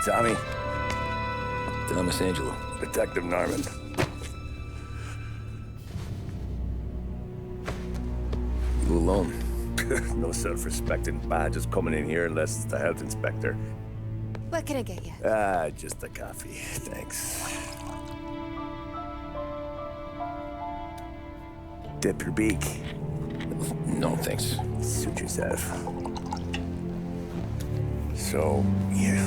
Tommy. Thomas Angelo. Detective Norman. You alone? No self-respecting badges coming in here unless it's the health inspector. What can I get you? Just a coffee. Thanks. Dip your beak. No, thanks. Suit yourself. So, you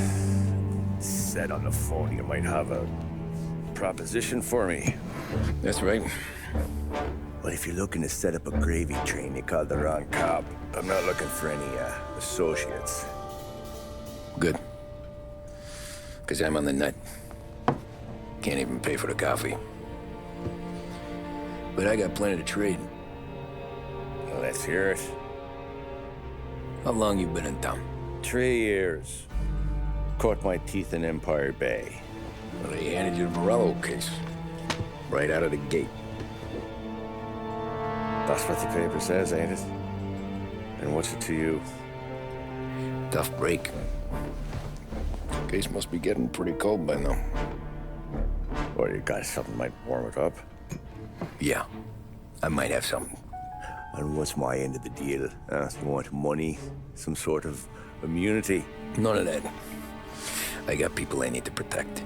said on the phone you might have a proposition for me. That's right. Well, if you're looking to set up a gravy train, you called the wrong cop. I'm not looking for any, associates. Good. Because I'm on the nut. Can't even pay for the coffee. But I got plenty to trade. Well, let's hear it. How long you been in town? 3 years. Caught my teeth in Empire Bay. Well, they handed you the Morello case. Right out of the gate. That's what the paper says, ain't it? And what's it to you? Tough break. Case must be getting pretty cold by now. Or you got something might warm it up? Yeah, I might have something. And what's my end of the deal? You want money? Some sort of immunity? None of that. I got people I need to protect.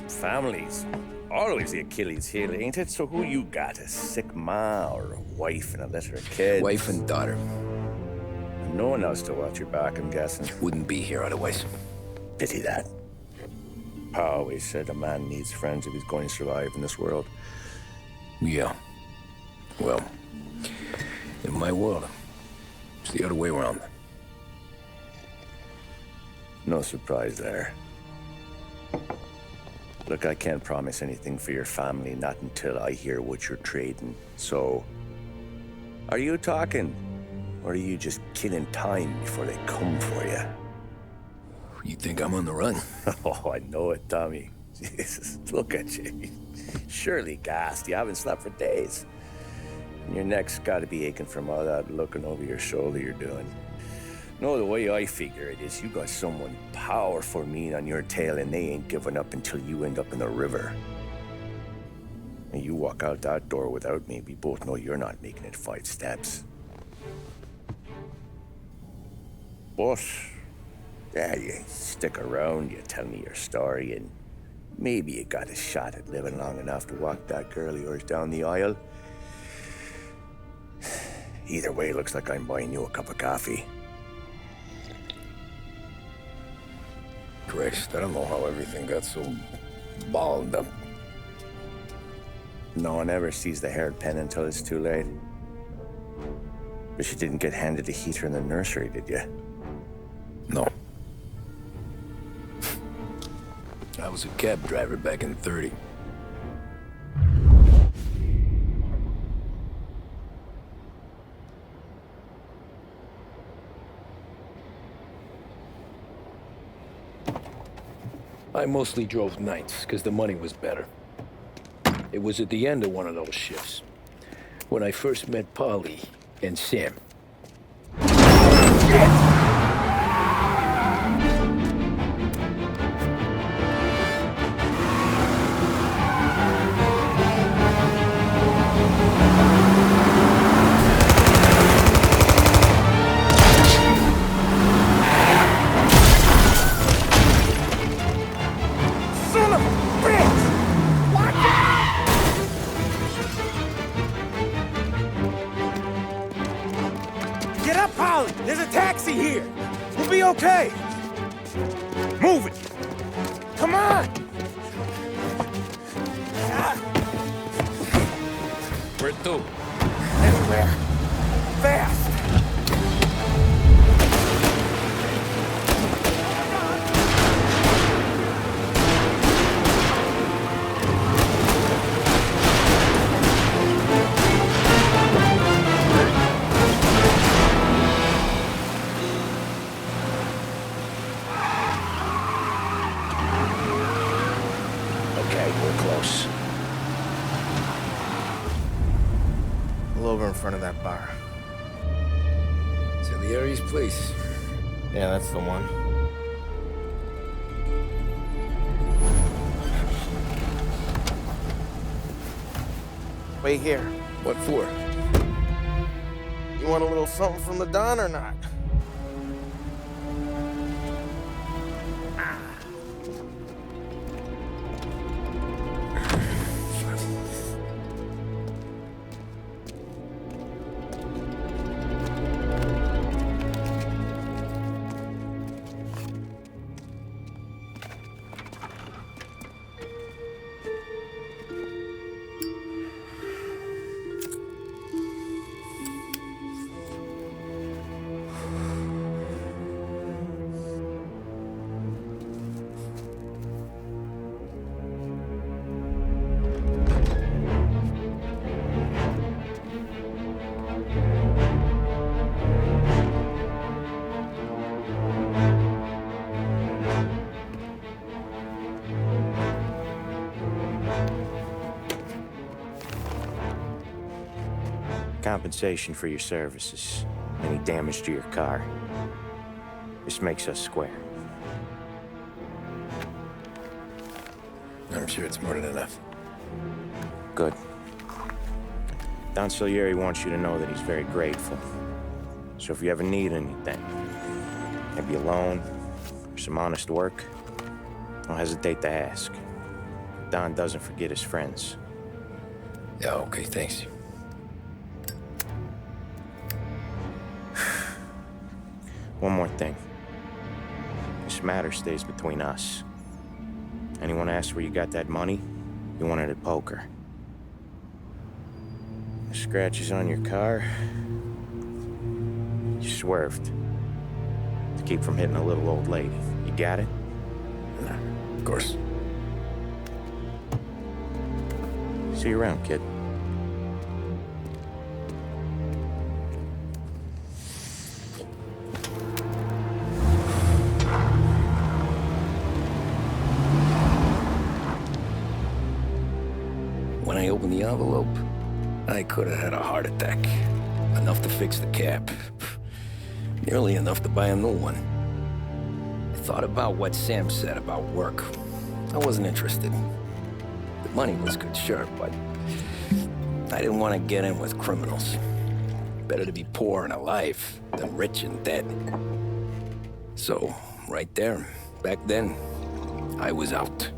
Families. Always the Achilles heel, ain't it? So who you got? A sick ma or a wife and a litter of kids? Wife and daughter. No one else to watch your back, I'm guessing. Wouldn't be here otherwise. Pity that. Pa always said a man needs friends if he's going to survive in this world. Yeah. Well, in my world, it's the other way around. No surprise there. Look, I can't promise anything for your family, not until I hear what you're trading. So, are you talking? Or are you just killing time before they come for you? You think I'm on the run? Oh, I know it, Tommy. Jesus, look at you. Surely gassed. You haven't slept for days. And your neck's got to be aching from all that looking over your shoulder you're doing. No, the way I figure it is you got someone powerful mean on your tail and they ain't giving up until you end up in the river. And you walk out that door without me, we both know you're not making it 5 steps. But, yeah, you stick around, you tell me your story, and maybe you got a shot at living long enough to walk that girl of yours down the aisle. Either way, looks like I'm buying you a cup of coffee. Christ, I don't know how everything got so balled up. No one ever sees the haired pen until it's too late. But you didn't get handed a heater in the nursery, did you? No. I was a cab driver back in '30. I mostly drove nights, because the money was better. It was at the end of one of those shifts, when I first met Polly and Sam. Get up, Polly! There's a taxi here! We'll be okay! Move it! Come on! Where to? Everywhere! Fast! Close. Pull over in front of that bar. Salieri's place. Yeah, that's the one. Wait here. What for? You want a little something from the Don or not? Compensation for your services. Any damage to your car. This makes us square. I'm sure it's more than enough. Good. Don Salieri wants you to know that he's very grateful. So if you ever need anything, maybe a loan or some honest work, don't hesitate to ask. Don doesn't forget his friends. Yeah, okay, thanks. One more thing. This matter stays between us. Anyone asks where you got that money, you won it at poker. The scratches on your car, you swerved to keep from hitting a little old lady. You got it? Of course. See you around, kid. When I opened the envelope, I could have had a heart attack. Enough to fix the cap. Nearly enough to buy a new one. I thought about what Sam said about work. I wasn't interested. The money was good, sure, but I didn't want to get in with criminals. Better to be poor and alive than rich and dead. So, right there, back then, I was out.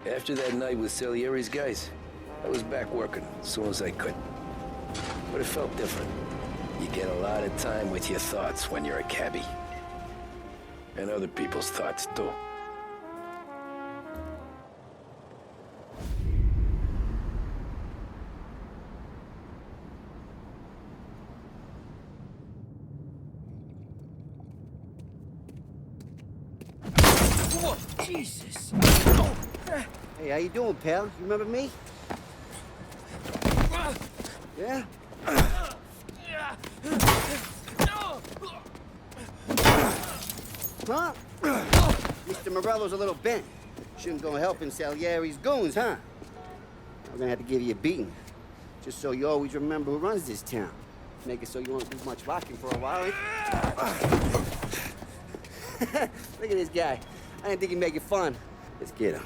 After that night with Salieri's guys, I was back working as soon as I could. But it felt different. You get a lot of time with your thoughts when you're a cabbie. And other people's thoughts, too. Whoa, Jesus! Hey, how you doing, pal? You remember me? Yeah? Huh? Mr. Morello's a little bent. Shouldn't go helping Salieri's goons, huh? I'm gonna have to give you a beating. Just so you always remember who runs this town. Make it so you won't do much rocking for a while. Look at this guy. I didn't think he'd make it fun. Let's get him.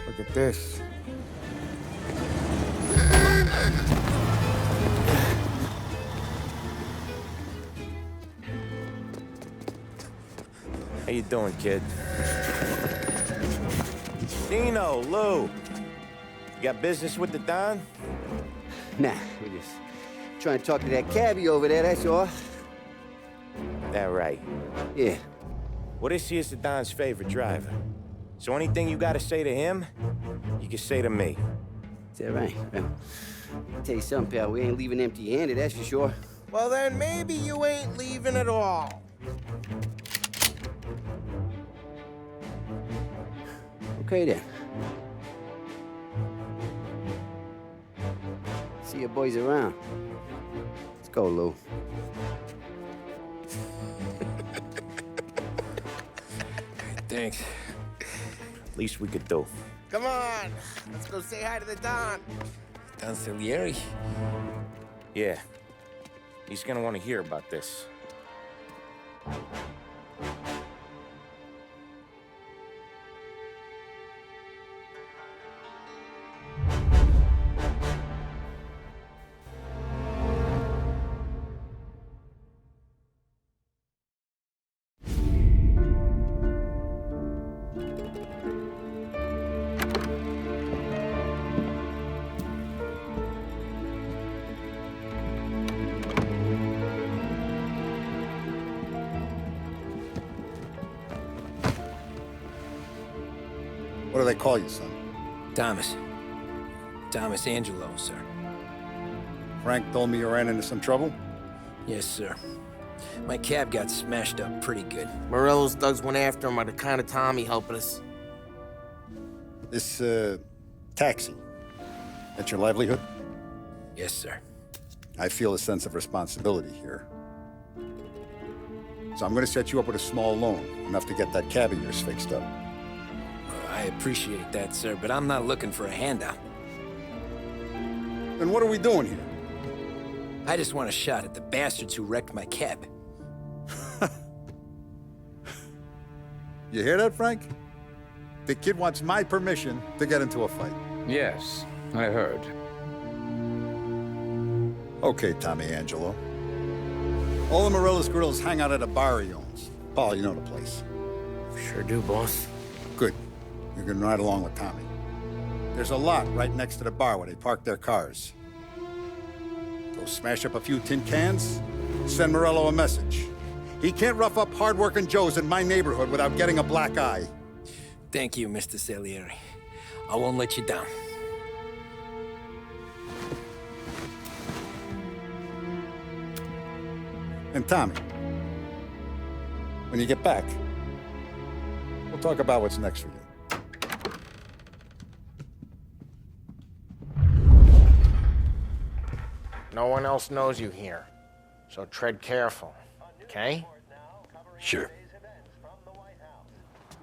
Look at this. How you doing, kid? Dino, Lou. You got business with the Don? Nah, we're just trying to talk to that cabbie over there, that's all. That right. Yeah. Well, this here's the Don's favorite driver. So anything you gotta say to him, you can say to me. Is that right? Well, I'll tell you something, pal. We ain't leaving empty-handed, that's for sure. Well, then maybe you ain't leaving at all. Okay, then. See your boys around. Let's go, Lou. Thanks. Least we could do. Come on, let's go say hi to the Don. Don Salieri? Yeah. He's gonna want to hear about this. What do they call you, son? Thomas. Thomas Angelo, sir. Frank told me you ran into some trouble? Yes, sir. My cab got smashed up pretty good. Morello's thugs went after him by the kind of Tommy helping us. This, taxi. That's your livelihood? Yes, sir. I feel a sense of responsibility here. So I'm gonna set you up with a small loan, enough to get that cab of yours fixed up. I appreciate that, sir, but I'm not looking for a handout. Then what are we doing here? I just want a shot at the bastards who wrecked my cab. You hear that, Frank? The kid wants my permission to get into a fight. Yes, I heard. Okay, Tommy Angelo. All the Morella's grills hang out at a bar he owns. Paul, you know the place. Sure do, boss. Good. You can ride along with Tommy. There's a lot right next to the bar where they park their cars. Go smash up a few tin cans, send Morello a message. He can't rough up hard-working Joes in my neighborhood without getting a black eye. Thank you, Mr. Salieri. I won't let you down. And Tommy, when you get back, we'll talk about what's next for you. No one else knows you here, so tread careful, okay? Sure.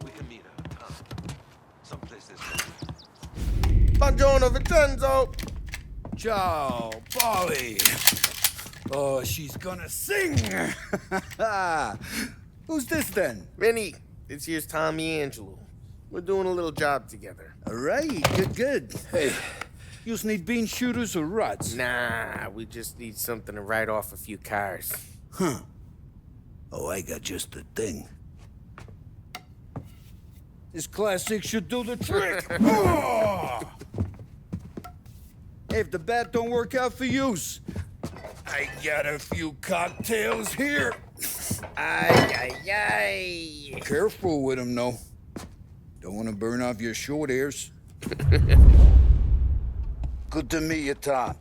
We can meet her, someplace this Buongiorno, Vincenzo. Ciao, Polly. Oh, she's gonna sing. Who's this then? Vinny, this here's Tommy Angelo. We're doing a little job together. All right, good. Hey, you need bean shooters or rods? Nah, we just need something to write off a few cars. Huh. Oh, I got just the thing. This classic should do the trick. Oh! Hey, if the bat don't work out for use, I got a few cocktails here. Ay. Careful with them, though. Don't want to burn off your short hairs. Good to meet you, Tom.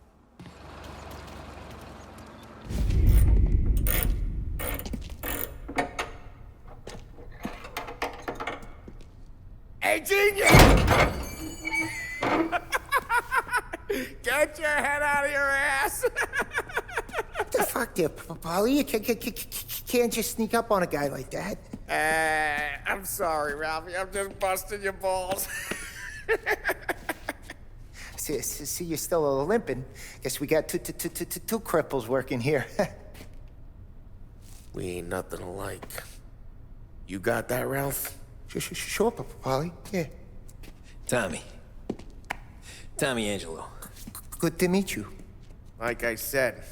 Hey, genius! Get your head out of your ass! What the fuck there, Polly? You can't just sneak up on a guy like that. I'm sorry, Ralphie. I'm just busting your balls. See, you're still limping. Guess we got two cripples working here. We ain't nothing alike. You got that, Ralph? Sure, Polly. Yeah. Tommy Angelo. Good to meet you. Like I said,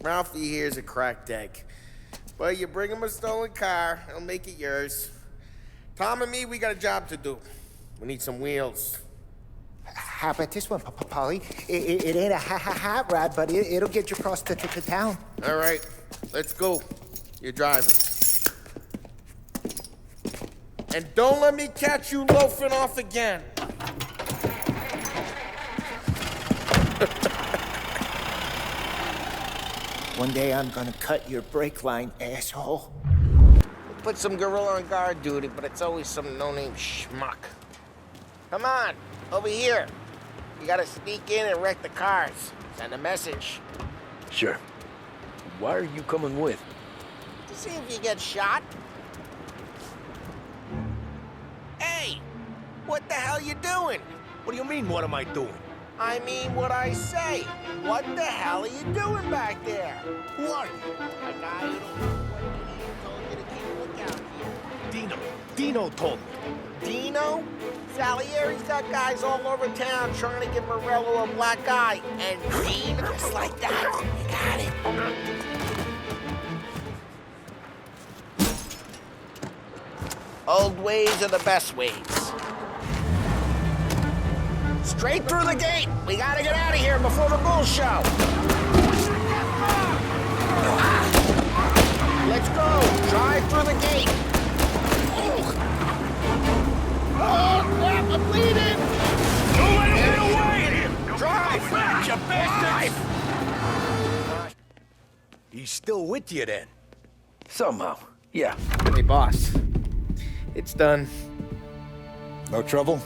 Ralphie here's a cracked egg. But you bring him a stolen car, he'll make it yours. Tom and me, we got a job to do. We need some wheels. How about this one, Polly? It ain't a hot rod, but it'll get you across to town. All right, let's go. You're driving. And don't let me catch you loafing off again. One day I'm gonna cut your brake line, asshole. Put some gorilla on guard duty, but it's always some no-name schmuck. Come on, over here. You gotta sneak in and wreck the cars. Send a message. Sure. Why are you coming with? To see if you get shot. what the hell you doing? What do you mean, what am I doing? I mean what I say. What the hell are you doing back there? Who are you? A guy who don't know what he told you to keep a lookout here. Dino told me. Dino? Salieri's got guys all over town trying to give Morello a black eye. And Dean, just like that. You got it. Old ways are the best ways. Straight through the gate. We gotta get out of here before the bull show. Let's go. Drive through the gate. Oh, crap, I'm bleeding. Don't let him get away! Drive. Back, you bastards! He's still with you, then? Somehow, yeah. Hey, boss. It's done. No trouble?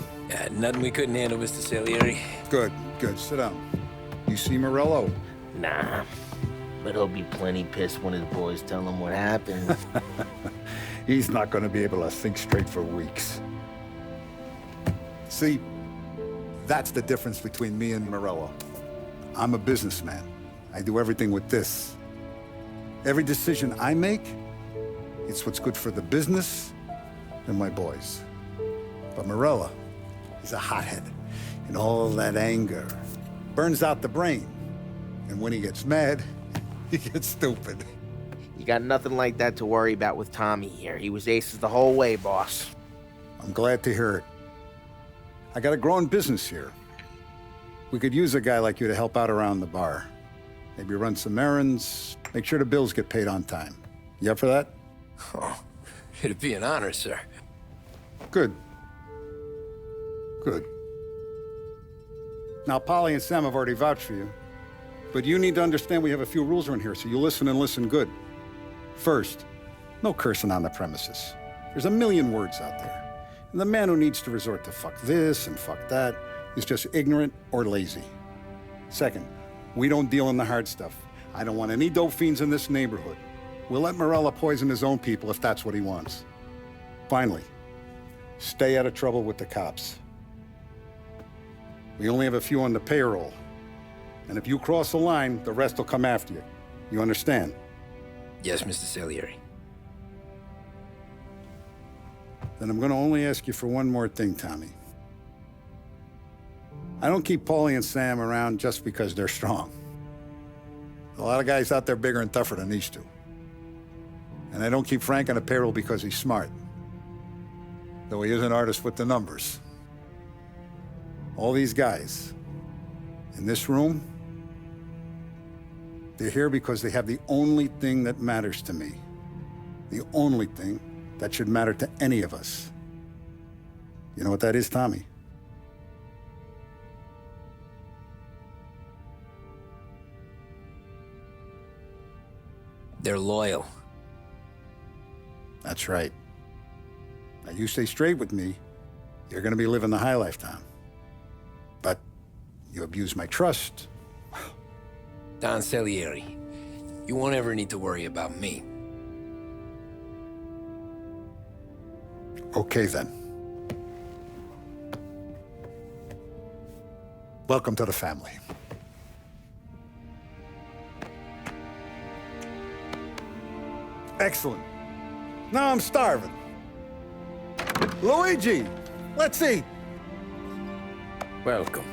Nothing we couldn't handle, Mr. Salieri. Good, good. Sit down. You see Morello? Nah. But he'll be plenty pissed when his boys tell him what happened. He's not going to be able to think straight for weeks. See, that's the difference between me and Morello. I'm a businessman. I do everything with this. Every decision I make, it's what's good for the business and my boys. But Morello is a hothead, and all that anger burns out the brain. And when he gets mad, he gets stupid. You got nothing like that to worry about with Tommy here. He was aces the whole way, boss. I'm glad to hear it. I got a growing business here. We could use a guy like you to help out around the bar. Maybe run some errands, make sure the bills get paid on time. You up for that? Oh, it'd be an honor, sir. Good. Good. Now, Polly and Sam have already vouched for you. But you need to understand we have a few rules around here, so you listen and listen good. First, no cursing on the premises. There's a million words out there. And the man who needs to resort to fuck this and fuck that is just ignorant or lazy. Second, we don't deal in the hard stuff. I don't want any dope fiends in this neighborhood. We'll let Morello poison his own people if that's what he wants. Finally, stay out of trouble with the cops. We only have a few on the payroll. And if you cross the line, the rest will come after you. You understand? Yes, Mr. Salieri. Then I'm going to only ask you for one more thing, Tommy. I don't keep Paulie and Sam around just because they're strong. A lot of guys out there bigger and tougher than these two. And I don't keep Frank on the payroll because he's smart. Though he is an artist with the numbers. All these guys in this room, they're here because they have the only thing that matters to me. The only thing that should matter to any of us. You know what that is, Tommy? They're loyal. That's right. Now, you stay straight with me, you're gonna be living the high life, Tom. But you abuse my trust. Don Salieri, you won't ever need to worry about me. Okay, then. Welcome to the family. Excellent. Now I'm starving. Luigi, let's eat. Welcome.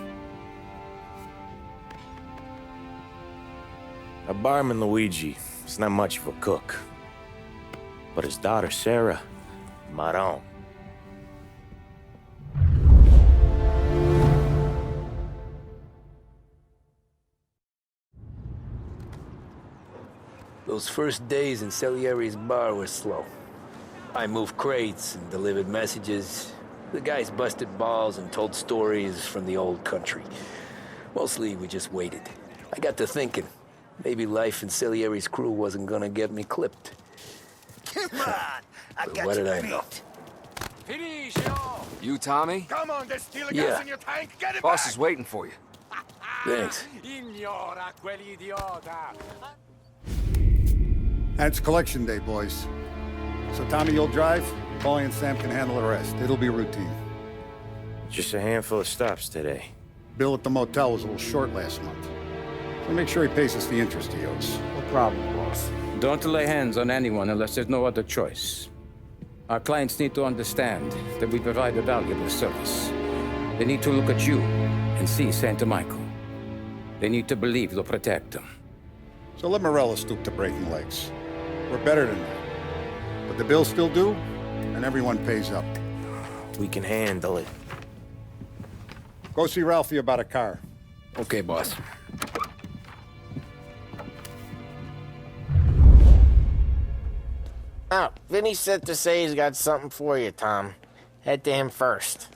A barman Luigi is not much of a cook. But his daughter Sarah, Maron. Those first days in Salieri's bar were slow. I moved crates and delivered messages. The guys busted balls and told stories from the old country. Mostly, we just waited. I got to thinking, maybe life in Salieri's crew wasn't gonna get me clipped. Come on, I got What did I beat. know? You, Tommy? Come on, there's stealing Yeah. gas in your tank. Get it Boss back. is waiting for you. Thanks. Ignora quell'idiota. And it's collection day, boys. So Tommy, you'll drive. Paulie and Sam can handle the rest. It'll be routine. Just a handful of stops today. Bill at the motel was a little short last month. So make sure he pays us the interest he owes. No problem, boss. Don't lay hands on anyone unless there's no other choice. Our clients need to understand that we provide a valuable service. They need to look at you and see Santa Michael. They need to believe you'll protect them. So let Morella stoop to breaking legs. We're better than that. But the bills still due, and everyone pays up. We can handle it. Go see Ralphie about a car. Okay, boss. Oh, Vinny said to say he's got something for you, Tom. Head to him first.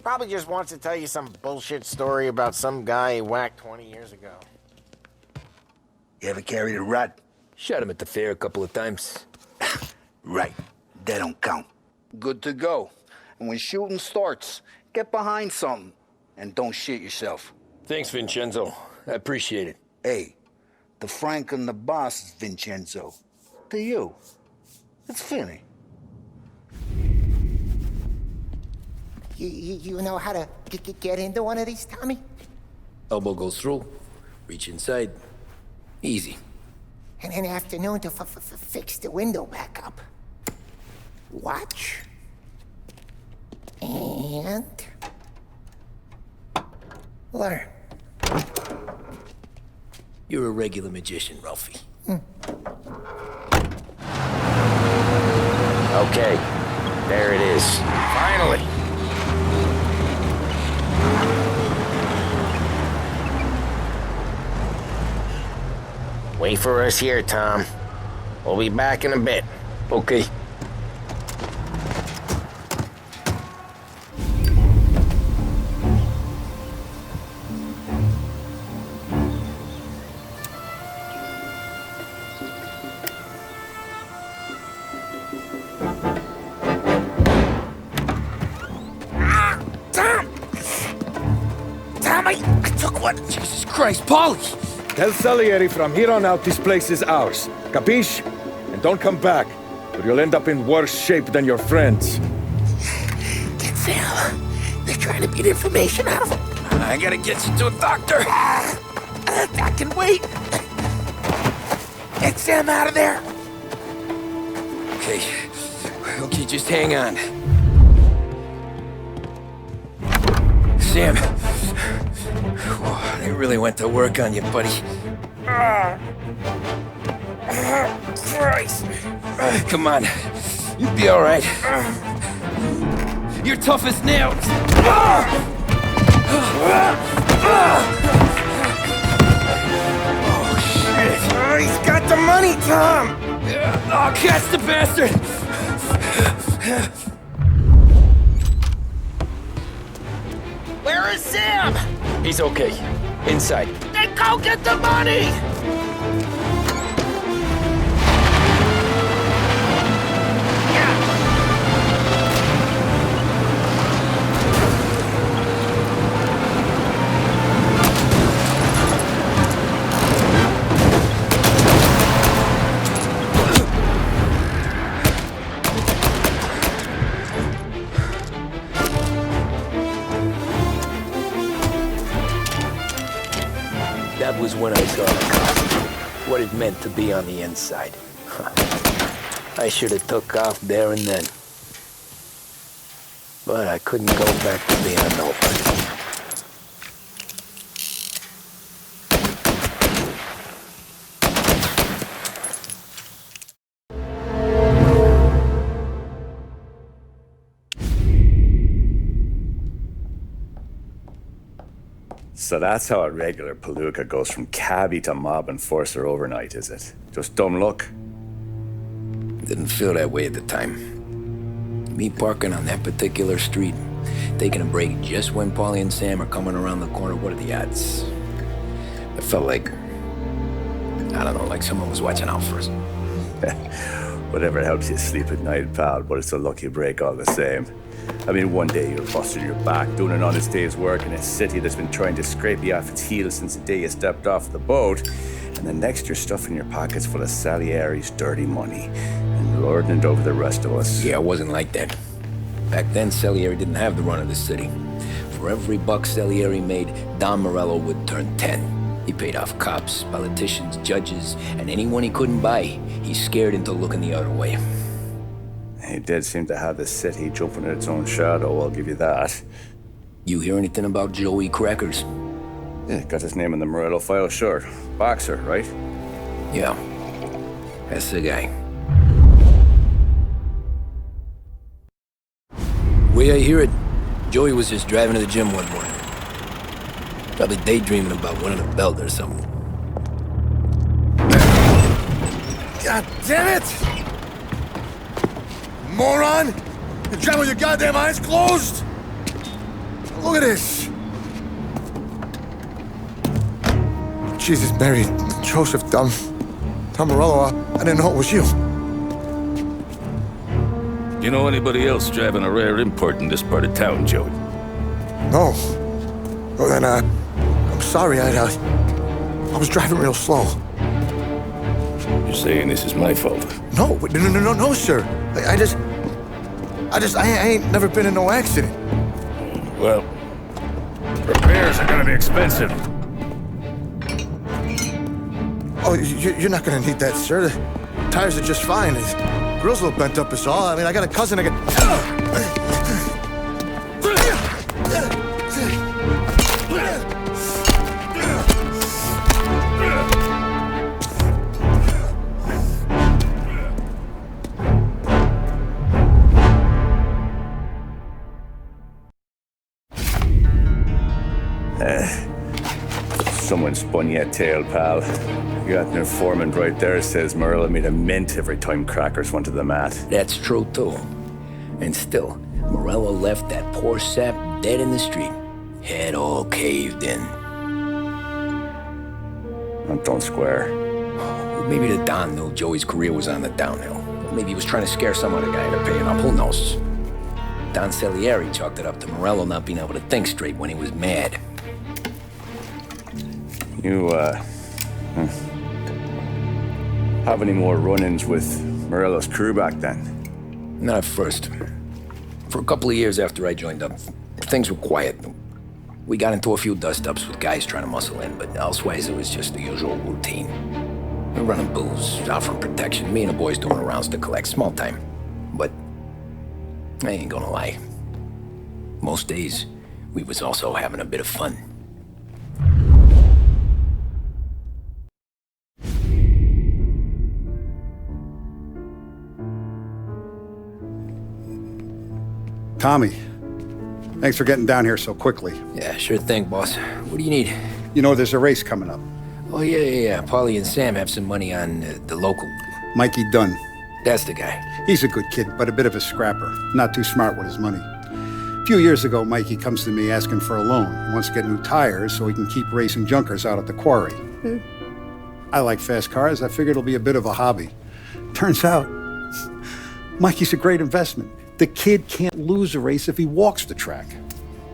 Probably just wants to tell you some bullshit story about some guy he whacked 20 years ago. You ever carried a rat? Shot him at the fair a couple of times. Right. That don't count. Good to go. And when shooting starts, get behind something. And don't shit yourself. Thanks, Vincenzo. I appreciate it. Hey, the Frank and the boss is Vincenzo. To you, it's Vinny. You know how to get into one of these, Tommy? Elbow goes through. Reach inside. Easy. And in the afternoon to fix the window back up. Watch. And... learn. You're a regular magician, Ralphie. Okay, there it is. Finally! Wait for us here, Tom. We'll be back in a bit. Okay. I took one. Jesus Christ, Polly! Tell Salieri from here on out this place is ours. Capiche? And don't come back, or you'll end up in worse shape than your friends. Get Sam. They're trying to beat information out of him. I gotta get you to a doctor. I can wait. Get Sam out of there. Okay. Okay, just hang on. Sam. Whoa, they really went to work on you, buddy. Christ. Come on. You'll be all right. You're tough as nails. Oh, shit. Oh, he's got the money, Tom. Oh, catch the bastard. Where is Sam? He's okay. Inside. Then go get the money! That was when I saw the costume. What it meant to be on the inside. I should have took off there and then. But I couldn't go back to being a nobody. So that's how a regular palooka goes from cabbie to mob enforcer overnight, is it? Just dumb luck? Didn't feel that way at the time. Me parking on that particular street, taking a break just when Paulie and Sam are coming around the corner, what are the odds? It felt like, I don't know, like someone was watching out for us. Whatever helps you sleep at night, pal, but it's a lucky break all the same. I mean, one day you're busting your back, doing an honest day's work in a city that's been trying to scrape you off its heels since the day you stepped off the boat, and the next you're stuffing your pockets full of Salieri's dirty money and lording it over the rest of us. Yeah, it wasn't like that. Back then, Salieri didn't have the run of the city. For every buck Salieri made, Don Morello would turn 10. He paid off cops, politicians, judges, and anyone he couldn't buy, he scared into looking the other way. He did seem to have the city jumping at its own shadow, I'll give you that. You hear anything about Joey Crackers? Yeah, got his name in the Morello file, sure. Boxer, right? Yeah, that's the guy. Way I hear it, Joey was just driving to the gym one morning. Probably daydreaming about winning a belt or something. God damn it! Moron! You're driving with your goddamn eyes closed? Look at this! Jesus, Mary, Joseph, Tom Morello, I didn't know it was you. You know anybody else driving a rare import in this part of town, Joey? No. Well, then, I'm sorry, I was driving real slow. You're saying this is my fault? No, sir. I ain't never been in no accident. Well, repairs are gonna be expensive. Oh, you're not gonna need that, sir. The tires are just fine. The grill's a little bent up is all. I mean, I got a cousin Someone spun you a tail, pal. You got an informant right there says Morello made a mint every time Crackers went to the mat. That's true, too. And still, Morello left that poor sap dead in the street. Head all caved in. Don't square. Maybe the Don knew Joey's career was on the downhill. Maybe he was trying to scare some other guy into paying up. Who knows? Don Salieri chalked it up to Morello not being able to think straight when he was mad. You, have any more run-ins with Morello's crew back then? Not at first. For a couple of years after I joined up, things were quiet. We got into a few dust-ups with guys trying to muscle in, but elsewise it was just the usual routine. We're running booze, offering protection, me and the boys doing rounds to collect, small time. But I ain't gonna lie. Most days, we was also having a bit of fun. Tommy, thanks for getting down here so quickly. Yeah, sure thing, boss. What do you need? You know, there's a race coming up. Oh, yeah. Paulie and Sam have some money on the local. Mikey Dunn. That's the guy. He's a good kid, but a bit of a scrapper. Not too smart with his money. A few years ago, Mikey comes to me asking for a loan. He wants to get new tires so he can keep racing junkers out at the quarry. I like fast cars. I figured it'll be a bit of a hobby. Turns out, Mikey's a great investment. The kid can't lose a race if he walks the track.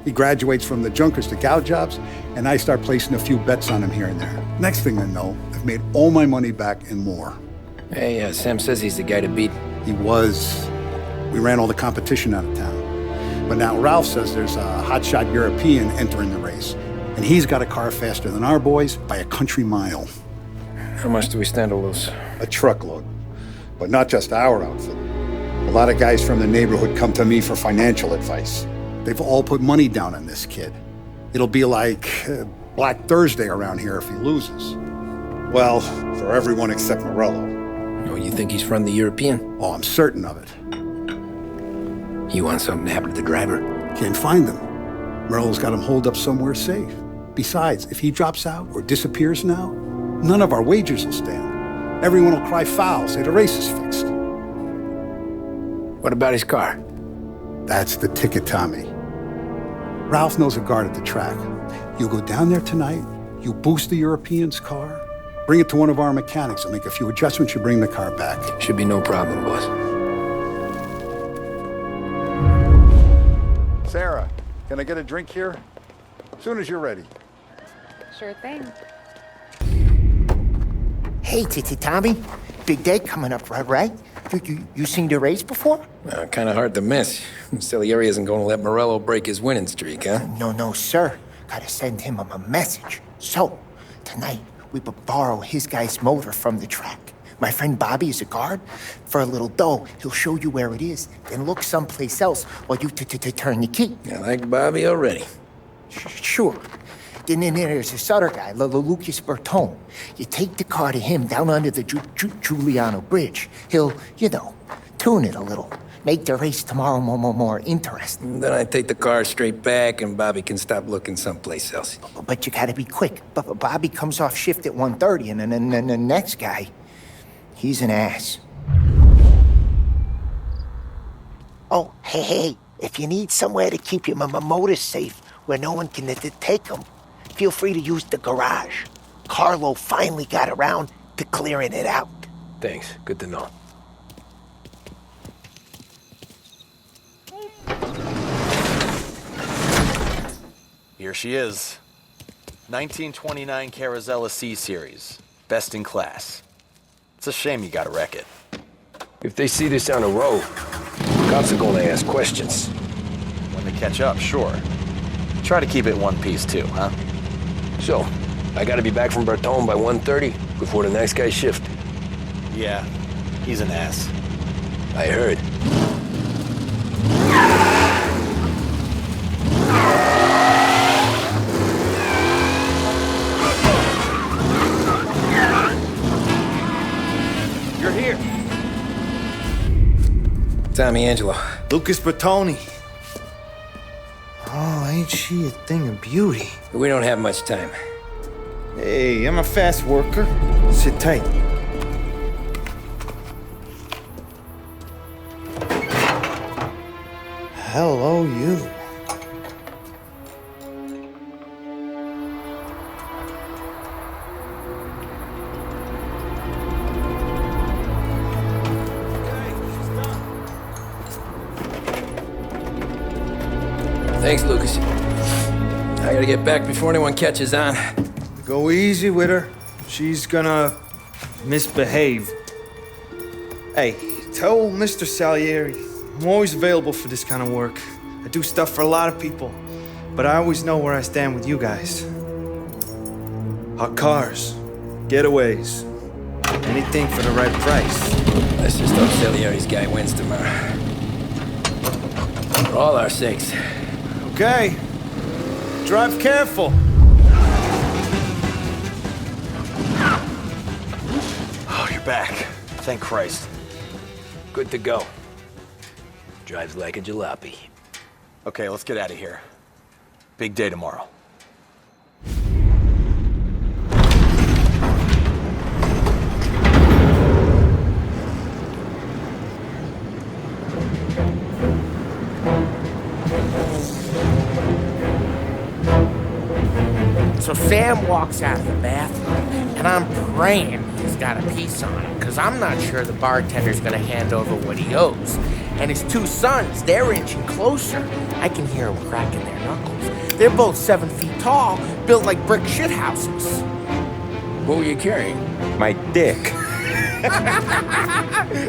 He graduates from the junkers to gal jobs, and I start placing a few bets on him here and there. Next thing I know, I've made all my money back and more. Hey, Sam says he's the guy to beat. He was. We ran all the competition out of town. But now Ralph says there's a hotshot European entering the race, and he's got a car faster than our boys by a country mile. How much do we stand to lose? A truckload. But not just our outfit. A lot of guys from the neighborhood come to me for financial advice. They've all put money down on this kid. It'll be like Black Thursday around here if he loses. Well, for everyone except Morello. Oh, you think he's from the European? Oh, I'm certain of it. You want something to happen to the driver? Can't find him. Morello's got him holed up somewhere safe. Besides, if he drops out or disappears now, none of our wagers will stand. Everyone will cry foul, say the race is fixed. What about his car? That's the ticket, Tommy. Ralph knows a guard at the track. You go down there tonight, you boost the European's car, bring it to one of our mechanics, and make a few adjustments, you bring the car back. Should be no problem, boss. Sarah, can I get a drink here? As soon as you're ready. Sure thing. Hey, Tommy. Big day coming up, right? You seen the race before? Kind of hard to miss. Salieri isn't going to let Morello break his winning streak, huh? No, sir. Gotta send him a message. So, tonight, we borrow his guy's motor from the track. My friend Bobby is a guard. For a little dough, he'll show you where it is, then look someplace else while you turn the key. I like Bobby already. Sure. Then there's this other guy, Lucas Bertone. You take the car to him down under the Giuliano Bridge. He'll, tune it a little. Make the race tomorrow more interesting. Then I take the car straight back and Bobby can stop looking someplace else. But you gotta be quick. Bobby comes off shift at 1:30, and then the next guy, he's an ass. Oh, hey, if you need somewhere to keep your motor safe where no one can take them, feel free to use the garage. Carlo finally got around to clearing it out. Thanks. Good to know. Here she is. 1929 Carazella C-Series. Best in class. It's a shame you gotta wreck it. If they see this on the road, cops are going to ask questions. When they catch up, sure. Try to keep it one piece too, huh? So, I gotta be back from Bertone by 1:30 before the next guy's shift. Yeah, he's an ass. I heard. You're here. Tommy Angelo. Lucas Bertoni. Oh, ain't she a thing of beauty? We don't have much time. Hey, I'm a fast worker. Sit tight. Hello, you. Thanks, Lucas. I gotta get back before anyone catches on. Go easy with her. She's gonna misbehave. Hey, tell Mr. Salieri I'm always available for this kind of work. I do stuff for a lot of people, but I always know where I stand with you guys. Hot cars, getaways, anything for the right price. Let's just hope Salieri's guy wins tomorrow. For all our sakes. Okay. Drive careful. Oh, you're back. Thank Christ. Good to go. Drives like a jalopy. Okay, let's get out of here. Big day tomorrow. So Sam walks out of the bathroom, and I'm praying he's got a piece on him, because I'm not sure the bartender's gonna hand over what he owes. And his two sons, they're inching closer. I can hear them cracking their knuckles. They're both 7 feet tall, built like brick shithouses. What were you carrying? My dick.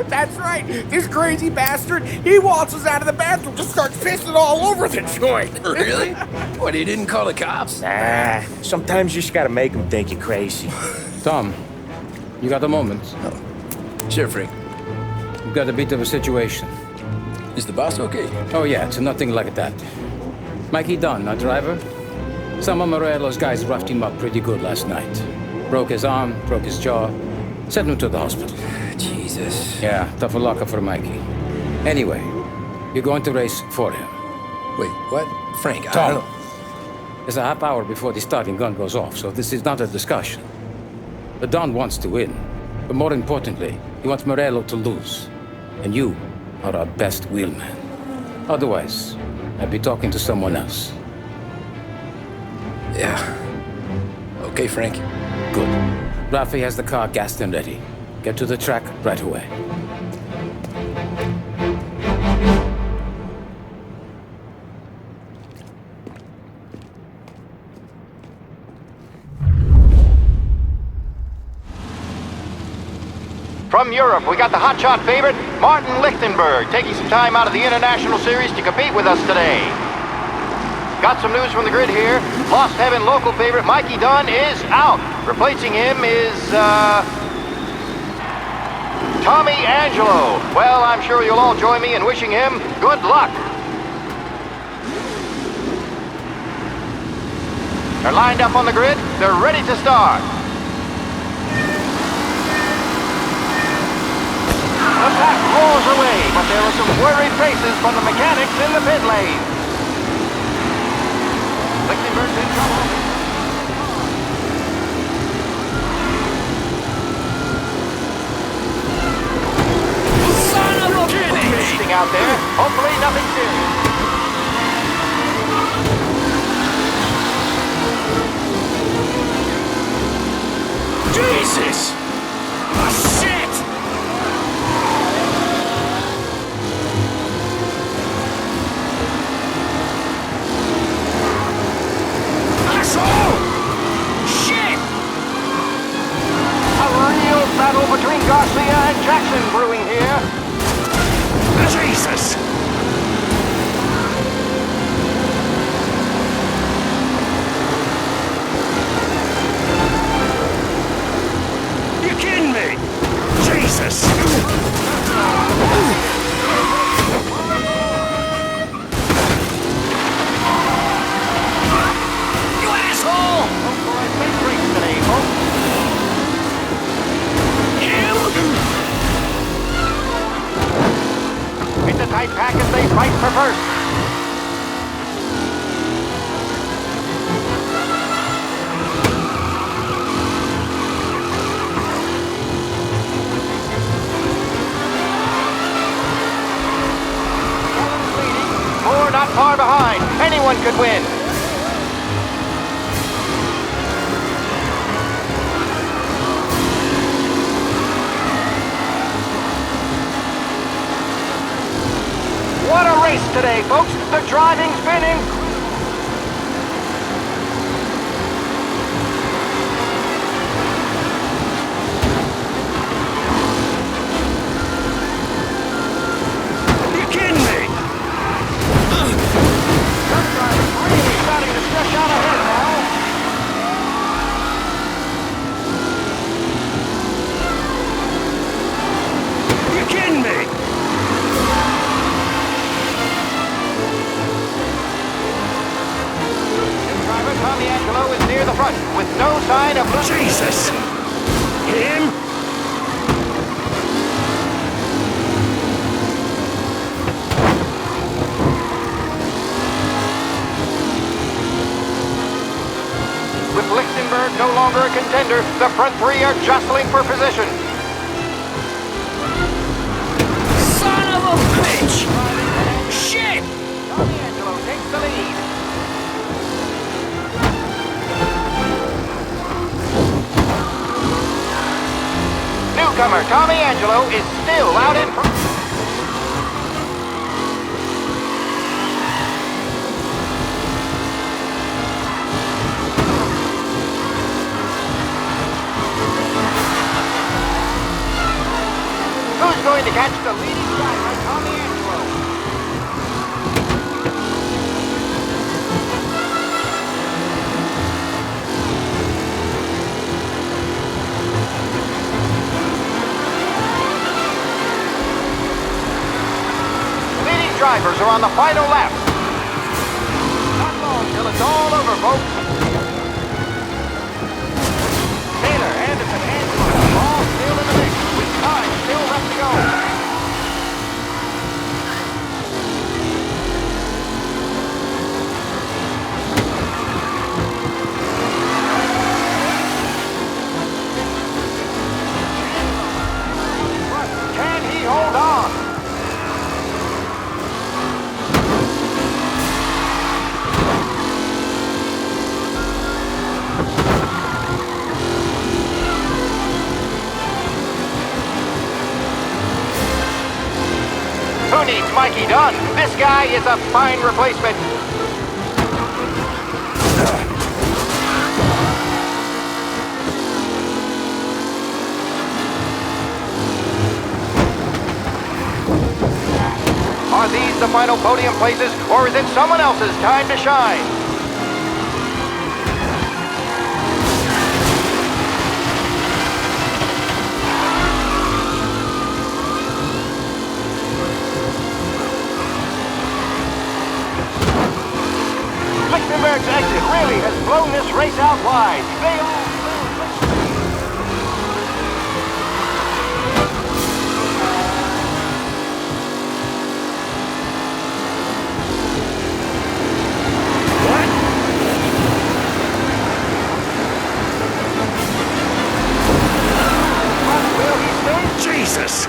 That's right. This crazy bastard, he waltzes out of the bathroom, just starts pissing all over the joint. Really? What, he didn't call the cops? Nah, sometimes you just gotta make them think you're crazy. Tom, you got a moment? Oh. Sure, Frank. We've got a bit of a situation. Is the boss okay? Oh yeah, it's nothing like that. Mikey Dunn, our driver. Some of Morello's guys roughed him up pretty good last night. Broke his arm, broke his jaw. Sent him to the hospital. Jesus. Yeah, tough luck for Mikey. Anyway, you're going to race for him. Wait, what? Frank, Tom, I don't... It's a half hour before the starting gun goes off, so this is not a discussion. The Don wants to win, but more importantly, he wants Morello to lose. And you are our best wheelman. Otherwise, I'd be talking to someone else. Yeah. Okay, Frank. Good. Rafi has the car gassed and ready. Get to the track right away. From from Europe, we got the hotshot favorite, Martin Lichtenberg, taking some time out of the International Series to compete with us today. Got some news from the grid here. Lost Heaven local favorite Mikey Dunn is out. Replacing him is, Tommy Angelo. Well, I'm sure you'll all join me in wishing him good luck. They're lined up on the grid. They're ready to start. The pack rolls away, but there are some worried faces from the mechanics in the pit lane. Lichtenberg's in trouble. Son of a bitch! Out there. Hopefully nothing serious. Jesus! Oh, shit! Asshole! Shit! A real battle between Garcia and Jackson brewing here. Jesus! You kidding me? Jesus! You asshole! Today, folks. It's a tight pack as they fight for first. Moore not far behind. Anyone could win. What a race today, folks. The driving's been incredible. You kidding me? Truck driver's really starting to stretch out ahead now. You kidding me? Tommy Angelo is near the front, with no sign of losing. Jesus! Him? With Lichtenberg no longer a contender, the front three are jostling for position. Son of a bitch! Shit! Tommy Angelo takes the lead. Newcomer Tommy Angelo is still out in front. Who's going to catch the leading driver, Tommy Angelo? Drivers are on the final lap. Not long till it's all over, folks. Taylor, Anderson, Angelo, all still in the mix, with time still left to go. Can he hold on? Who needs Mikey Dunn? This guy is a fine replacement. guarantees the final podium places, or is it someone else's time to shine? Lichtenberg's exit really has blown this race out wide. They all... Jesus!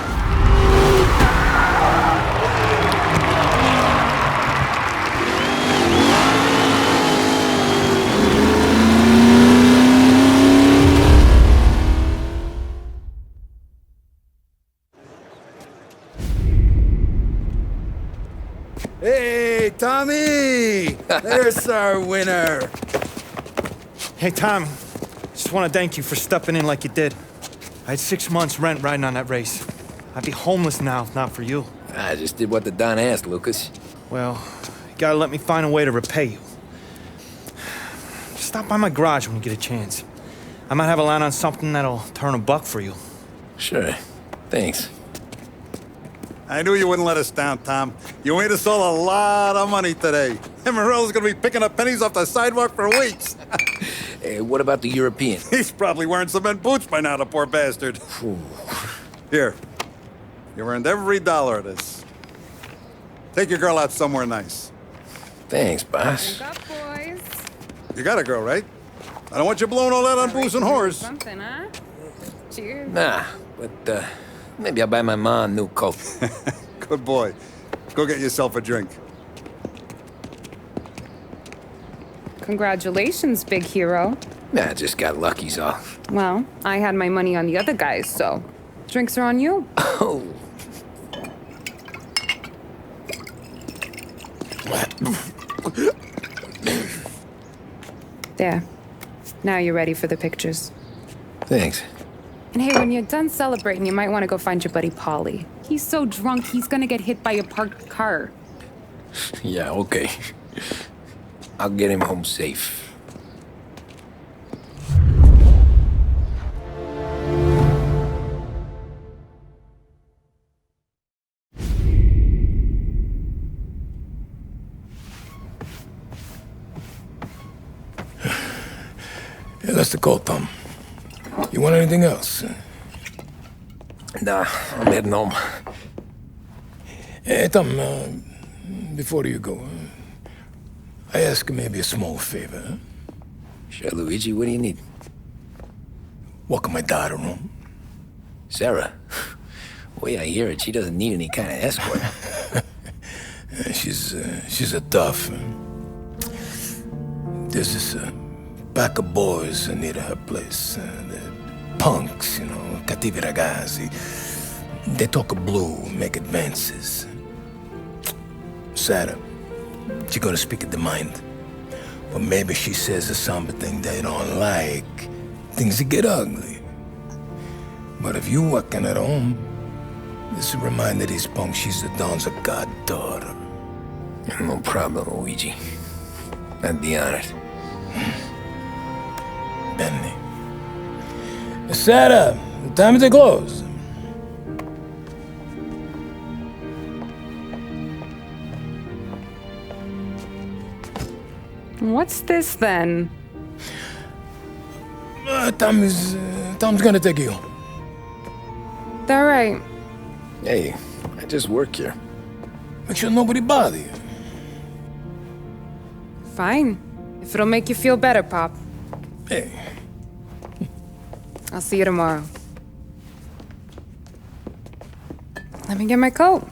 Hey, Tommy! There's our winner. Hey, Tommy. Just want to thank you for stepping in like you did. I had 6 months rent riding on that race. I'd be homeless now if not for you. I just did what the Don asked, Lucas. Well, you gotta let me find a way to repay you. Stop by my garage when you get a chance. I might have a line on something that'll turn $1 for you. Sure. Thanks. I knew you wouldn't let us down, Tom. You made us all a lot of money today. And Morello's gonna be picking up pennies off the sidewalk for weeks. Hey, what about the European? He's probably wearing cement boots by now, the poor bastard. Here. You earned every dollar of this. Take your girl out somewhere nice. Thanks, boss. Drink up, boys. You got a girl, right? I don't want you blowing all that on booze and whores. Something, huh? Cheers. Nah, but maybe I'll buy my mom a new coat. Good boy. Go get yourself a drink. Congratulations, big hero. Nah, just got lucky's off. Well, I had my money on the other guys, so drinks are on you. Oh. There. Now you're ready for the pictures. Thanks. And hey, when you're done celebrating, you might want to go find your buddy Paulie. He's so drunk, he's gonna get hit by a parked car. Yeah, okay. I'll get him home safe. Yeah, that's the call, Tom. You want anything else? Nah, I'm heading home. Hey, Tom, before you go, I ask maybe a small favor. Huh? Sure, Luigi, what do you need? Walk my daughter home. Sarah? The way I hear it, she doesn't need any kind of escort. She's a tough. There's this pack of boys near her place. They're punks, you know, cattivi ragazzi. They talk blue, make advances. Sarah, she's gonna speak at the mind. But maybe she says something they don't like. Things get ugly. But if you walking at home, this will remind these punks she's the Don's goddaughter. No problem, Luigi. I'd be honored. Benny. Sarah, time to close. What's this then? Tom's gonna take you home. All right. Hey, I just work here. Make sure nobody bother you. Fine. If it'll make you feel better, Pop. Hey. I'll see you tomorrow. Let me get my coat.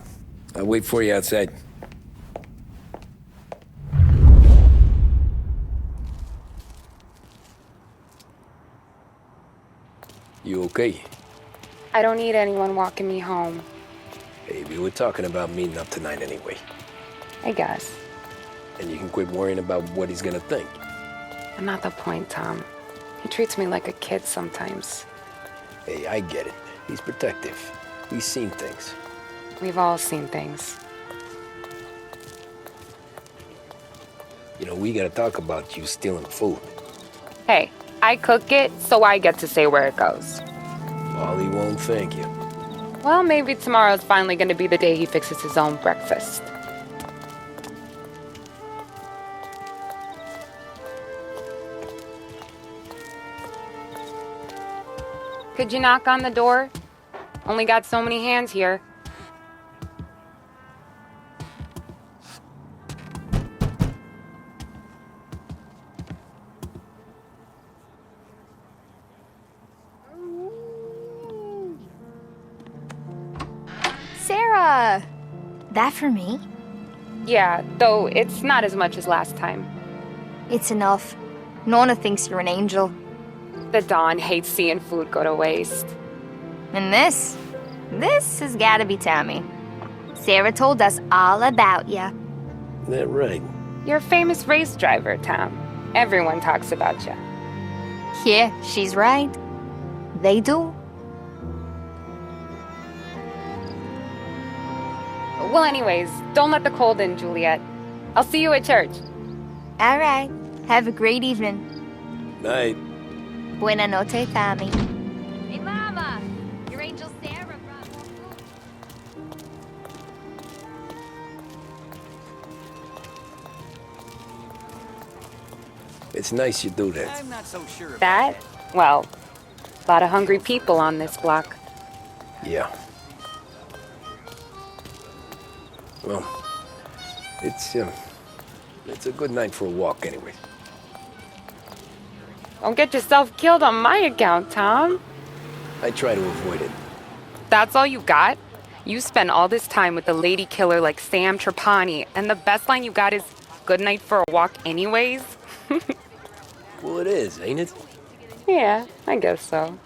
I'll wait for you outside. You okay? I don't need anyone walking me home. Hey, we were talking about meeting up tonight anyway. I guess. And you can quit worrying about what he's gonna think. But not the point, Tom. He treats me like a kid sometimes. Hey, I get it. He's protective. He's seen things. We've all seen things. You know, we gotta talk about you stealing food. Hey, I cook it, so I get to say where it goes. Ollie won't thank you. Well, maybe tomorrow's finally gonna be the day he fixes his own breakfast. Could you knock on the door? Only got so many hands here. Sarah! That for me? Yeah, though it's not as much as last time. It's enough. Nona thinks you're an angel. The Dawn hates seeing food go to waste. And this has gotta be Tammy. Sarah told us all about ya. That right? You're a famous race driver, Tom. Everyone talks about you. Yeah, she's right. They do. Well, anyways, don't let the cold in, Juliet. I'll see you at church. All right. Have a great evening. Night. Buena noche, Tommy. Hey, Mama! Your angel Sarah brought more food. It's nice you do that. I'm not so sure. That? Well, a lot of hungry people on this block. Yeah. Well, it's a good night for a walk anyway. Don't get yourself killed on my account, Tom. I try to avoid it. That's all you got? You spend all this time with a lady killer like Sam Trapani, and the best line you got is, "Good night for a walk anyways"? Well, it is, ain't it? Yeah, I guess so.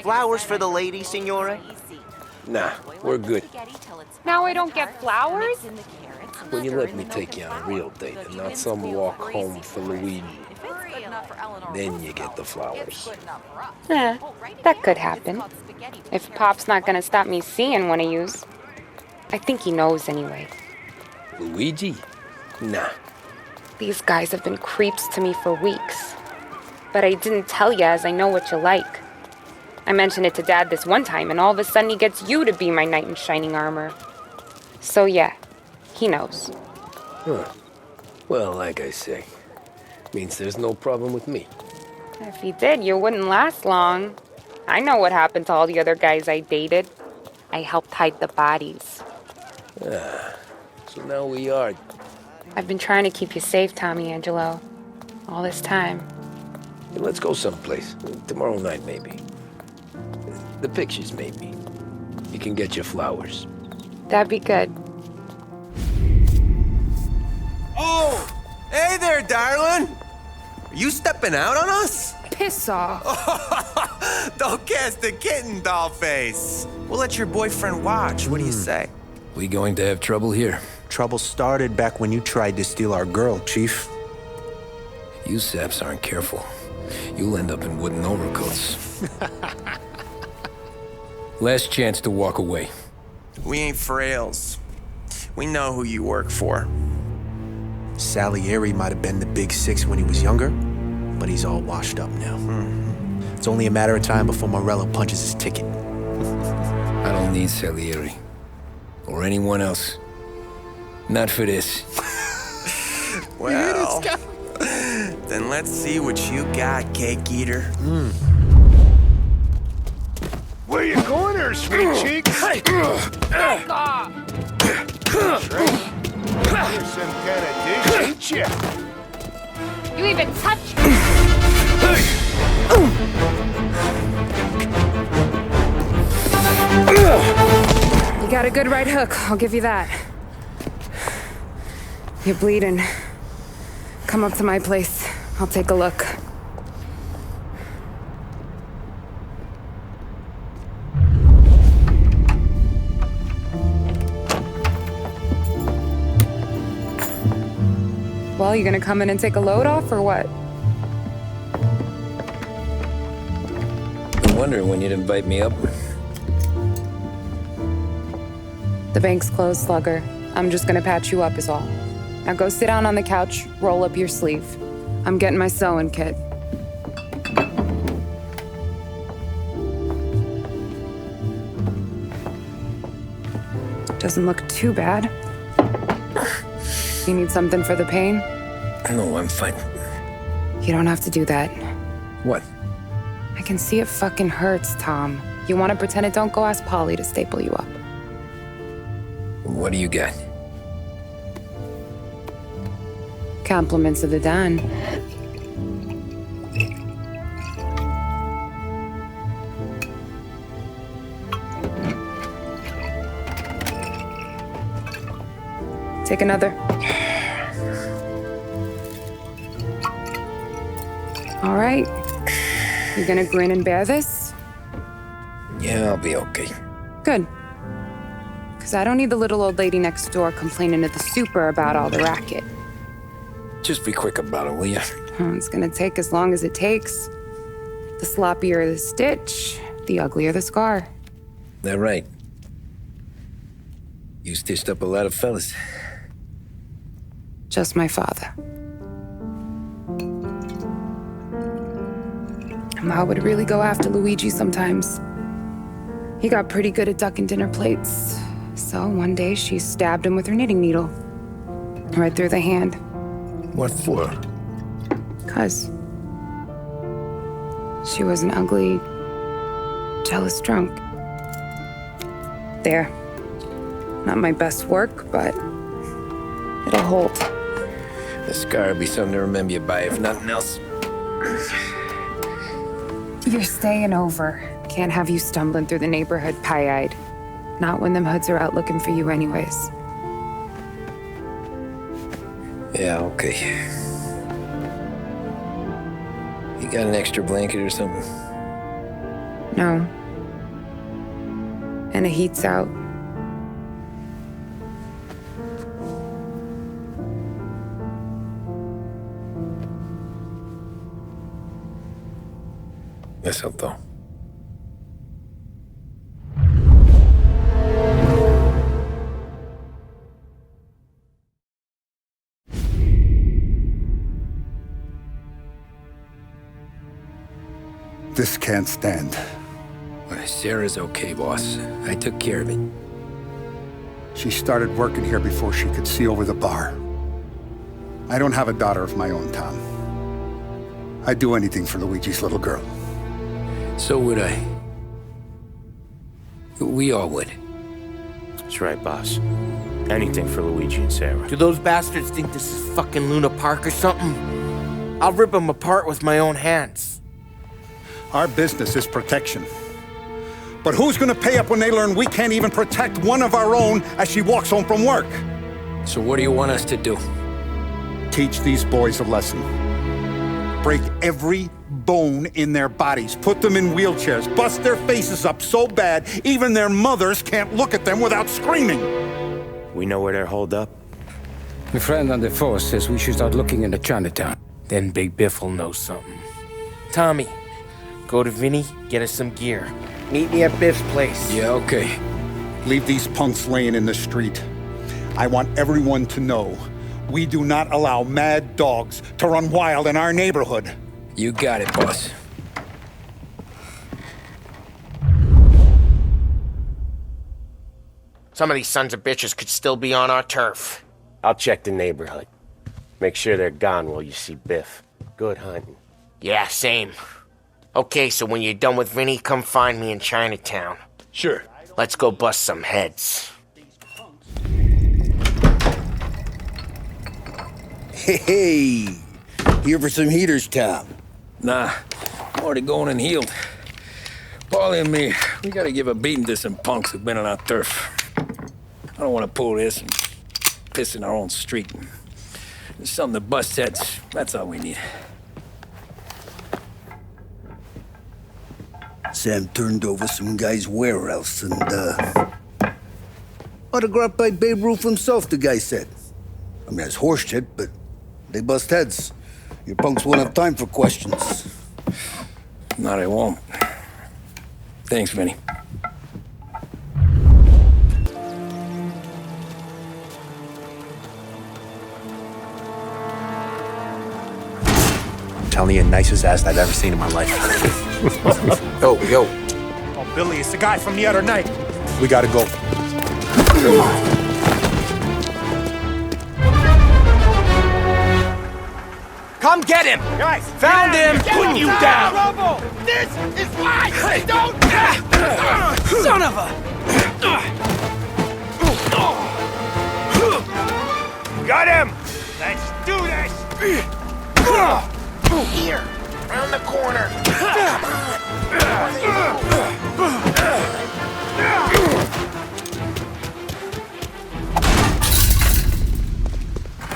Flowers for the lady, Signora? Nah, we're good. Now I don't get flowers? When you let me take you on a real date and not some walk home for Luigi, then you get the flowers. Eh, that could happen. If Pop's not gonna stop me seeing one of yous. I think he knows anyway. Luigi? Nah. These guys have been creeps to me for weeks. But I didn't tell ya as I know what you like. I mentioned it to Dad this one time, and all of a sudden he gets you to be my knight in shining armor. So yeah, he knows. Huh. Well, like I say, means there's no problem with me. If he did, you wouldn't last long. I know what happened to all the other guys I dated. I helped hide the bodies. So now we are. I've been trying to keep you safe, Tommy Angelo. All this time. Hey, let's go someplace. Tomorrow night, maybe. The pictures, maybe. You can get your flowers. That'd be good. Oh! Hey there, darling! Are you stepping out on us? Piss off. Don't cast the kitten, doll face. We'll let your boyfriend watch. What do you say? We going to have trouble here? Trouble started back when you tried to steal our girl, Chief. You saps aren't careful. You'll end up in wooden overcoats. Last chance to walk away. We ain't frails. We know who you work for. Salieri might have been the big six when he was younger, but he's all washed up now. It's only a matter of time before Morello punches his ticket. I don't need Salieri. Or anyone else. Not for this. Well, then let's see what you got, cake eater. Where you going there, sweet cheeks? Back off! You're some kind of dish, ain't ya? You even touch me! You got a good right hook, I'll give you that. You're bleeding. Come up to my place. I'll take a look. Well, you gonna come in and take a load off, or what? Been wondering when you'd invite me up. The bank's closed, Slugger. I'm just gonna patch you up is all. Now go sit down on the couch, roll up your sleeve. I'm getting my sewing kit. Doesn't look too bad. You need something for the pain? No, I'm fine. You don't have to do that. What? I can see it fucking hurts, Tom. You want to pretend it don't go ask Polly to staple you up. What do you got? Compliments of the Don. Take another. All right. You gonna grin and bear this? Yeah, I'll be okay. Good. Because I don't need the little old lady next door complaining to the super about all the racket. Just be quick about it, will ya? It's gonna take as long as it takes. The sloppier the stitch, the uglier the scar. That right. You stitched up a lot of fellas. Just my father. Ma would really go after Luigi sometimes. He got pretty good at ducking dinner plates. So one day she stabbed him with her knitting needle. Right through the hand. What for? 'Cause she was an ugly, jealous drunk. There. Not my best work, but it'll hold. The scar will be something to remember you by, if nothing else. You're staying over. Can't have you stumbling through the neighborhood pie-eyed. Not when them hoods are out looking for you anyways. Yeah, okay. You got an extra blanket or something? No. And the heat's out. Eso todo. This can't stand. Sarah's okay, boss. I took care of it. She started working here before she could see over the bar. I don't have a daughter of my own, Tom. I'd do anything for Luigi's little girl. So would I. We all would. That's right, boss. Anything for Luigi and Sarah. Do those bastards think this is fucking Luna Park or something? I'll rip them apart with my own hands. Our business is protection. But who's gonna pay up when they learn we can't even protect one of our own as she walks home from work? So what do you want us to do? Teach these boys a lesson. Break every bone in their bodies, put them in wheelchairs, bust their faces up so bad even their mothers can't look at them without screaming. We know where they're holed up? My friend on the force says we should start looking into Chinatown. Then Big Biff will know something. Tommy, go to Vinny, get us some gear. Meet me at Biff's place. Yeah, okay. Leave these punks laying in the street. I want everyone to know we do not allow mad dogs to run wild in our neighborhood. You got it, boss. Some of these sons of bitches could still be on our turf. I'll check the neighborhood. Make sure they're gone while you see Biff. Good hunting. Yeah, same. Okay, so when you're done with Vinny, come find me in Chinatown. Sure. Let's go bust some heads. Hey, here for some heaters, Tom? Nah, I'm already going and healed. Paulie and me, we gotta give a beating to some punks who've been on our turf. I don't want to pull this and piss in our own street. There's something to bust heads. That's all we need. Sam turned over some guy's warehouse and, autographed by Babe Ruth himself, the guy said. I mean, that's horse shit, but they bust heads. Your punks won't have time for questions. No, they won't. Thanks, Vinny. telling you, nicest ass I've ever seen in my life. Yo. Oh, Billy, it's the guy from the other night. We gotta go. Come get him! Guys, Found him! Putting you down! This is why I don't... Son of a... Got him! Let's do this! Here, around the corner.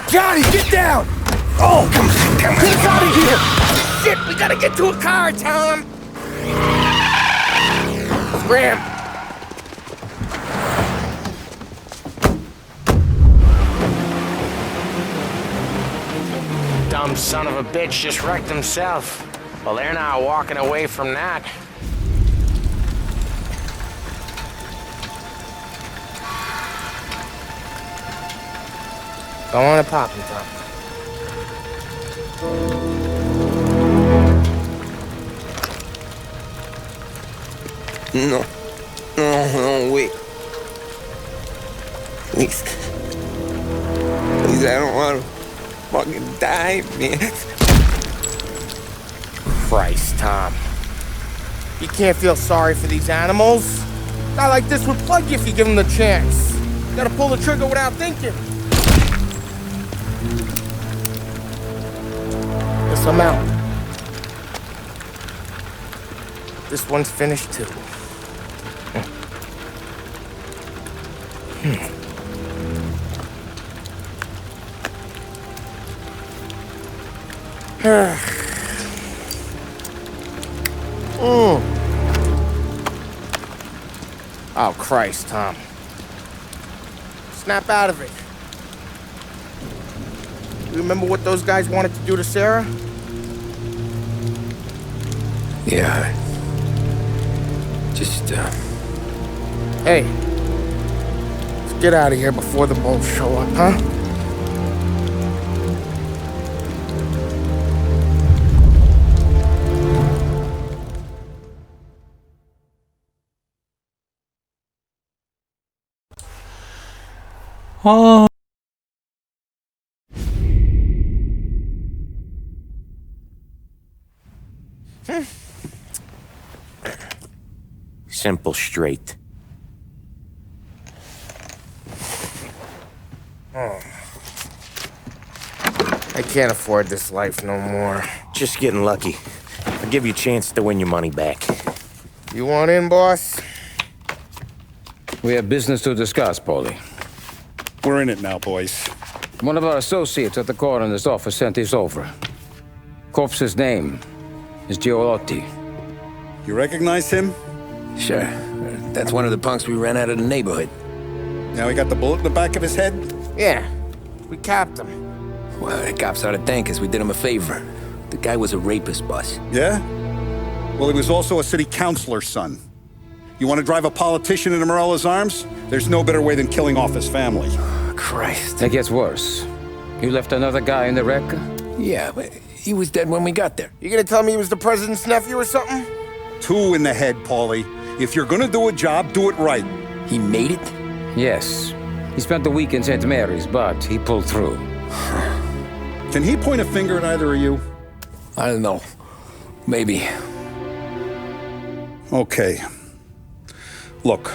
Johnny, get down! Oh, come on. Get out of here! Shit, we gotta get to a car, Tom! Ram! Dumb son of a bitch just wrecked himself. Well, they're not walking away from that. Go on and pop him, Tom. No, wait. Please, I don't want to fucking die, man. Christ, Tom. You can't feel sorry for these animals. A guy like this would plug you if you give him the chance. You gotta pull the trigger without thinking. Yes, I'm out. This one's finished too. Oh, Christ, Tom. Snap out of it. You remember what those guys wanted to do to Sarah? Yeah. Just, Hey. Let's get out of here before the bulls show up, huh? Simple, straight. I can't afford this life no more. Just getting lucky. I'll give you a chance to win your money back. You want in, boss? We have business to discuss, Paulie. We're in it now, boys. One of our associates at the coroner's office sent this over. Corpse's name is Giolotti. You recognize him? sure. That's one of the punks we ran out of the neighborhood. Now he got the bullet in the back of his head? Yeah. We capped him. Well, the cops ought to thank us. We did him a favor. The guy was a rapist, boss. Yeah? Well, he was also a city councilor's son. You want to drive a politician into Morella's arms? There's no better way than killing off his family. Oh, Christ. It gets worse. You left another guy in the wreck? Yeah, but he was dead when we got there. You gonna tell me he was the president's nephew or something? 2 in the head, Paulie. If you're gonna do a job, do it right. He made it? Yes. He spent the week in St. Mary's, but he pulled through. Can he point a finger at either of you? I don't know. Maybe. Okay. Look.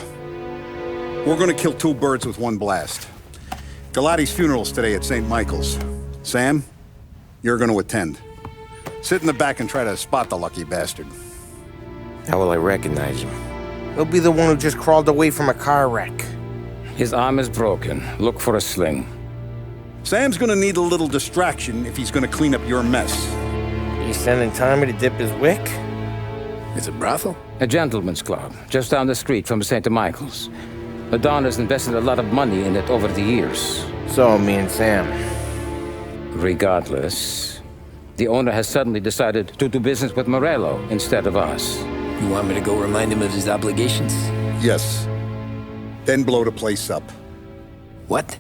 We're gonna kill 2 birds with 1 blast. Galati's funeral's today at St. Michael's. Sam, you're gonna attend. Sit in the back and try to spot the lucky bastard. How will I recognize him? He'll be the one who just crawled away from a car wreck. His arm is broken. Look for a sling. Sam's gonna need a little distraction if he's gonna clean up your mess. You sending Tommy to dip his wick? It's a brothel? A gentleman's club, just down the street from St. Michael's. The Don has invested a lot of money in it over the years. So, me and Sam. Regardless, the owner has suddenly decided to do business with Morello instead of us. You want me to go remind him of his obligations? Yes. Then blow the place up. What?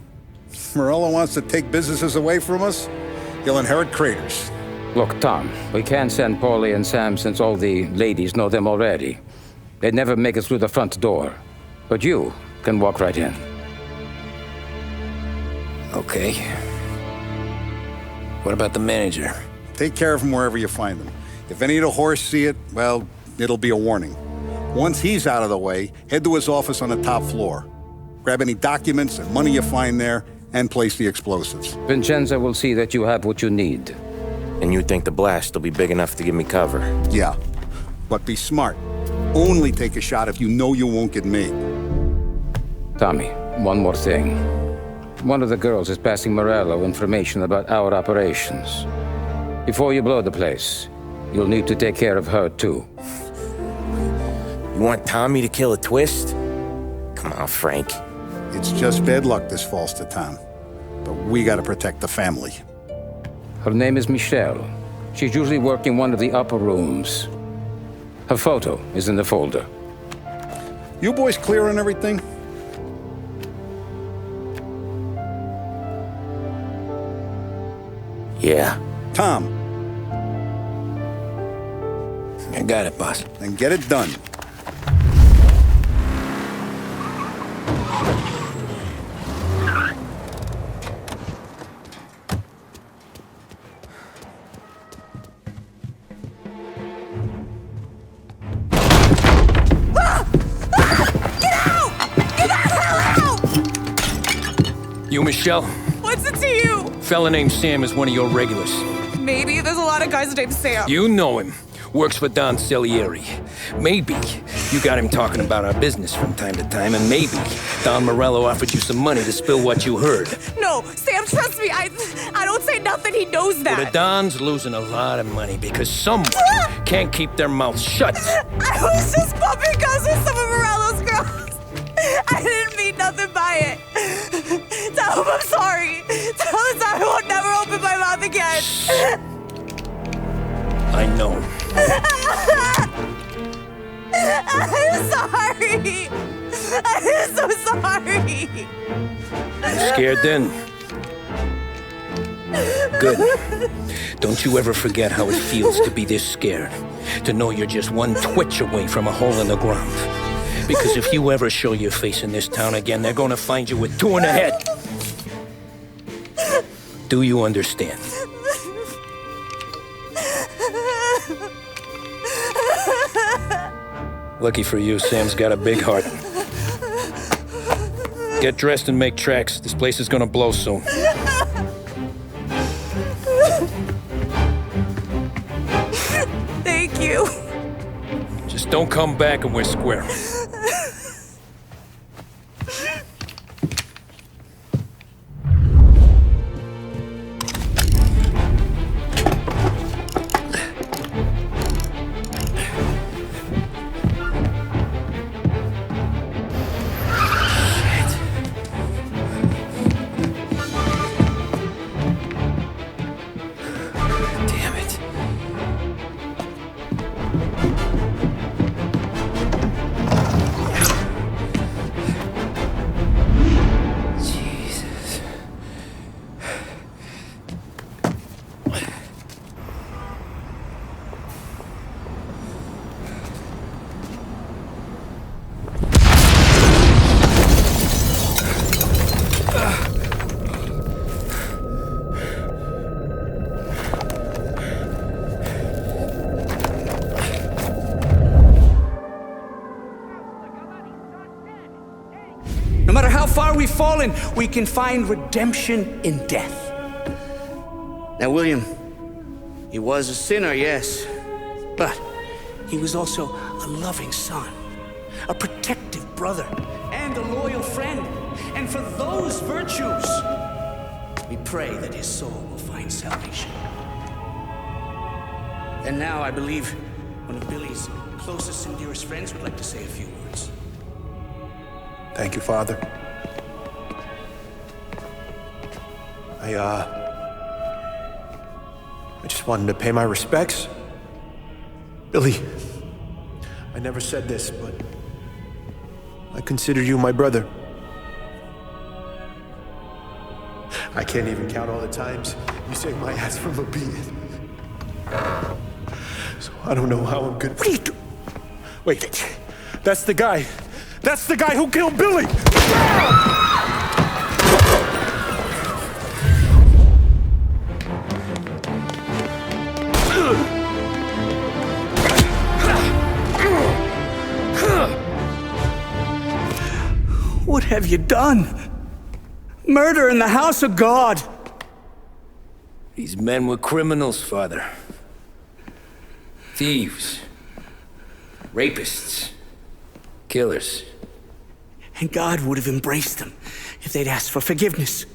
Morello wants to take businesses away from us. He'll inherit craters. Look, Tom, we can't send Paulie and Sam since all the ladies know them already. They'd never make it through the front door. But you can walk right in. Okay. What about the manager? Take care of him wherever you find him. If any of the horse see it, well, it'll be a warning. Once he's out of the way, head to his office on the top floor. Grab any documents and money you find there, and place the explosives. Vincenzo will see that you have what you need. And you think the blast will be big enough to give me cover? Yeah, but be smart. Only take a shot if you know you won't get made. Tommy, one more thing. One of the girls is passing Morello information about our operations. Before you blow the place, you'll need to take care of her, too. You want Tommy to kill a twist? Come on, Frank. It's just bad luck this falls to Tom. But we gotta protect the family. Her name is Michelle. She's usually working one of the upper rooms. Her photo is in the folder. You boys clear on everything? Yeah. Tom. I got it, boss. Then get it done. You, Michelle? What's it to you? Fella named Sam is one of your regulars. Maybe there's a lot of guys named Sam. You know him. Works for Don Salieri. Maybe you got him talking about our business from time to time, and maybe Don Morello offered you some money to spill what you heard. No, Sam, trust me. I don't say nothing. He knows that. Well, the Don's losing a lot of money because someone can't keep their mouth shut. I was just bumping guns with some of Morello's girls. I didn't mean nothing by it. Tell him I'm sorry. Tell him I won't never open my mouth again. I know. I'm sorry. I'm so sorry. You scared then? Good. Don't you ever forget how it feels to be this scared. To know you're just one twitch away from a hole in the ground. Because if you ever show your face in this town again, they're gonna find you with two in the head. Do you understand? Lucky for you, Sam's got a big heart. Get dressed and make tracks. This place is gonna blow soon. Thank you. Just don't come back and we're square. No matter how far we've fallen, we can find redemption in death. Now, William, he was a sinner, yes. But he was also a loving son, a protective brother, and a loyal friend. And for those virtues, we pray that his soul will find salvation. And now I believe one of Billy's closest and dearest friends would like to say a few words. Thank you, Father. I just wanted to pay my respects. Billy, I never said this, but I consider you my brother. I can't even count all the times you saved my ass from a beating. I don't know how I'm gonna... What are you doing? Wait, that's the guy. That's the guy who killed Billy! What have you done? Murder in the house of God! These men were criminals, Father. Thieves. Rapists. Killers. And God would have embraced them if they'd asked for forgiveness.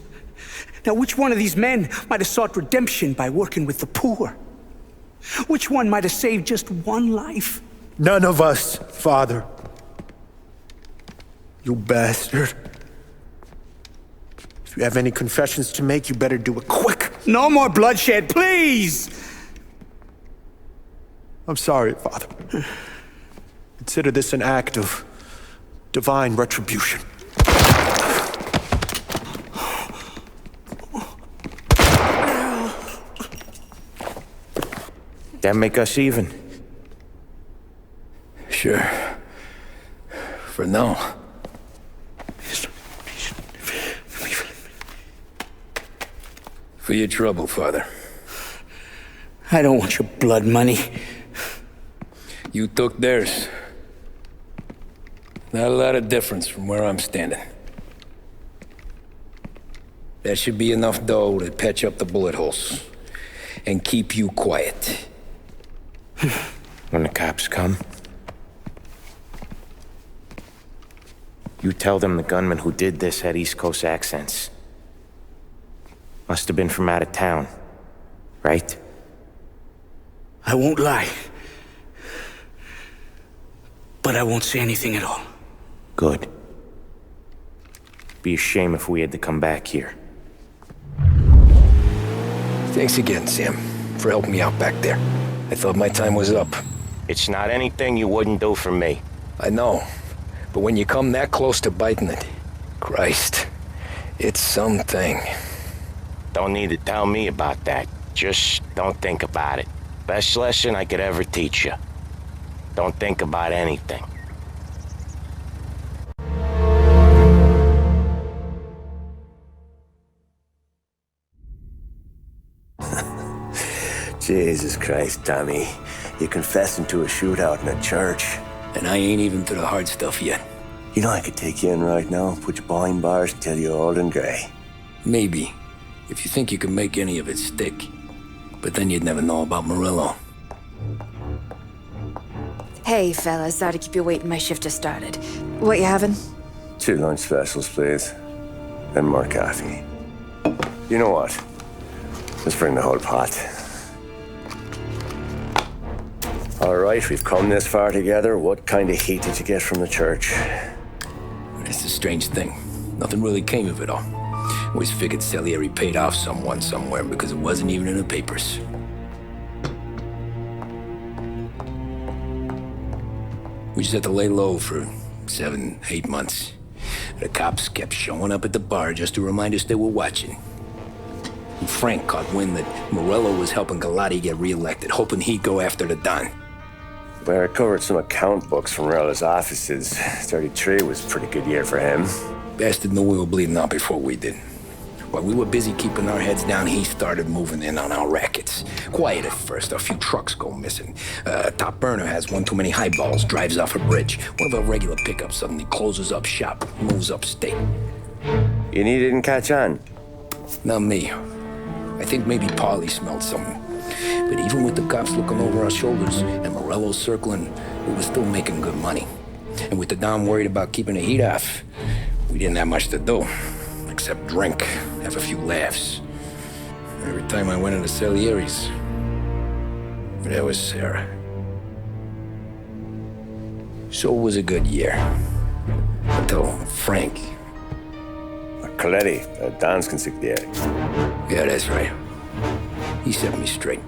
Now, which one of these men might have sought redemption by working with the poor? Which one might have saved just one life? None of us, Father. You bastard. If you have any confessions to make, you better do it quick. No more bloodshed, please! I'm sorry, Father. Consider this an act of divine retribution. That make us even? Sure. For now. For your trouble, Father. I don't want your blood money. You took theirs. Not a lot of difference from where I'm standing. That should be enough dough to patch up the bullet holes and keep you quiet. When the cops come, you tell them the gunman who did this had East Coast accents. Must have been from out of town, right? I won't lie. But I won't say anything at all. Good. Be a shame if we had to come back here. Thanks again, Sam, for helping me out back there. I thought my time was up. It's not anything you wouldn't do for me. I know, but when you come that close to biting it, Christ, it's something. Don't need to tell me about that. Just don't think about it. Best lesson I could ever teach you. Don't think about anything. Jesus Christ, Tommy. You're confessing to a shootout in a church. And I ain't even to the hard stuff yet. You know I could take you in right now, put you behind bars until you're old and grey. Maybe, if you think you can make any of it stick. But then you'd never know about Murillo. Hey, fellas, sorry to keep you waiting. My shift just started. What you having? 2 lunch specials, please. And more coffee. You know what? Let's bring the whole pot. All right, we've come this far together. What kind of heat did you get from the church? It's a strange thing. Nothing really came of it all. Always figured Salieri paid off someone somewhere because it wasn't even in the papers. We just had to lay low for 7, 8 months. The cops kept showing up at the bar just to remind us they were watching. And Frank caught wind that Morello was helping Galati get reelected, hoping he'd go after the Don. Well, I recovered some account books from Morello's offices. 33 was a pretty good year for him. Bastard knew we were bleeding out before we did. While we were busy keeping our heads down, he started moving in on our rackets. Quiet at first, a few trucks go missing. Top burner has one too many highballs, drives off a bridge. One of our regular pickups suddenly closes up shop, moves upstate. You didn't catch on? Not me. I think maybe Paulie smelled something. But even with the cops looking over our shoulders and Morello circling, we were still making good money. And with the Don worried about keeping the heat off, we didn't have much to do. Except drink, have a few laughs. Every time I went into Salieri's, there was Sarah. So it was a good year. Until Frank. Coletti, Don's consigliere. Yeah, that's right. He set me straight.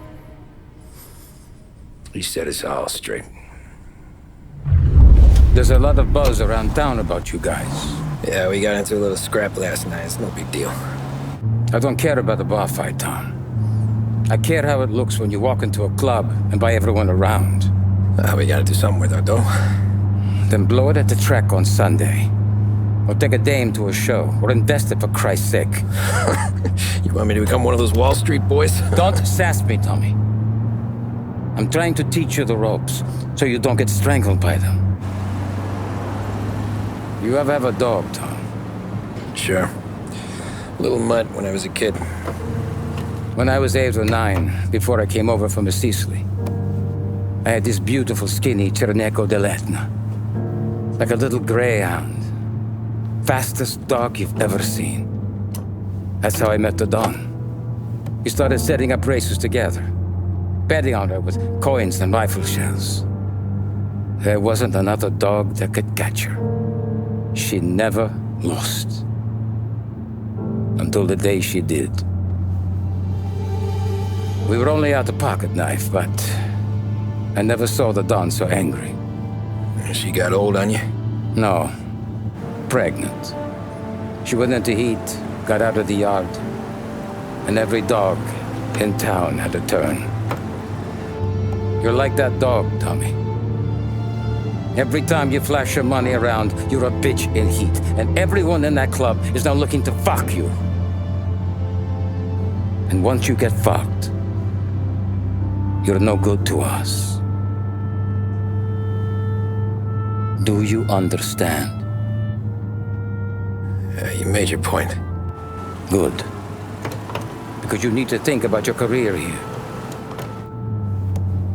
He set us all straight. There's a lot of buzz around town about you guys. Yeah, we got into a little scrap last night. It's no big deal. I don't care about the bar fight, Tom. I care how it looks when you walk into a club and by everyone around. We gotta do something with our dough. Then blow it at the track on Sunday. Or take a dame to a show. Or invest it for Christ's sake. You want me to become one of those Wall Street boys? Don't sass me, Tommy. I'm trying to teach you the ropes, so you don't get strangled by them. You ever have a dog, Tom? Sure. Little mutt when I was a kid. When I was 8 or 9, before I came over from Sicily, I had this beautiful, skinny Cerneco dell'Etna. Like a little greyhound. Fastest dog you've ever seen. That's how I met the Don. We started setting up races together, betting on her with coins and rifle shells. There wasn't another dog that could catch her. She never lost. Until the day she did. We were only out a pocket knife, but I never saw the Don so angry. She got old on you? No. Pregnant. She went into heat, got out of the yard, and every dog in town had a turn. You're like that dog, Tommy. Every time you flash your money around, you're a bitch in heat, and everyone in that club is now looking to fuck you. And once you get fucked, you're no good to us. Do you understand? You made your point. Good. Because you need to think about your career here.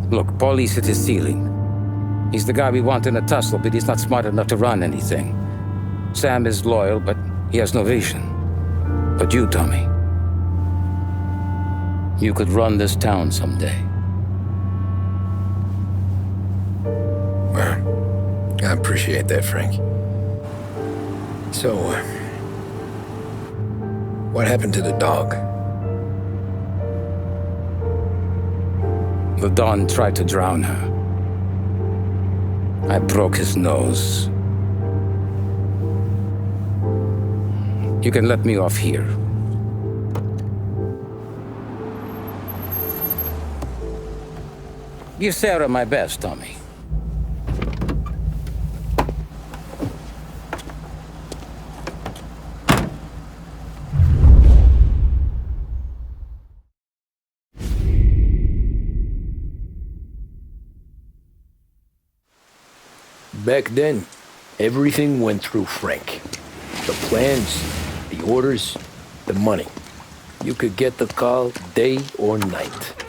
Look, Paulie's at his ceiling. He's the guy we want in a tussle, but he's not smart enough to run anything. Sam is loyal, but he has no vision. But you, Tommy, you could run this town someday. Well, I appreciate that, Frank. So, what happened to the dog? The Don tried to drown her. I broke his nose. You can let me off here. Give Sarah my best, Tommy. Back then, everything went through Frank. The plans, the orders, the money. You could get the call day or night.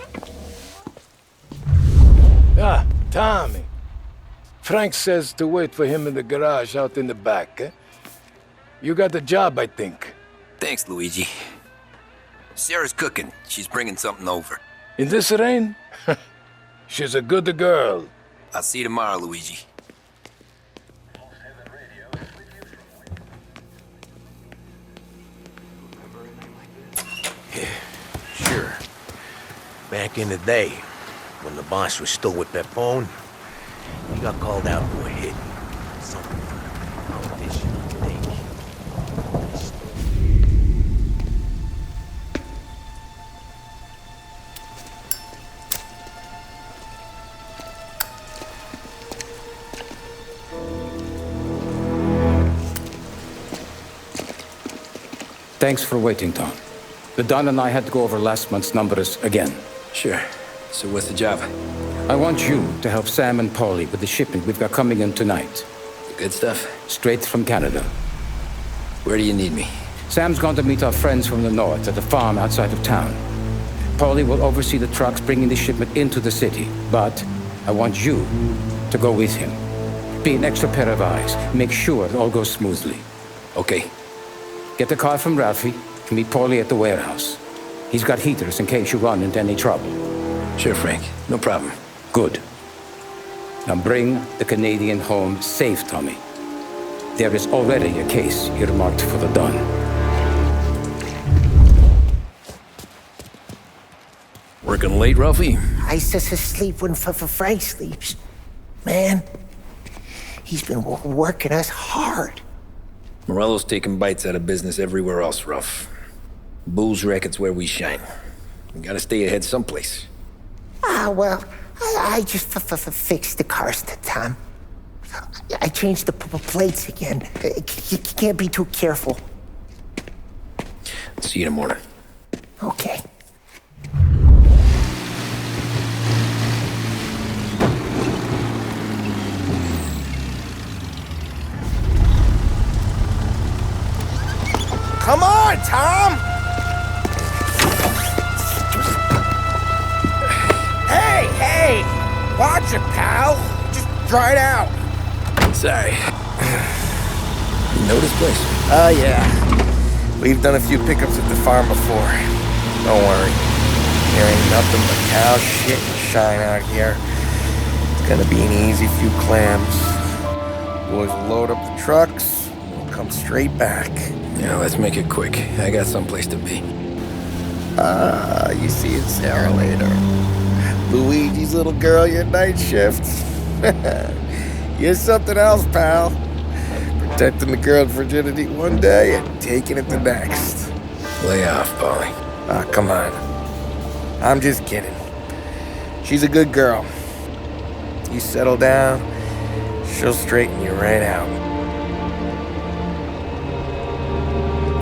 Ah, Tommy. Frank says to wait for him in the garage out in the back, eh? You got the job, I think. Thanks, Luigi. Sarah's cooking. She's bringing something over. In this rain? She's a good girl. I'll see you tomorrow, Luigi. Sure. Back in the day, when the boss was still with that phone, he got called out to a hit. Something politician, I think. Thanks for waiting, Tom. The Don and I had to go over last month's numbers again. Sure. So what's the job? I want you to help Sam and Paulie with the shipment we've got coming in tonight. The good stuff? Straight from Canada. Where do you need me? Sam's going to meet our friends from the north at the farm outside of town. Paulie will oversee the trucks bringing the shipment into the city, but I want you to go with him. Be an extra pair of eyes. Make sure it all goes smoothly. Okay. Get the car from Ralphie and meet Paulie at the warehouse. He's got heaters in case you run into any trouble. Sure, Frank. No problem. Good. Now bring the Canadian home safe, Tommy. There is already a case earmarked for the Don. Working late, Ralphie? I says asleep when Frank sleeps. Man, he's been working us hard. Morello's taking bites out of business everywhere else, Ruff. Booze racket's where we shine. You gotta stay ahead someplace. Well, I just fixed the cars, Tom. I changed the plates again. You can't be too careful. See you in the morning. Okay. Come on, Tom! Hey! Watch it, pal. Just dry it out. Sorry. You know this place? Oh, yeah. We've done a few pickups at the farm before. Don't worry. There ain't nothing but cow shit and shine out here. It's gonna be an easy few clams. Boys will load up the trucks, and we'll come straight back. Yeah, let's make it quick. I got someplace to be. You see it, Sarah, later. Luigi's little girl, your night shift. You're something else, pal. Protecting the girl's virginity one day and taking it the next. Lay off, Polly. Come on. I'm just kidding. She's a good girl. You settle down, she'll straighten you right out.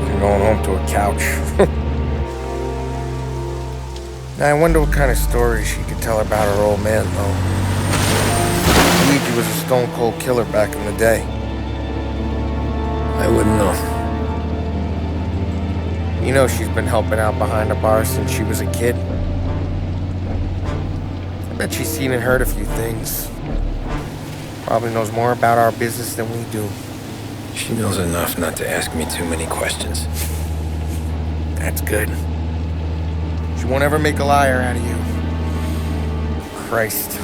You're going home to a couch. Now, I wonder what kind of stories she could tell about her old man, though. Luigi was a stone-cold killer back in the day. I wouldn't know. You know she's been helping out behind the bar since she was a kid. I bet she's seen and heard a few things. Probably knows more about our business than we do. She knows enough not to ask me too many questions. That's good. She won't ever make a liar out of you. Christ.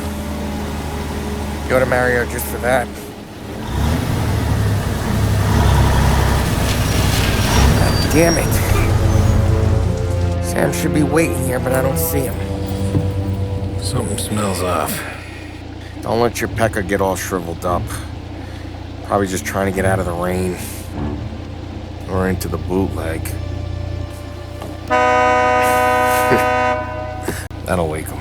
You ought to marry her just for that. God damn it. Sam should be waiting here, but I don't see him. Something smells off. Don't let your pecker get all shriveled up. Probably just trying to get out of the rain. Or into the bootleg. That'll wake him.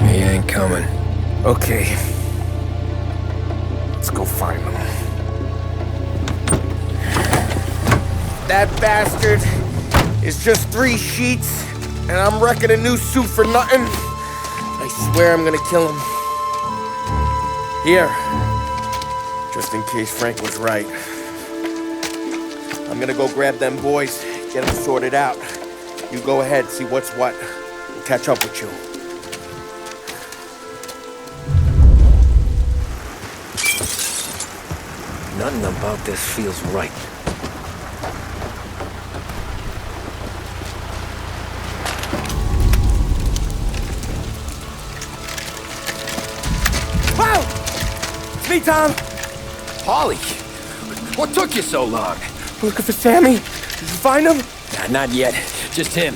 He ain't coming. Okay. Let's go find him. That bastard is just 3 sheets, and I'm wrecking a new suit for nothing. I swear I'm gonna kill him. Here. Just in case Frank was right. I'm gonna go grab them boys, get them sorted out. You go ahead, see what's what. We'll catch up with you. Nothing about this feels right. Wow! It's me, Tom! Polly! What took you so long? Looking for Sammy? Did you find him? Nah, not yet. Just him.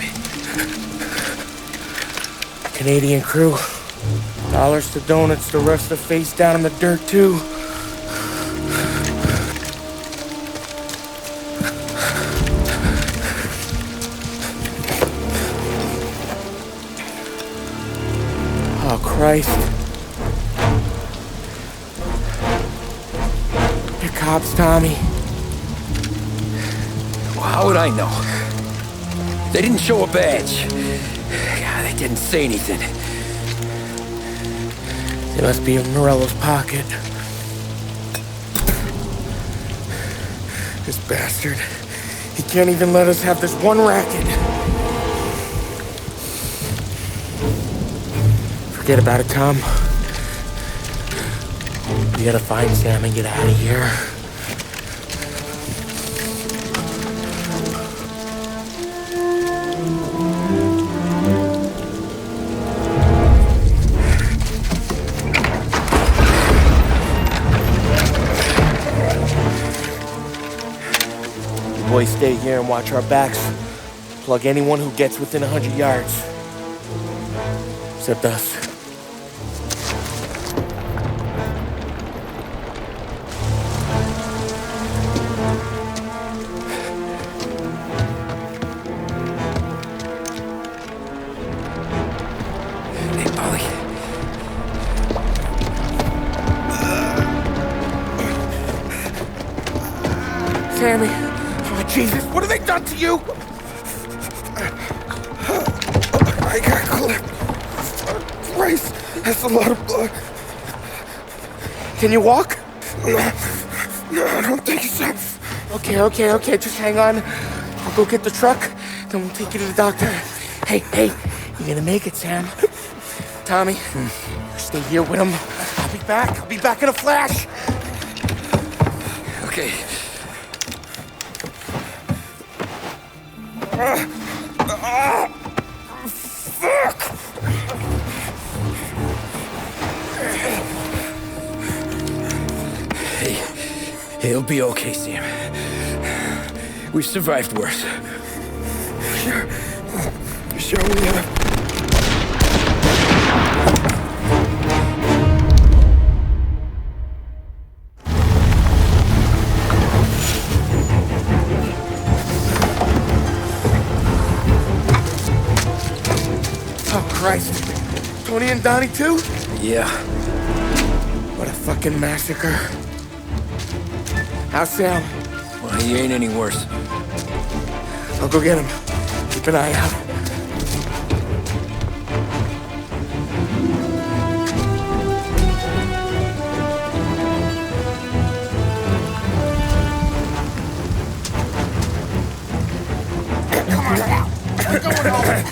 Canadian crew. Dollars to donuts, the rest are face down in the dirt, too. Oh, Christ. They're cops, Tommy. How would I know? They didn't show a badge. God, they didn't say anything. They must be in Morello's pocket. This bastard. He can't even let us have this one racket. Forget about it, Tom. We gotta find Sam and get out of here. Boys, stay here and watch our backs. Plug anyone who gets within 100 yards. Except us. Sammy. Oh, Jesus, what have they done to you? I got clipped. Christ, that's a lot of blood. Can you walk? No, I don't think so. Okay, just hang on. I'll go get the truck, then we'll take you to the doctor. Hey, you're gonna make it, Sam. Tommy, stay here with him. I'll be back in a flash. Okay. Fuck! Hey, it'll be okay, Sam. We've survived worse. Sure we have. Oh, Christ. Tony and Donnie, too? Yeah. What a fucking massacre. How's Sam? Well, he ain't any worse. I'll go get him. Keep an eye out. Come on now. We're going home.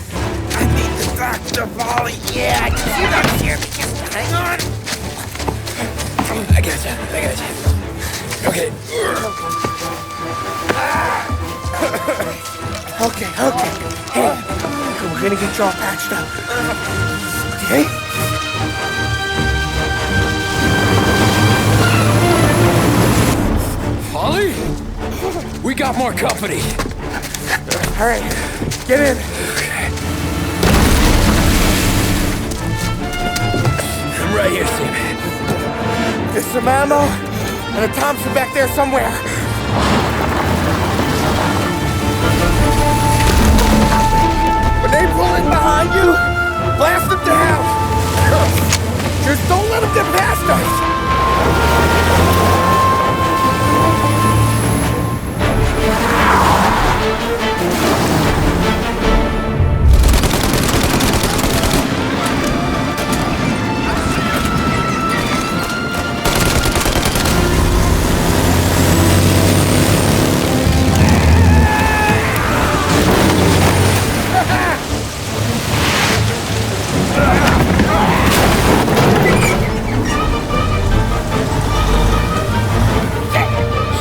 I need the doctor, Molly. Yeah, you don't hear me. Just hang on. I got you. Okay. Okay. Hey, we're gonna get you all patched up. Okay? Holly? We got more company. All right, get in. I'm right here, Sam. There's some ammo and a Thompson back there somewhere. When they pull in behind you, blast them down. Just don't let them get past us.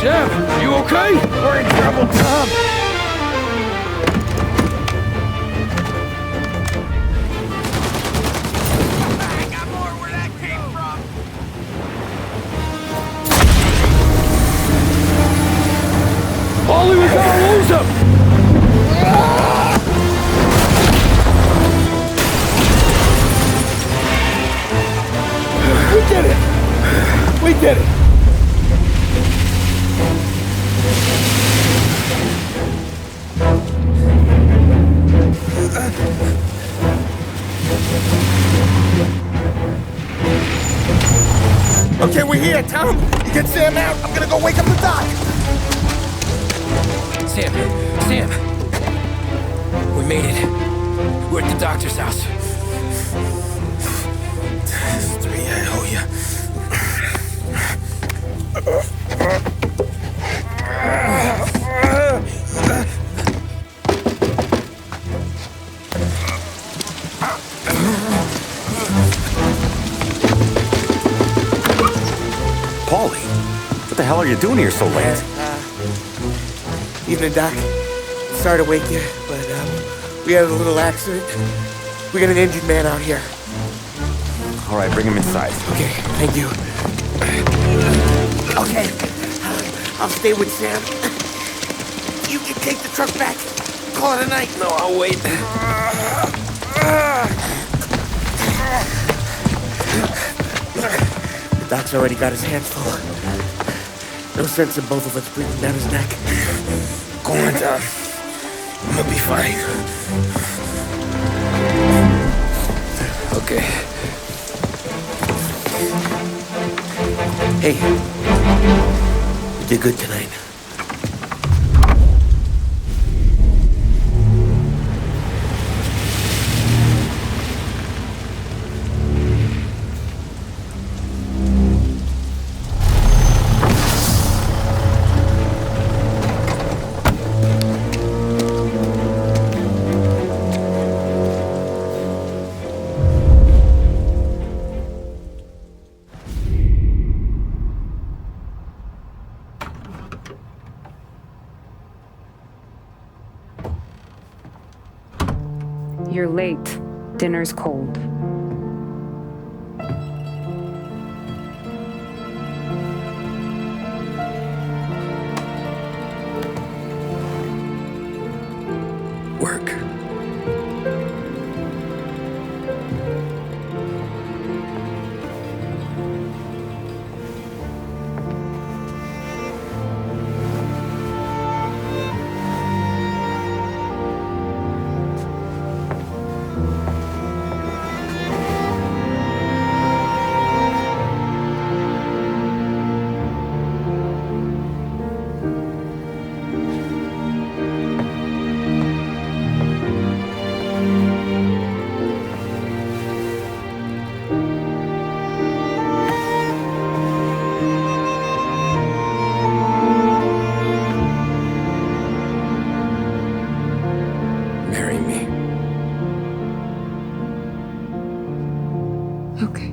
Sam, you okay? We're in trouble, Tom. I got more where that came from. Holly, we gotta lose him! We did it. Okay, we're here, Tom. You get Sam out. I'm gonna go wake up the doc. Sam. We made it. We're at the doctor's house. 3, I owe you. Paulie, what the hell are you doing here so late? Evening, Doc. Sorry to wake you, but we had a little accident. We got an injured man out here. All right, bring him inside. Okay, thank you. Okay, I'll stay with Sam. You can take the truck back. Call it a night. No, I'll wait. The doc's already got his hands full. No sense in both of us breathing down his neck. Go on, Tom. I'm gonna be fine. Okay. Hey, you did good tonight. you're late. Dinner's cold. Work. Marry me. Okay.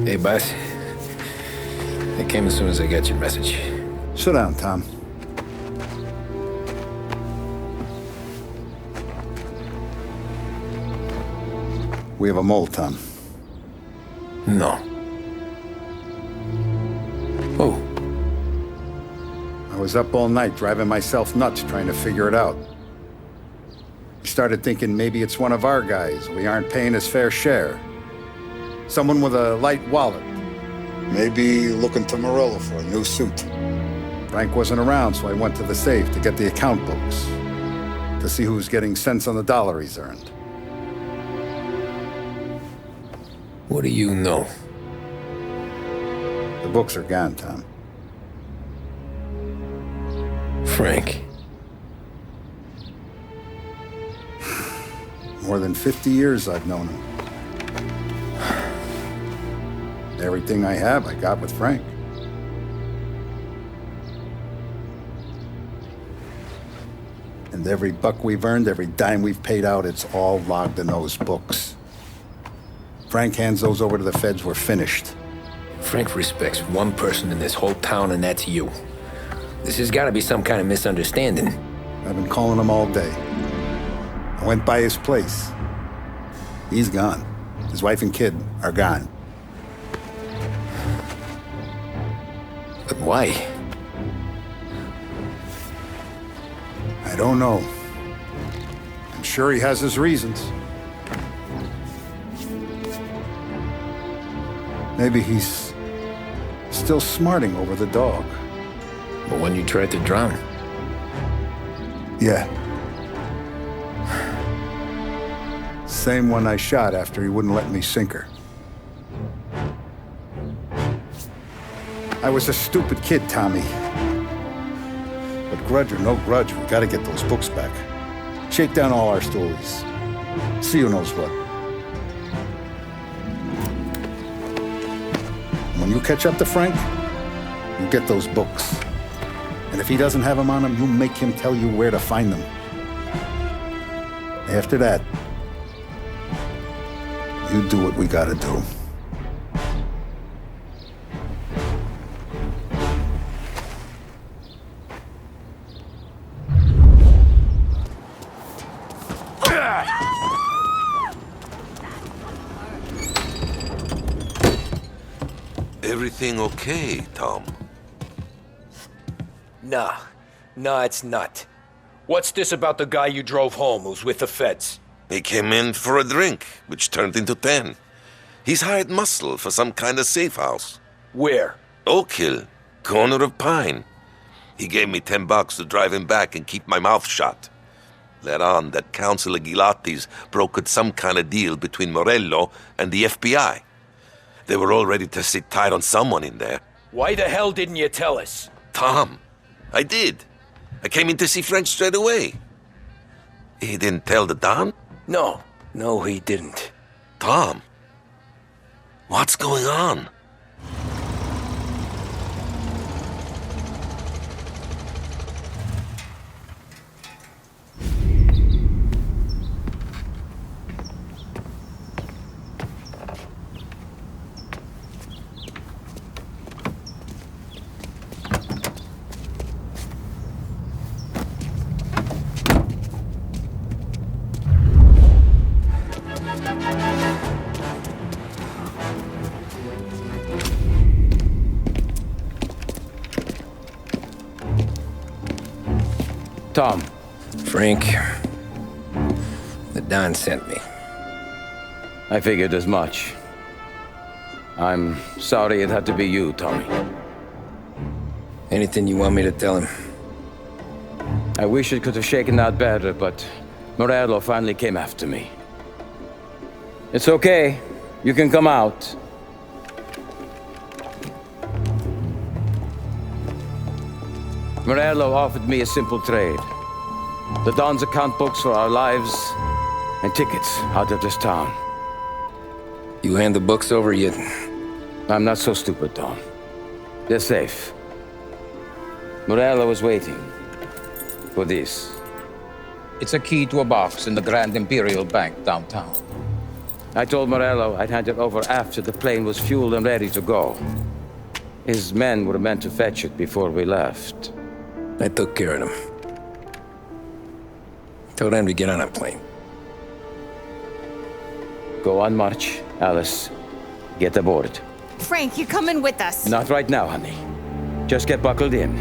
Hey, boss. I came as soon as I got your message. Sit down, Tom. We have a mole, Tom. No. Oh. I was up all night driving myself nuts trying to figure it out. I started thinking maybe it's one of our guys. We aren't paying his fair share. Someone with a light wallet. Maybe looking to Morello for a new suit. Frank wasn't around, so I went to the safe to get the account books. To see who's getting cents on the dollar he's earned. What do you know? The books are gone, Tom. Frank. More than 50 years I've known him. Everything I have, I got with Frank. And every buck we've earned, every dime we've paid out, it's all logged in those books. Frank hands those over to the feds, we're finished. Frank respects one person in this whole town, and that's you. This has got to be some kind of misunderstanding. I've been calling him all day. I went by his place. He's gone. His wife and kid are gone. But why? I don't know. I'm sure he has his reasons. Maybe he's still smarting over the dog. The one you tried to drown? Yeah. Same one I shot after he wouldn't let me sink her. I was a stupid kid, Tommy. But grudge or no grudge, we gotta get those books back. Shake down all our stories. See who knows what. When you catch up to Frank, you get those books. And if he doesn't have them on him, you make him tell you where to find them. After that, you do what we gotta do. Everything okay, Tom? Nah, it's not. What's this about the guy you drove home who's with the feds? He came in for a drink, which turned into 10. He's hired muscle for some kind of safe house. Where? Oak Hill, corner of Pine. He gave me $10 to drive him back and keep my mouth shut. Let on that Councilor Ghilatti's brokered some kind of deal between Morello and the FBI. They were all ready to sit tight on someone in there. Why the hell didn't you tell us? Tom, I did. I came in to see Frank straight away. He didn't tell the Don? No, he didn't. Tom, what's going on? Tom. Frank. The Don sent me. I figured as much. I'm sorry it had to be you, Tommy. Anything you want me to tell him? I wish it could have shaken out better, but Morello finally came after me. It's okay. You can come out. Morello offered me a simple trade. The Don's account books for our lives and tickets out of this town. You hand the books over yet? I'm not so stupid, Don. They're safe. Morello was waiting for this. It's a key to a box in the Grand Imperial Bank downtown. I told Morello I'd hand it over after the plane was fueled and ready to go. His men were meant to fetch it before we left. I took care of them. Told them to get on a plane. Go on, March. Alice, get aboard. Frank, you're coming with us. Not right now, honey. Just get buckled in.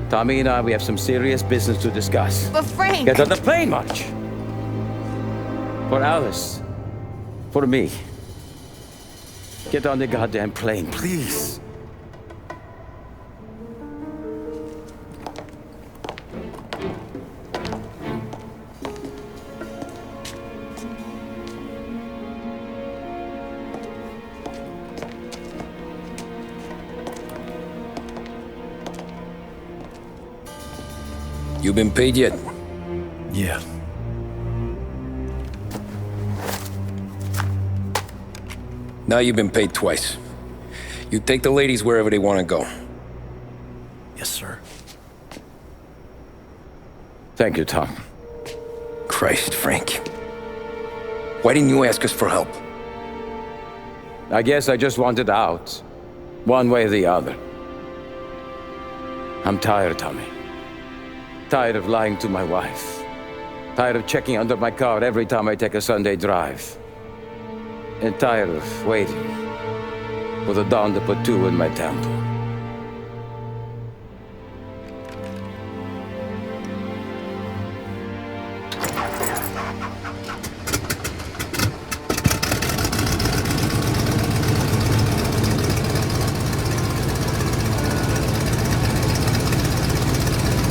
Tommy and I, we have some serious business to discuss. But Frank... Get on the plane, March! For Alice. For me. Get on the goddamn plane, please. You been paid yet? Yeah. Now you've been paid twice. You take the ladies wherever they want to go. Yes, sir. Thank you, Tom. Christ, Frank. Why didn't you ask us for help? I guess I just wanted out. One way or the other. I'm tired, Tommy. Tired of lying to my wife. Tired of checking under my car every time I take a Sunday drive. And tired of waiting for the dawn to put two in my temple.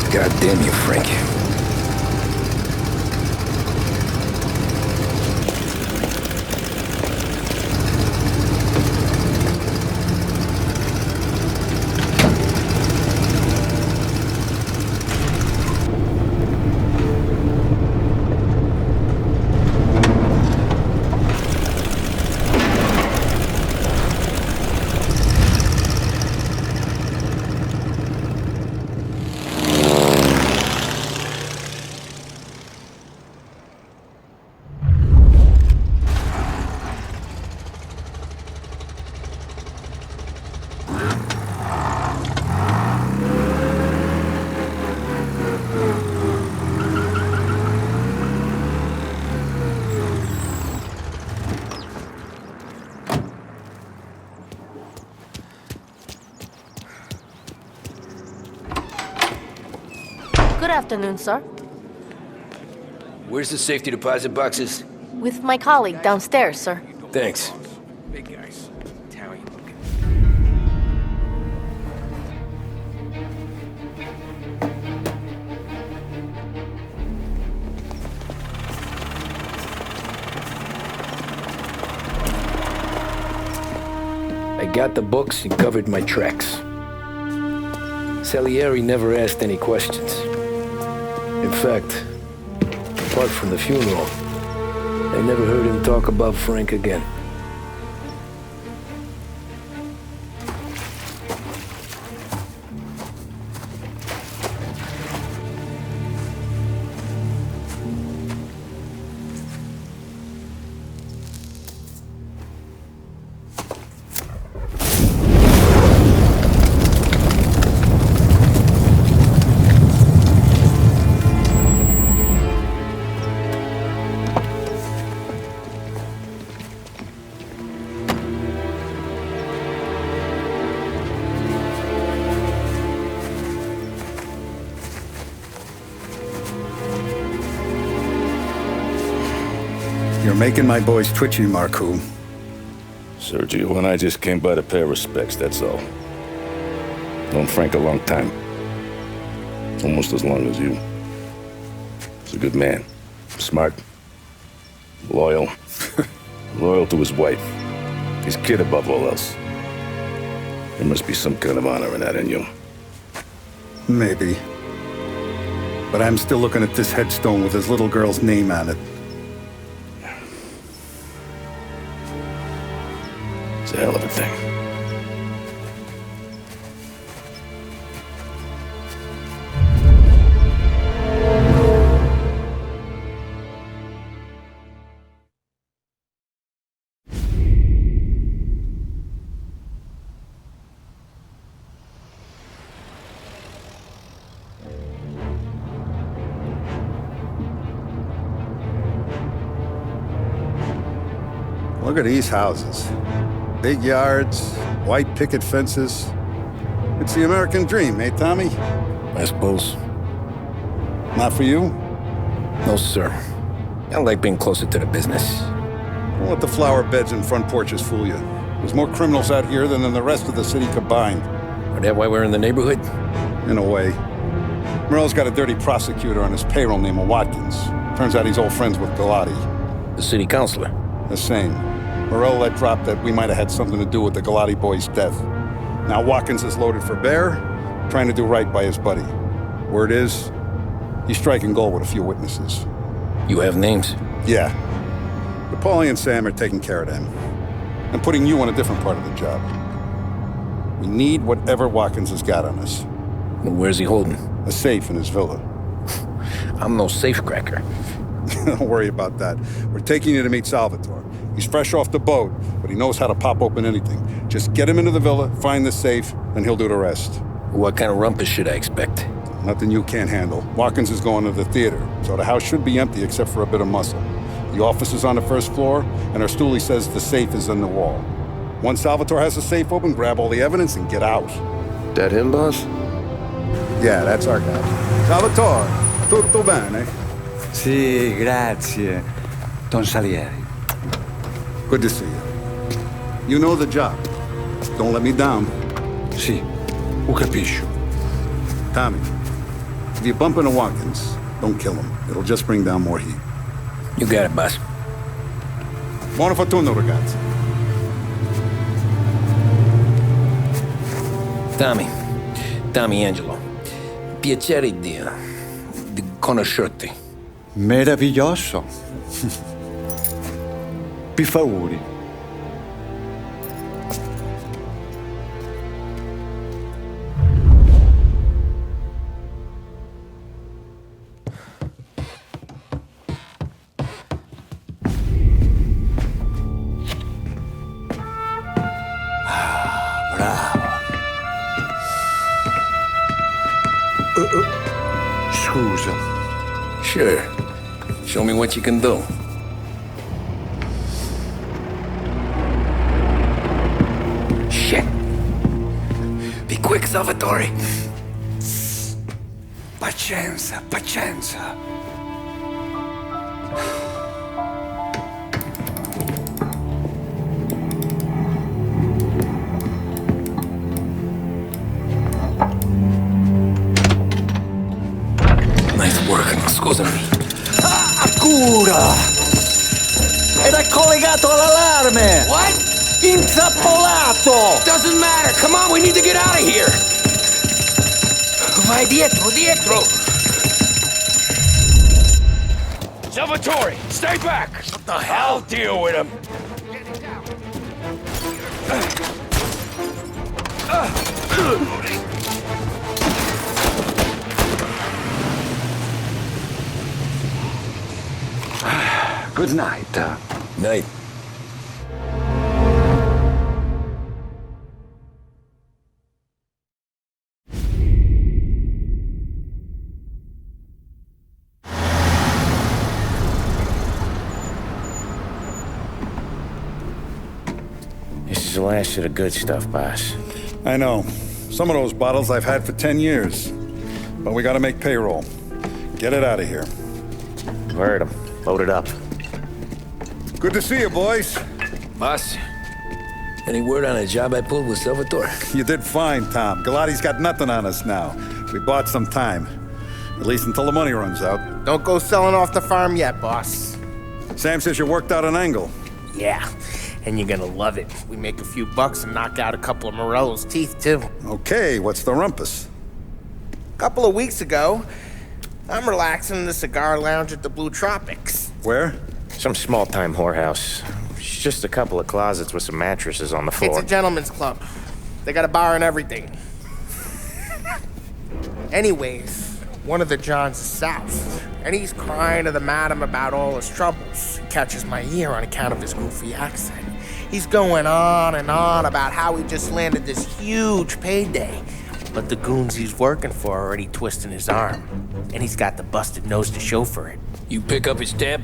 God damn you, Frank. Good afternoon, sir. Where's the safety deposit boxes? With my colleague downstairs, sir. Thanks. Big guys. Italian looking. I got the books and covered my tracks. Salieri never asked any questions. In fact, apart from the funeral, I never heard him talk about Frank again. You're making my boys twitchy, Marku. Sergio and I just came by to pay respects, that's all. Known Frank a long time. Almost as long as you. He's a good man. Smart. Loyal. Loyal to his wife. His kid above all else. There must be some kind of honor in that in you. Maybe. But I'm still looking at this headstone with his little girl's name on it. It's a hell of a thing. Look at these houses. Big yards, white picket fences. It's the American dream, eh, Tommy? I suppose. Not for you? No, sir. I like being closer to the business. Don't let the flower beds and front porches fool you. There's more criminals out here than in the rest of the city combined. Is that why we're in the neighborhood? In a way. Merle's got a dirty prosecutor on his payroll named Watkins. Turns out he's old friends with Galati. The city councilor? The same. Morello let drop that we might have had something to do with the Galati boy's death. Now Watkins is loaded for bear, trying to do right by his buddy. Word is, he's striking gold with a few witnesses. You have names? Yeah. But Paulie and Sam are taking care of them. And putting you on a different part of the job. We need whatever Watkins has got on us. Where's he holding? A safe in his villa. I'm no safecracker. Don't worry about that. We're taking you to meet Salvatore. He's fresh off the boat, but he knows how to pop open anything. Just get him into the villa, find the safe, and he'll do the rest. What kind of rumpus should I expect? Nothing you can't handle. Watkins is going to the theater, so the house should be empty except for a bit of muscle. The office is on the first floor, and our stoolie says the safe is in the wall. Once Salvatore has the safe open, grab all the evidence and get out. That him, boss? Yeah, that's our guy. Salvatore, tutto bene? Sì, grazie, Don Salieri. Good to see you. You know the job. Don't let me down. Sì, ho capisco. Tommy, if you bump into Watkins, don't kill him. It'll just bring down more heat. You got it, boss. Buona fortuna, ragazzi. Tommy Angelo. Piacere di conoscerti. Meraviglioso. Per favore. Scusa. Sure. Show me what you can do. Shit. Be quick, Salvatore. Pazienza, pazienza. Nice work, scusami. Cura! Era collegato all'allarme! What? Intrappolato! Doesn't matter. Come on, we need to get out of here. Vai dietro. Salvatore, stay back! What the hell? I'll deal with him. Good night. Night. This is the last of the good stuff, boss. I know. Some of those bottles I've had for 10 years. But we gotta make payroll. Get it out of here. Heard him. Load it up. Good to see you, boys. Boss, any word on a job I pulled with Salvatore? You did fine, Tom. Galati's got nothing on us now. We bought some time. At least until the money runs out. Don't go selling off the farm yet, boss. Sam says you worked out an angle. Yeah, and you're gonna love it. We make a few bucks and knock out a couple of Morello's teeth, too. Okay, what's the rumpus? A couple of weeks ago, I'm relaxing in the cigar lounge at the Blue Tropics. Where? Some small-time whorehouse. It's just a couple of closets with some mattresses on the floor. It's a gentleman's club. They got a bar and everything. Anyways, one of the Johns is south, and he's crying to the madam about all his troubles. He catches my ear on account of his goofy accent. He's going on and on about how he just landed this huge payday, but the goons he's working for are already twisting his arm, and he's got the busted nose to show for it. You pick up his tab?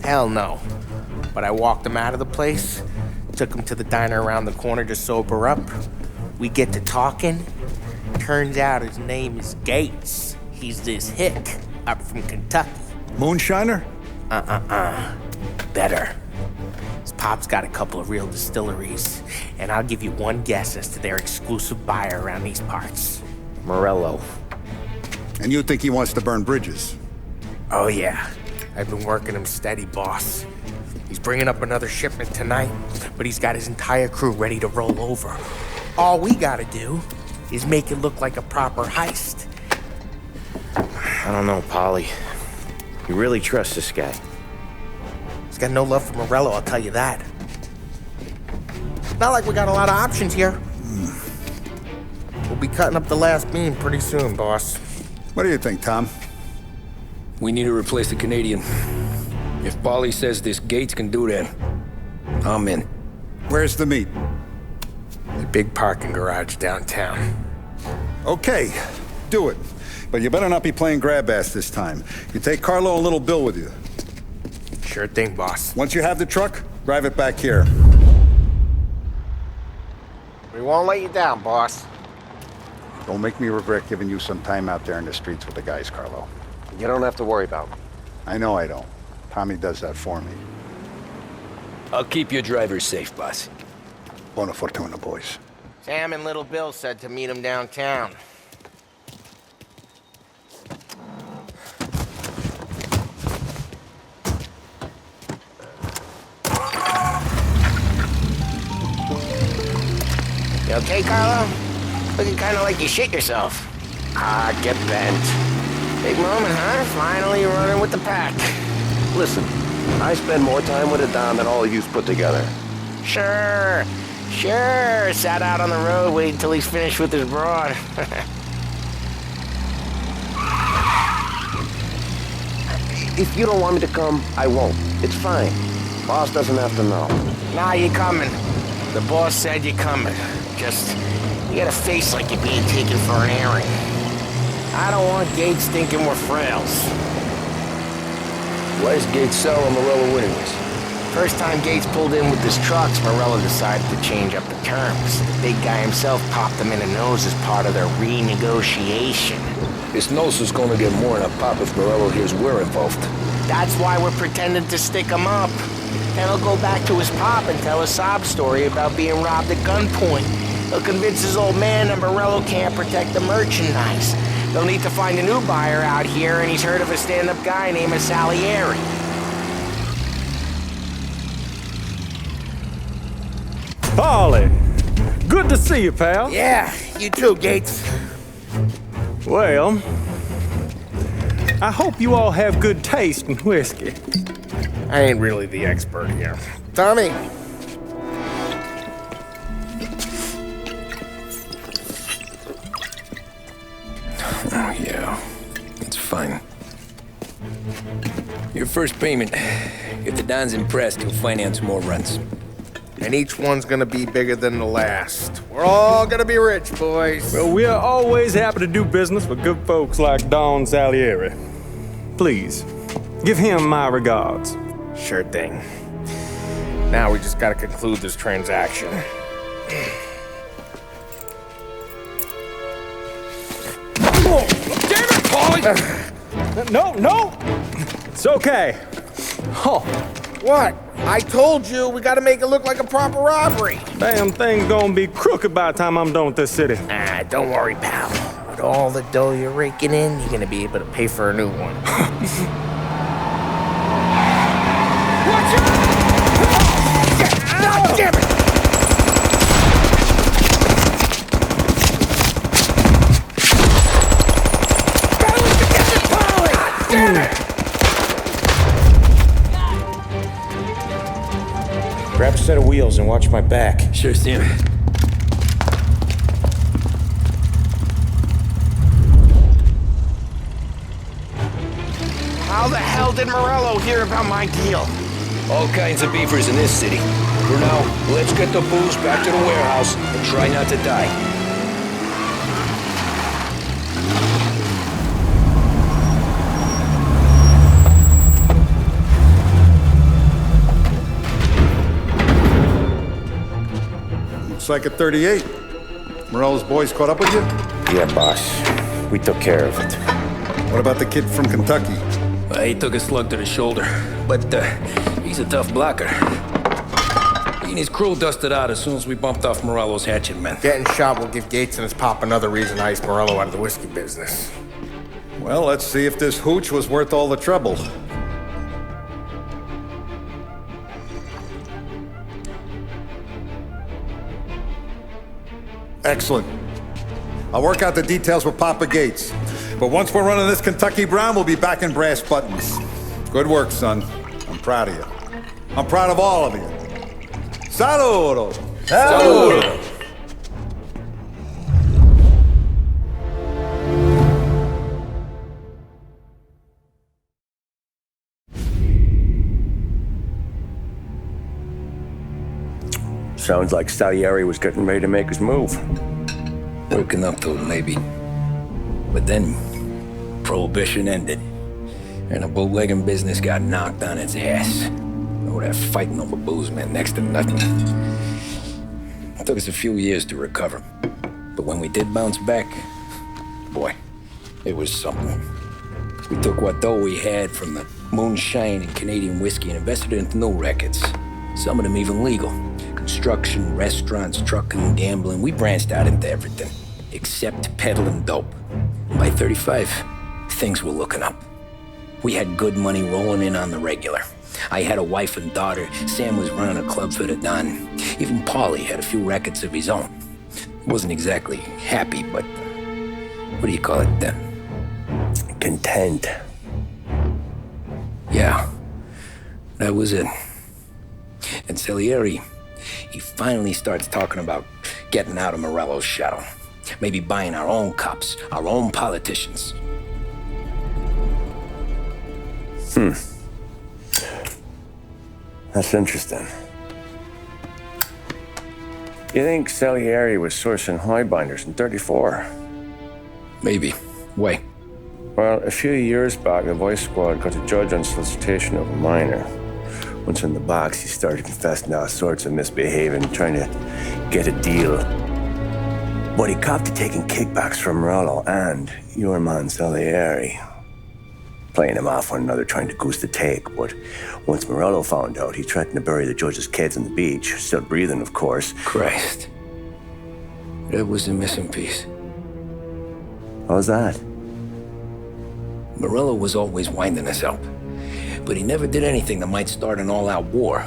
Hell no. But I walked him out of the place, took him to the diner around the corner to sober up. We get to talking. Turns out his name is Gates. He's this hick up from Kentucky. Moonshiner? Better. His pop's got a couple of real distilleries, and I'll give you one guess as to their exclusive buyer around these parts. Morello. And you think he wants to burn bridges? Oh yeah. I've been working him steady, boss. He's bringing up another shipment tonight, but he's got his entire crew ready to roll over. All we gotta do is make it look like a proper heist. I don't know, Polly. You really trust this guy? He's got no love for Morello, I'll tell you that. Not like we got a lot of options here. We'll be cutting up the last beam pretty soon, boss. What do you think, Tom? We need to replace the Canadian. If Polly says this Gates can do that, I'm in. Where's the meet? The big parking garage downtown. Okay, do it. But you better not be playing grab ass this time. You take Carlo and little Bill with you. Sure thing, boss. Once you have the truck, drive it back here. We won't let you down, boss. Don't make me regret giving you some time out there in the streets with the guys, Carlo. You don't have to worry about it. I know I don't. Tommy does that for me. I'll keep your driver safe, boss. Buona fortuna, boys. Sam and little Bill said to meet him downtown. You okay, Carlo? Looking kind of like you shit yourself. Ah, get bent. Big moment, huh? Finally running with the pack. Listen, I spend more time with a Don than all of you's put together. Sure. Sat out on the road waiting till he's finished with his broad. If you don't want me to come, I won't. It's fine. Boss doesn't have to know. Nah, you're coming. The boss said you're coming. Just, you got a face like you're being taken for an airing. I don't want Gates thinking we're frails. Why is Gates selling Morello anyways? First time Gates pulled in with his trucks, Morello decided to change up the terms. The big guy himself popped him in the nose as part of their renegotiation. His nose is gonna get more than a pop if Morello hears we're involved. That's why we're pretending to stick him up. Then he'll go back to his pop and tell a sob story about being robbed at gunpoint. He'll convince his old man that Morello can't protect the merchandise. They'll need to find a new buyer out here, and he's heard of a stand-up guy named Salieri. Polly, good to see you, pal. Yeah, you too, Gates. Well, I hope you all have good taste in whiskey. I ain't really the expert here. Tommy! Oh, yeah. It's fine. Your first payment. If the Don's impressed, he'll finance more runs. And each one's gonna be bigger than the last. We're all gonna be rich, boys. Well, we are always happy to do business with good folks like Don Salieri. Please, give him my regards. Sure thing. Now we just gotta conclude this transaction. Oh, damn it, Polly! No! It's okay. Oh. What? I told you, we gotta make it look like a proper robbery. Damn thing's gonna be crooked by the time I'm done with this city. Ah, don't worry, pal. With all the dough you're raking in, you're gonna be able to pay for a new one. Watch out! God damn it! Damn it! Grab a set of wheels and watch my back. Sure, Sam. How the hell did Morello hear about my deal? All kinds of beefers in this city. For now, let's get the booze back to the warehouse and try not to die. Looks like a 38. Morello's boys caught up with you? Yeah, boss. We took care of it. What about the kid from Kentucky? He took a slug to the shoulder, but he's a tough blocker. He and his crew dusted out as soon as we bumped off Morello's hatchet men. Getting shot will give Gates and his pop another reason to ice Morello out of the whiskey business. Well, let's see if this hooch was worth all the trouble. Excellent. I'll work out the details with Papa Gates. But once we're running this Kentucky Brown, we'll be back in brass buttons. Good work, son. I'm proud of you. I'm proud of all of you. Saludo! Saludo! Sounds like Salieri was getting ready to make his move. Working up to it, maybe. But then, Prohibition ended, and the bootlegging business got knocked on its ass. Oh, that fighting over booze meant next to nothing. It took us a few years to recover. But when we did bounce back, boy, it was something. We took what dough we had from the moonshine and Canadian whiskey and invested it into new rackets. Some of them even legal. Construction, restaurants, trucking, gambling. We branched out into everything, except peddling dope. By 35, things were looking up. We had good money rolling in on the regular. I had a wife and daughter. Sam was running a club for the Don. Even Paulie had a few rackets of his own. Wasn't exactly happy, but what do you call it then? Content. Yeah, that was it. And Salieri, he finally starts talking about getting out of Morello's shadow. Maybe buying our own cops, our own politicians. That's interesting. You think Salieri was sourcing highbinders in 34? Maybe. Why? Well, a few years back, the Vice Squad got a judge on solicitation of a minor. Once in the box, he started confessing all sorts of misbehaving, trying to get a deal. But he copped to taking kickbacks from Morello and your man Salieri. Playing him off one another, trying to goose the take. But once Morello found out, he threatened to bury the judge's kids on the beach. Still breathing, of course. Christ. That was the missing piece. How's that? Morello was always winding us up. But he never did anything that might start an all-out war.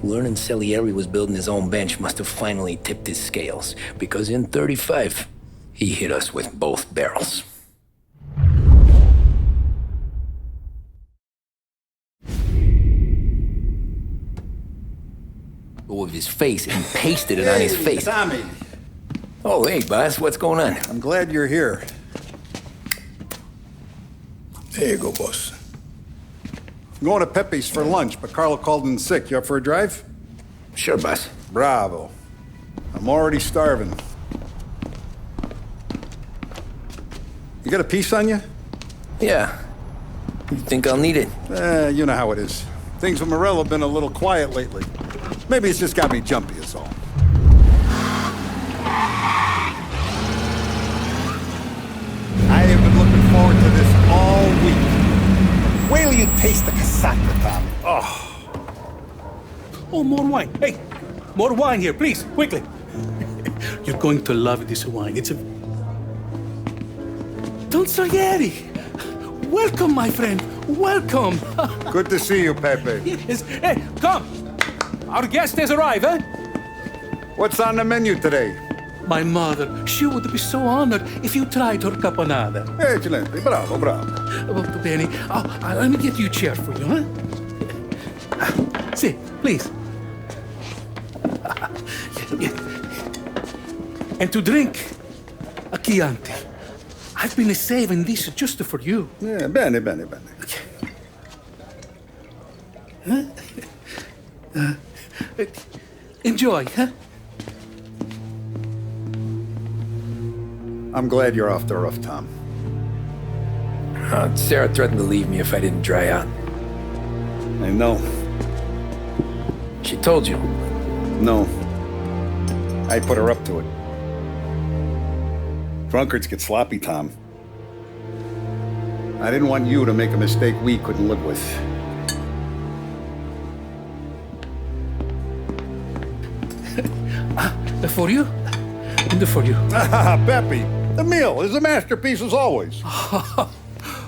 Learning Salieri was building his own bench must have finally tipped his scales, because in 35, he hit us with both barrels. With his face, and pasted it on his face. Tommy. Oh, hey, boss, what's going on? I'm glad you're here. There you go, boss. I'm going to Pepe's for lunch, but Carlo called in sick. You up for a drive? Sure, boss. Bravo. I'm already starving. You got a piece on you? Yeah. You think I'll need it? You know how it is. Things with Morello have been a little quiet lately. Maybe it's just got me jumpy, is all. I have been looking forward to this all week. Wait till you taste the casaca, Tommy. Oh. Oh, more wine. Hey, more wine here, please, quickly. You're going to love this wine. It's a... Don Salieri! Welcome, my friend. Welcome. Good to see you, Pepe. Yes. Hey, come. Our guest has arrived, eh? What's on the menu today? My mother, she would be so honored if you tried her caponata. Excellent. Bravo, bravo. Molto bene. Oh, let me get you a chair for you, huh? Sit, please. And to drink, a Chianti. I've been saving this just for you. Yeah, bene, bene, bene. Enjoy, huh? I'm glad you're off the roof, Tom. Sarah threatened to leave me if I didn't dry out. I know. She told you? No. I put her up to it. Drunkards get sloppy, Tom. I didn't want you to make a mistake we couldn't live with. For you? And for you. Pepe, the meal is a masterpiece as always.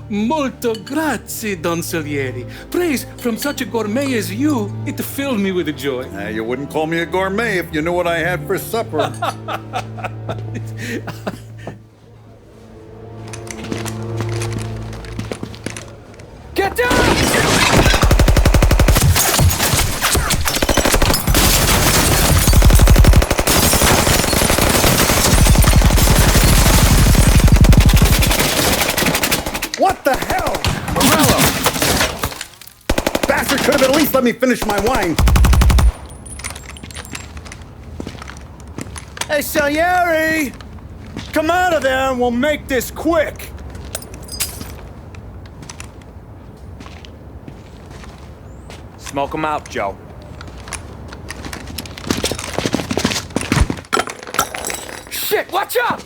Molto grazie, Don Salieri. Praise from such a gourmet as you, it filled me with joy. You wouldn't call me a gourmet if you knew what I had for supper. Get down! What the hell? Morello! Bastard could have at least let me finish my wine. Hey, Salieri! Come out of there and we'll make this quick. Smoke 'em out, Joe. Shit, watch out!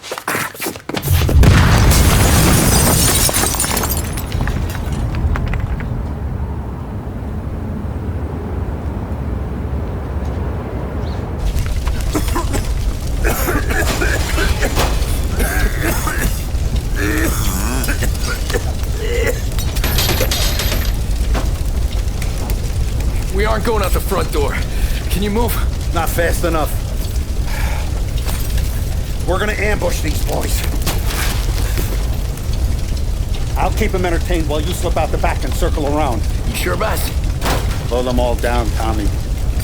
We aren't going out the front door. Can you move? Not fast enough. We're gonna ambush these boys. I'll keep them entertained while you slip out the back and circle around. You sure, boss? Slow them all down, Tommy.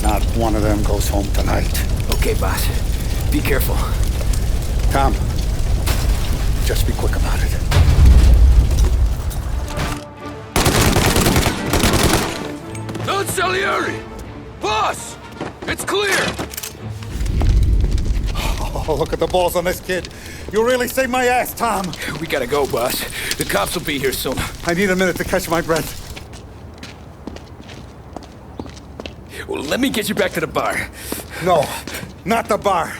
Not one of them goes home tonight. Okay, boss. Be careful. Tom, just be quick about it. Don Salieri! Boss! It's clear! Oh, look at the balls on this kid. You really saved my ass, Tom. We gotta go, boss. The cops will be here soon. I need a minute to catch my breath. Well, let me get you back to the bar. No, not the bar.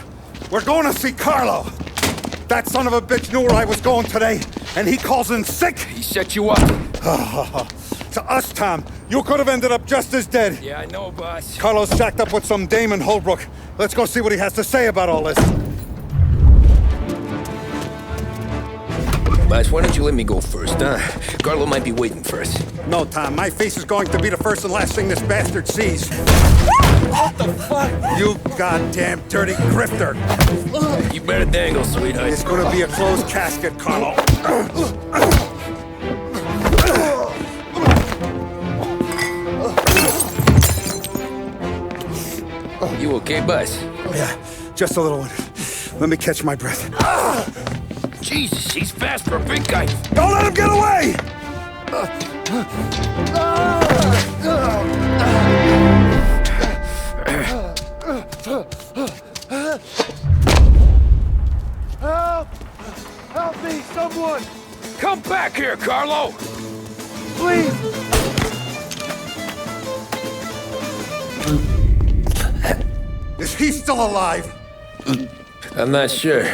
We're going to see Carlo. That son of a bitch knew where I was going today, and he calls in sick. He set you up. To us, Tom, you could have ended up just as dead. Yeah, I know, boss. Carlo's shacked up with some dame in Holbrook. Let's go see what he has to say about all this. Boss, why don't you let me go first, huh? Carlo might be waiting for us. No, Tom, my face is going to be the first and last thing this bastard sees. What the fuck? You goddamn dirty grifter. You better dangle, sweetheart. It's gonna be a closed casket, Carlo. You okay, boss? Yeah, just a little one. Let me catch my breath. Jesus, he's fast for a big guy. Don't let him get away! Help! Help me, someone! Come back here, Carlo! Please! Is he still alive? I'm not sure.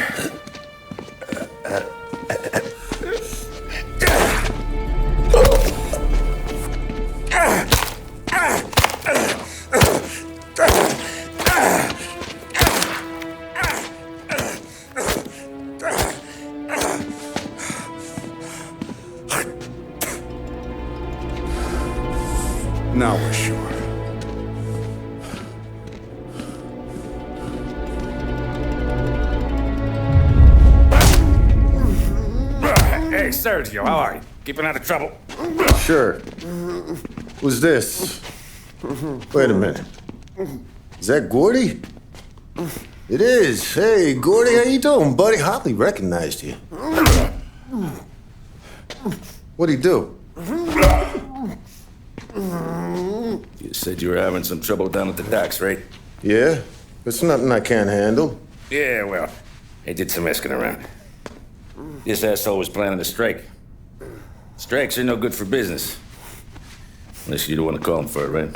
Now we're sure. Hey, Sergio, how are you? Keeping out of trouble? Sure. Who's this? Wait a minute. Is that Gordy? It is. Hey, Gordy, how you doing, buddy? Hardly recognized you. What'd he do? You said you were having some trouble down at the docks, right? Yeah? It's nothing I can't handle. Yeah, well, I did some asking around. This asshole was planning a strike. Strikes are no good for business. Unless you don't want to call him for it, right?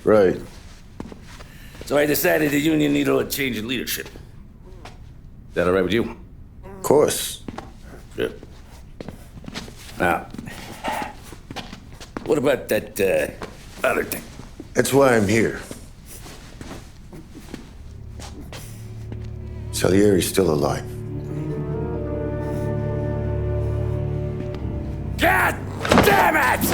Right. So I decided the union needed a change in leadership. Is that all right with you? Of course. Good. Now, what about that other thing? That's why I'm here. Salieri's still alive. God damn it!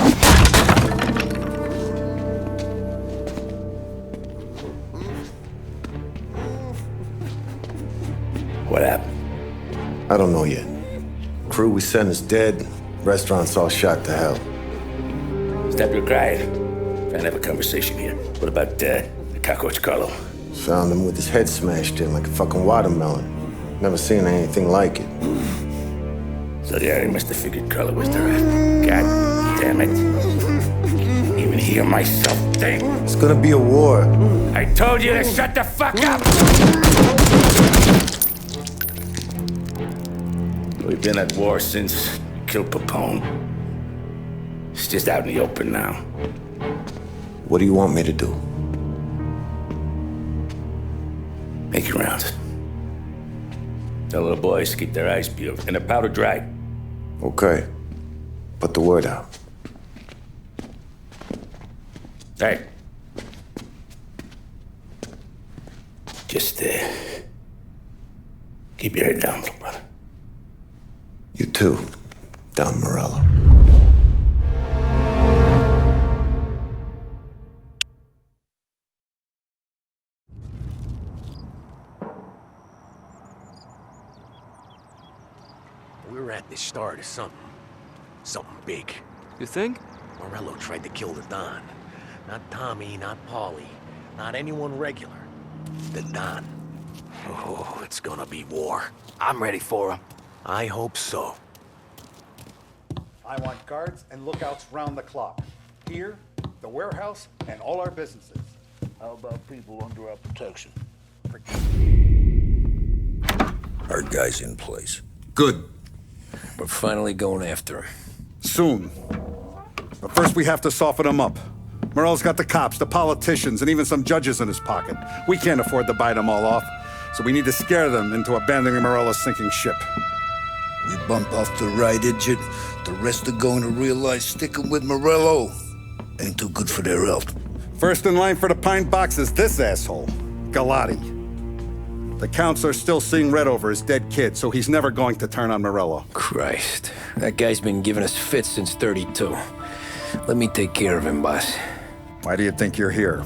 What happened? I don't know yet. Crew we sent is dead. Restaurant's all shot to hell. Stop your crying. Trying to have a conversation here. What about the cockroach Carlo? Found him with his head smashed in like a fucking watermelon. Never seen anything like it. So yeah, he must have figured Carlo was the rat. God damn it. Even hear myself think. It's gonna be a war. I told you to shut the fuck up! We've been at war since we killed Papone. It's just out in the open now. What do you want me to do? Make your rounds. Tell little boys to keep their eyes peeled and their powder dry. Okay. Put the word out. Hey. Just, keep your head down, little brother. You too, Don Morello. We're at the start of something. Something big. You think? Morello tried to kill the Don. Not Tommy, not Paulie, not anyone regular. The Don. Oh, it's gonna be war. I'm ready for him. I hope so. I want guards and lookouts round the clock. Here, the warehouse, and all our businesses. How about people under our protection? Our guy's in place. Good. We're finally going after him. Soon. But first we have to soften him up. Morello's got the cops, the politicians, and even some judges in his pocket. We can't afford to bite them all off, so we need to scare them into abandoning Morello's sinking ship. We bump off the right idiot, the rest are going to realize sticking with Morello ain't too good for their health. First in line for the pine box is this asshole, Galati. The counselor's still seeing red over his dead kid, so he's never going to turn on Morello. Christ. That guy's been giving us fits since 32. Let me take care of him, boss. Why do you think you're here?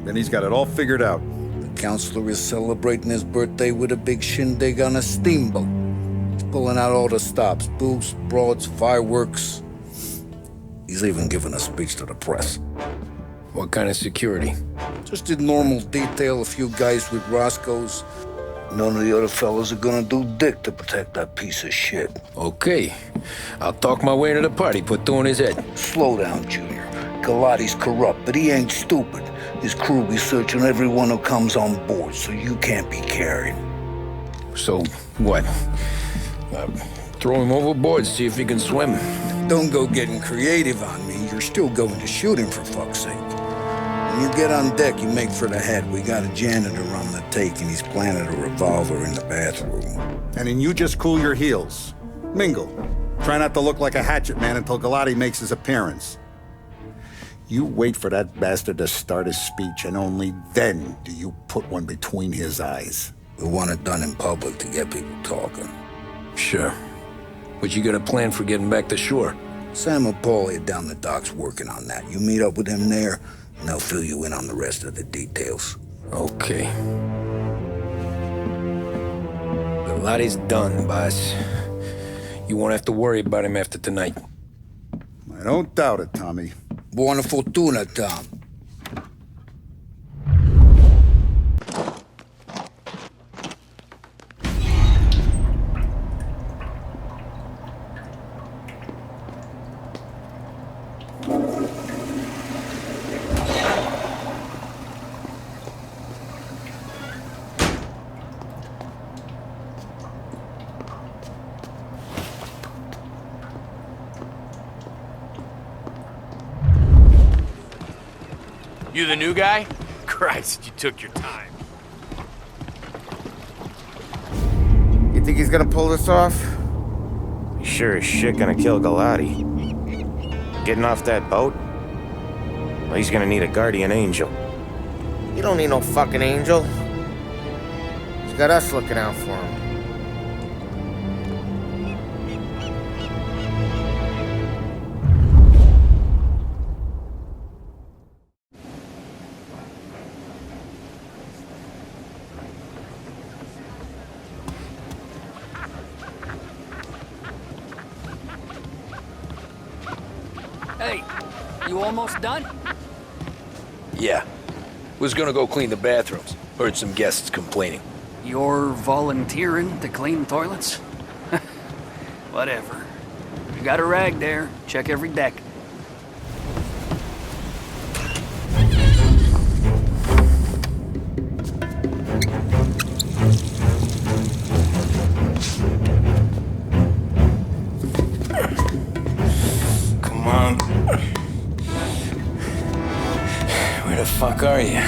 Then he's got it all figured out. The counselor is celebrating his birthday with a big shindig on a steamboat. He's pulling out all the stops, booze, broads, fireworks. He's even giving a speech to the press. What kind of security? Just in normal detail, a few guys with Roscoe's. None of the other fellas are gonna do dick to protect that piece of shit. Okay. I'll talk my way into the party, put two in his head. Slow down, Junior. Galati's corrupt, but he ain't stupid. His crew be searching everyone who comes on board, so you can't be carried. So, what? Throw him overboard, see if he can swim. Don't go getting creative on me. You're still going to shoot him, for fuck's sake. When you get on deck, you make for the head. We got a janitor on the take, and he's planted a revolver in the bathroom. And then you just cool your heels. Mingle. Try not to look like a hatchet man until Galati makes his appearance. You wait for that bastard to start his speech, and only then do you put one between his eyes. We want it done in public to get people talking. Sure. But you got a plan for getting back to shore? Sam and Paul are down the docks working on that. You meet up with them there, and they'll fill you in on the rest of the details. Okay. Lotte's done, boss. You won't have to worry about him after tonight. I don't doubt it, Tommy. Buona fortuna, Tom. You the new guy? Christ, you took your time. You think he's gonna pull this off? He's sure as shit gonna kill Galati. Getting off that boat? Well, he's gonna need a guardian angel. You don't need no fucking angel. He's got us looking out for him. Hey, you almost done? Yeah. Was gonna go clean the bathrooms. Heard some guests complaining. You're volunteering to clean toilets? Whatever. You got a rag there. Check every deck. Come on. Where the fuck are you?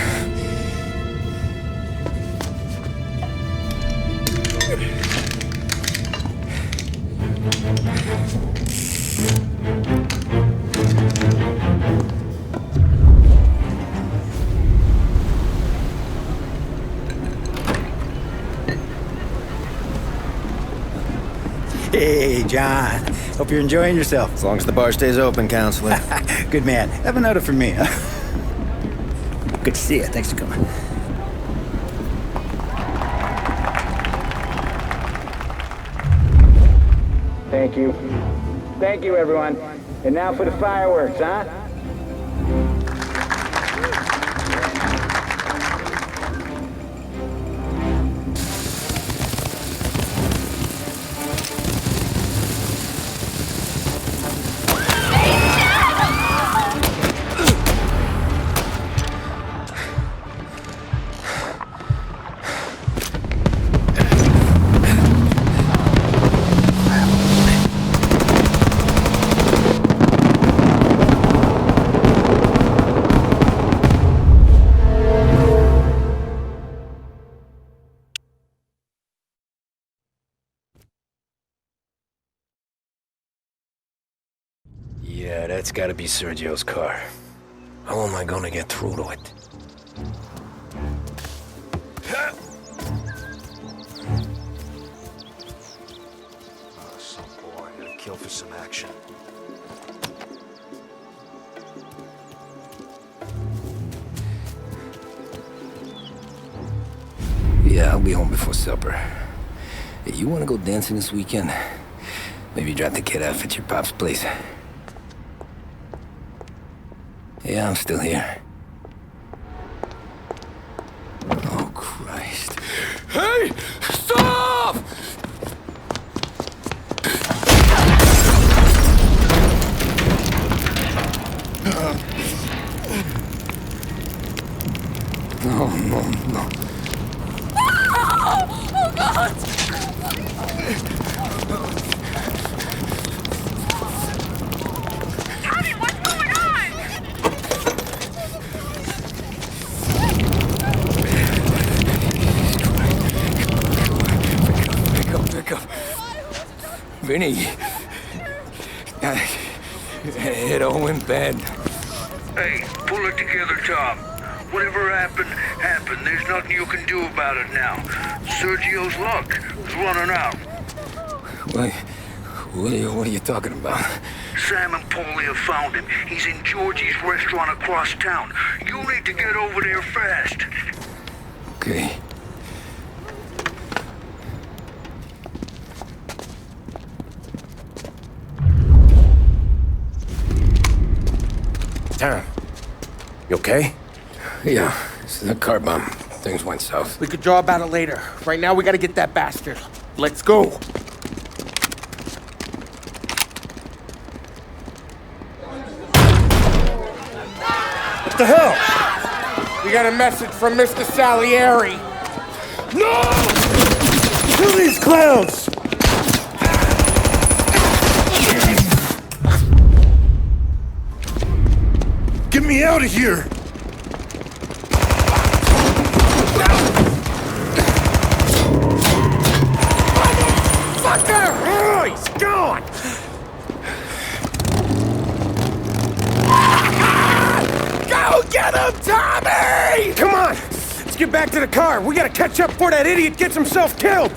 Hey, John. Hope you're enjoying yourself. As long as the bar stays open, counselor. Good man. Have another for me, huh? Good to see you. Thanks for coming. Thank you. Thank you, everyone. And now for the fireworks, huh? Yeah, that's gotta be Sergio's car. How am I gonna get through to it? Some boy gonna kill for some action. Yeah, I'll be home before supper. Hey, you wanna go dancing this weekend? Maybe drop the kid off at your pop's place. Yeah, I'm still here. Oh, Christ. Hey! Stop! No, no, no. Oh, God! Vinny, it all went bad. Hey, pull it together, Tom. Whatever happened, happened. There's nothing you can do about it now. Sergio's luck is running out. What are you talking about? Sam and Paulie have found him. He's in Georgie's restaurant across town. You need to get over there fast. Okay. Tom, you okay? Yeah, this is a car bomb. Things went south. We could draw about it later. Right now, we gotta get that bastard. Let's go. What the hell? We got a message from Mr. Salieri. No! Kill these clowns! Get me out of here! Fucker! Oh, he's gone! Go get him, Tommy! Come on! Let's get back to the car. We gotta catch up before that idiot gets himself killed!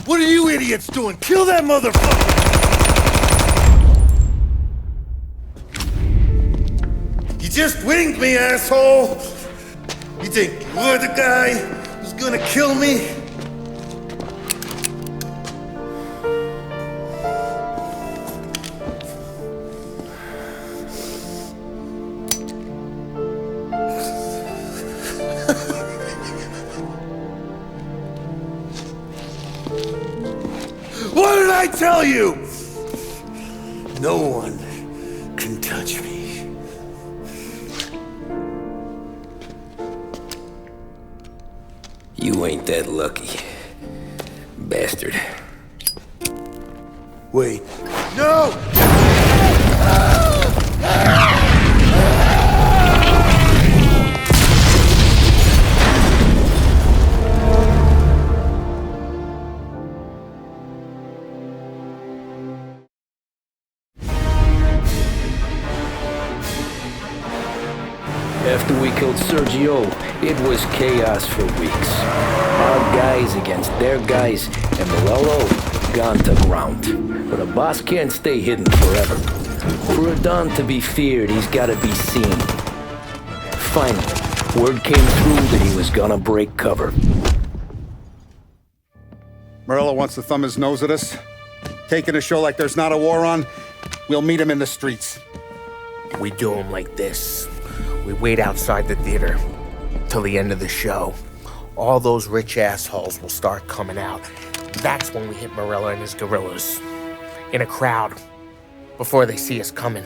What are you idiots doing? Kill that motherfucker! You just winged me, asshole! You think you're the guy who's gonna kill me? What did I tell you? No one can touch me. You ain't that lucky, bastard. Wait. No! After we killed Sergio, it was chaos for weeks. Our guys against their guys, and Morello gone to ground. But a boss can't stay hidden forever. For a Don to be feared, he's gotta be seen. Finally, word came through that he was gonna break cover. Morello wants to thumb his nose at us. Taking a show like there's not a war on, we'll meet him in the streets. We do him like this. We wait outside the theater till the end of the show. All those rich assholes will start coming out. That's when we hit Morello and his gorillas. In a crowd. Before they see us coming.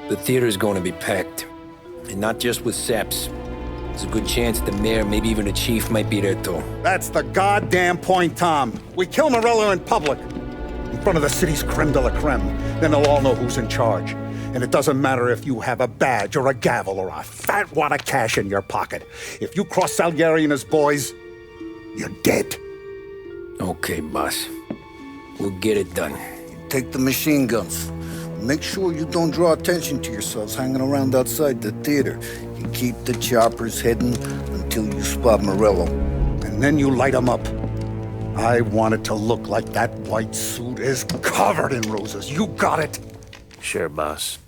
The theater's going to be packed. And not just with saps. There's a good chance the mayor, maybe even the chief, might be there too. That's the goddamn point, Tom. We kill Morello in public. In front of the city's creme de la creme. Then they'll all know who's in charge. And it doesn't matter if you have a badge or a gavel or a fat wad of cash in your pocket. If you cross Salieri and his boys, you're dead. Okay, boss. We'll get it done. Take the machine guns. Make sure you don't draw attention to yourselves hanging around outside the theater. You keep the choppers hidden until you spot Morello. And then you light them up. I want it to look like that white suit is covered in roses. You got it? Sure, boss.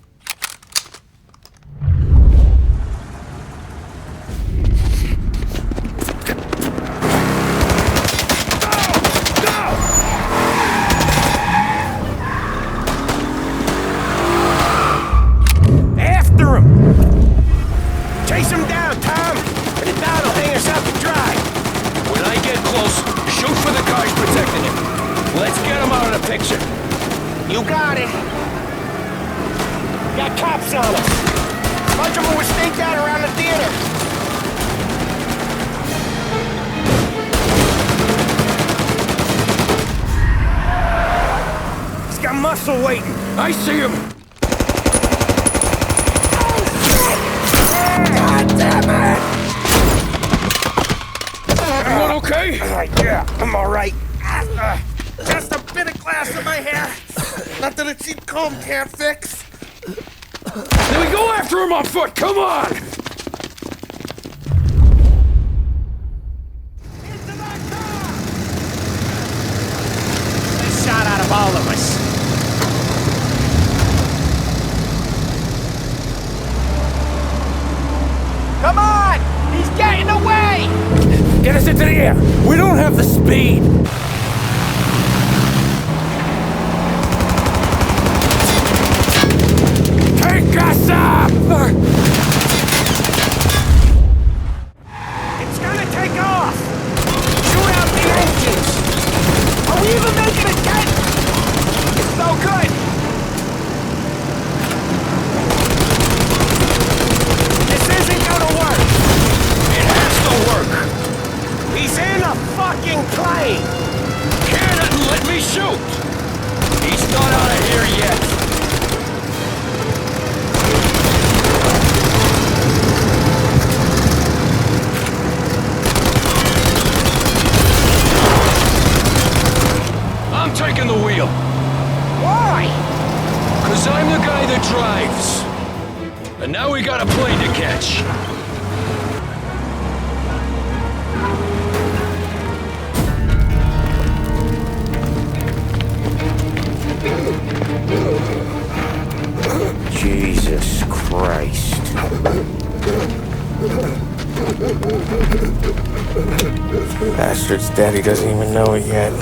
After him! Chase him down, Tom! And the Don will hang us out to dry. When I get close, shoot for the cars protecting him. Let's get him out of the picture. You got it. Got cops on us. A bunch of them were staked out around the theater. He's got muscle waiting. I see him. God damn it! Everyone okay? okay? Yeah, I'm all right. Just a bit of glass in my hair. Nothing a cheap comb can't fix. Then we go after him on foot, come on! A shot out of all of us. Come on! He's getting away! Get us into the air! We don't have the speed! Take us up! It's gonna take off! Shoot out the engines! Are we even making a dent? It's no good! This isn't gonna work! It has to work! He's in a fucking plane! Cannon, let me shoot! He's not out of here yet! I'm taking the wheel. Why? 'Cause I'm the guy that drives. And now we got a plane to catch. Jesus Christ. Bastard's daddy doesn't even know it yet.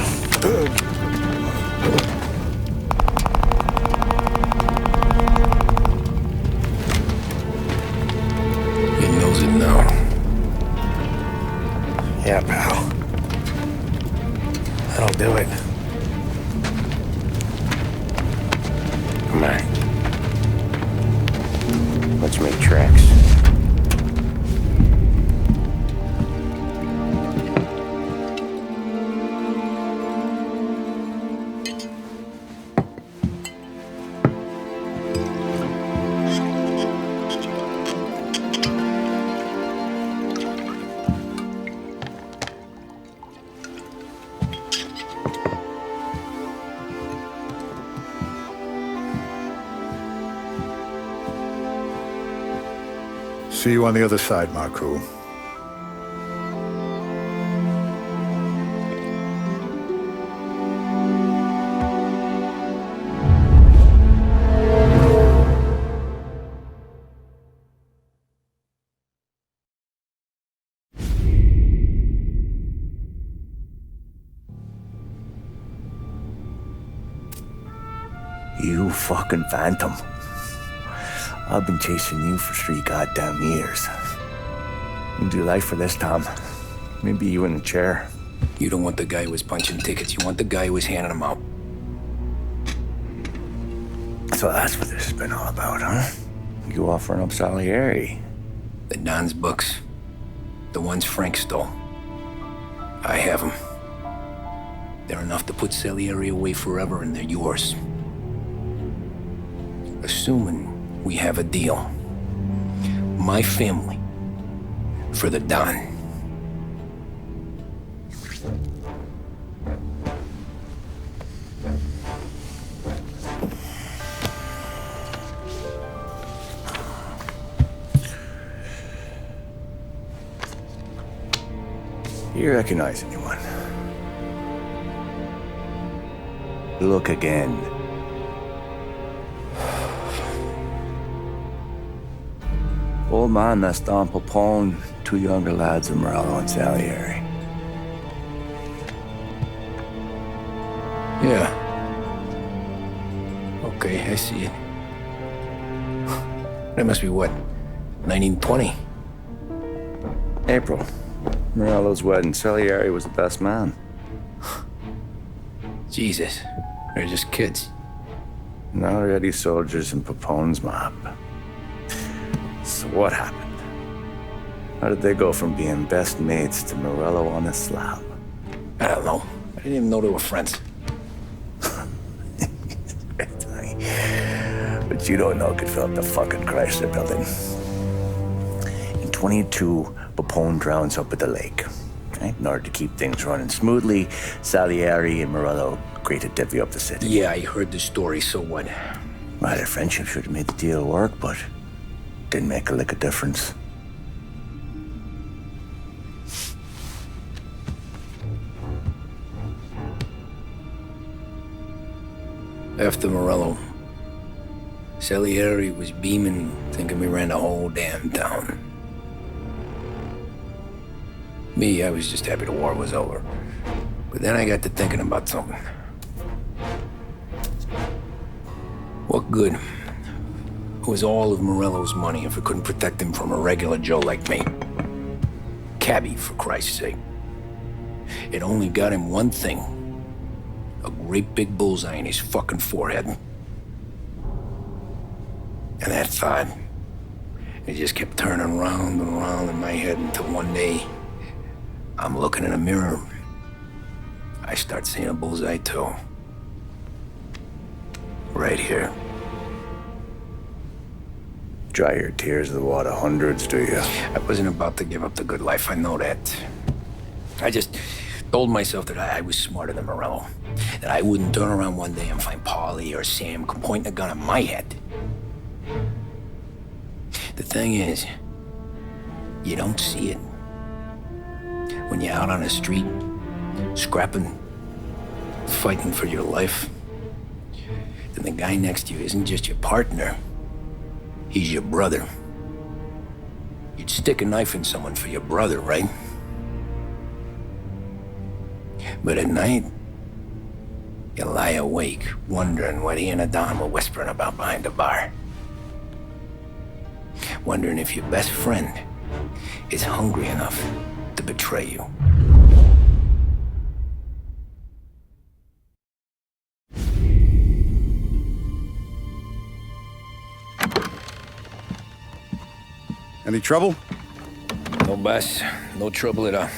He knows it now. Yeah, pal. That'll do it. Come on. Let's make tracks. See you on the other side, Marco. You fucking phantom. I've been chasing you for 3 goddamn years. You'll do life for this, Tom. Maybe you in a chair. You don't want the guy who was punching tickets. You want the guy who was handing them out. So that's what this has been all about, huh? You offering up Salieri. The Don's books. The ones Frank stole. I have them. They're enough to put Salieri away forever, and they're yours. Assuming we have a deal. My family for the Don. You recognize anyone? Look again. Old man that's Don Popone, 2 younger lads of Morello and Salieri. Yeah. Okay, I see it. That must be what, 1920? April. Morello's wedding. Salieri was the best man. Jesus, they're just kids. Now already soldiers in Popone's mob. So what happened? How did they go from being best mates to Morello on a slab? I don't know. I didn't even know they were friends. But you don't know could fill up the fucking Chrysler building. In 22, Popone drowns up at the lake. Right? In order to keep things running smoothly, Salieri and Morello agreed to divvy up the city. Yeah, I heard the story, so what? Well, their friendship should have made the deal work, but didn't make a lick of difference. After Morello, Salieri was beaming, thinking we ran the whole damn town. Me, I was just happy the war was over. But then I got to thinking about something. What good was all of Morello's money if it couldn't protect him from a regular Joe like me? Cabbie, for Christ's sake. It only got him one thing. A great big bullseye in his fucking forehead. And that thought, it just kept turning round and round in my head until one day, I'm looking in a mirror. I start seeing a bullseye too. Right here. Dry your tears of the water hundreds, do you? I wasn't about to give up the good life, I know that. I just told myself that I was smarter than Morello. That I wouldn't turn around one day and find Paulie or Sam pointing a gun at my head. The thing is, you don't see it. When you're out on the street, scrapping, fighting for your life, then the guy next to you isn't just your partner, he's your brother. You'd stick a knife in someone for your brother, right? But at night, you lie awake, wondering what he and Adam were whispering about behind the bar. Wondering if your best friend is hungry enough to betray you. Any trouble? No, boss. No trouble at all.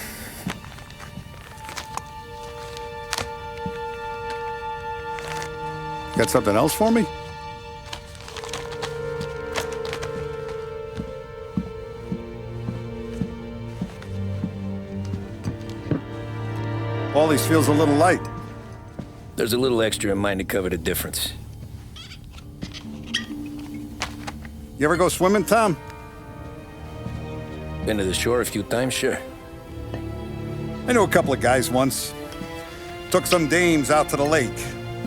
Got something else for me? Paulie's feels a little light. There's a little extra in mine to cover the difference. You ever go swimming, Tom? Been to the shore a few times, sure. I knew a couple of guys once. Took some dames out to the lake.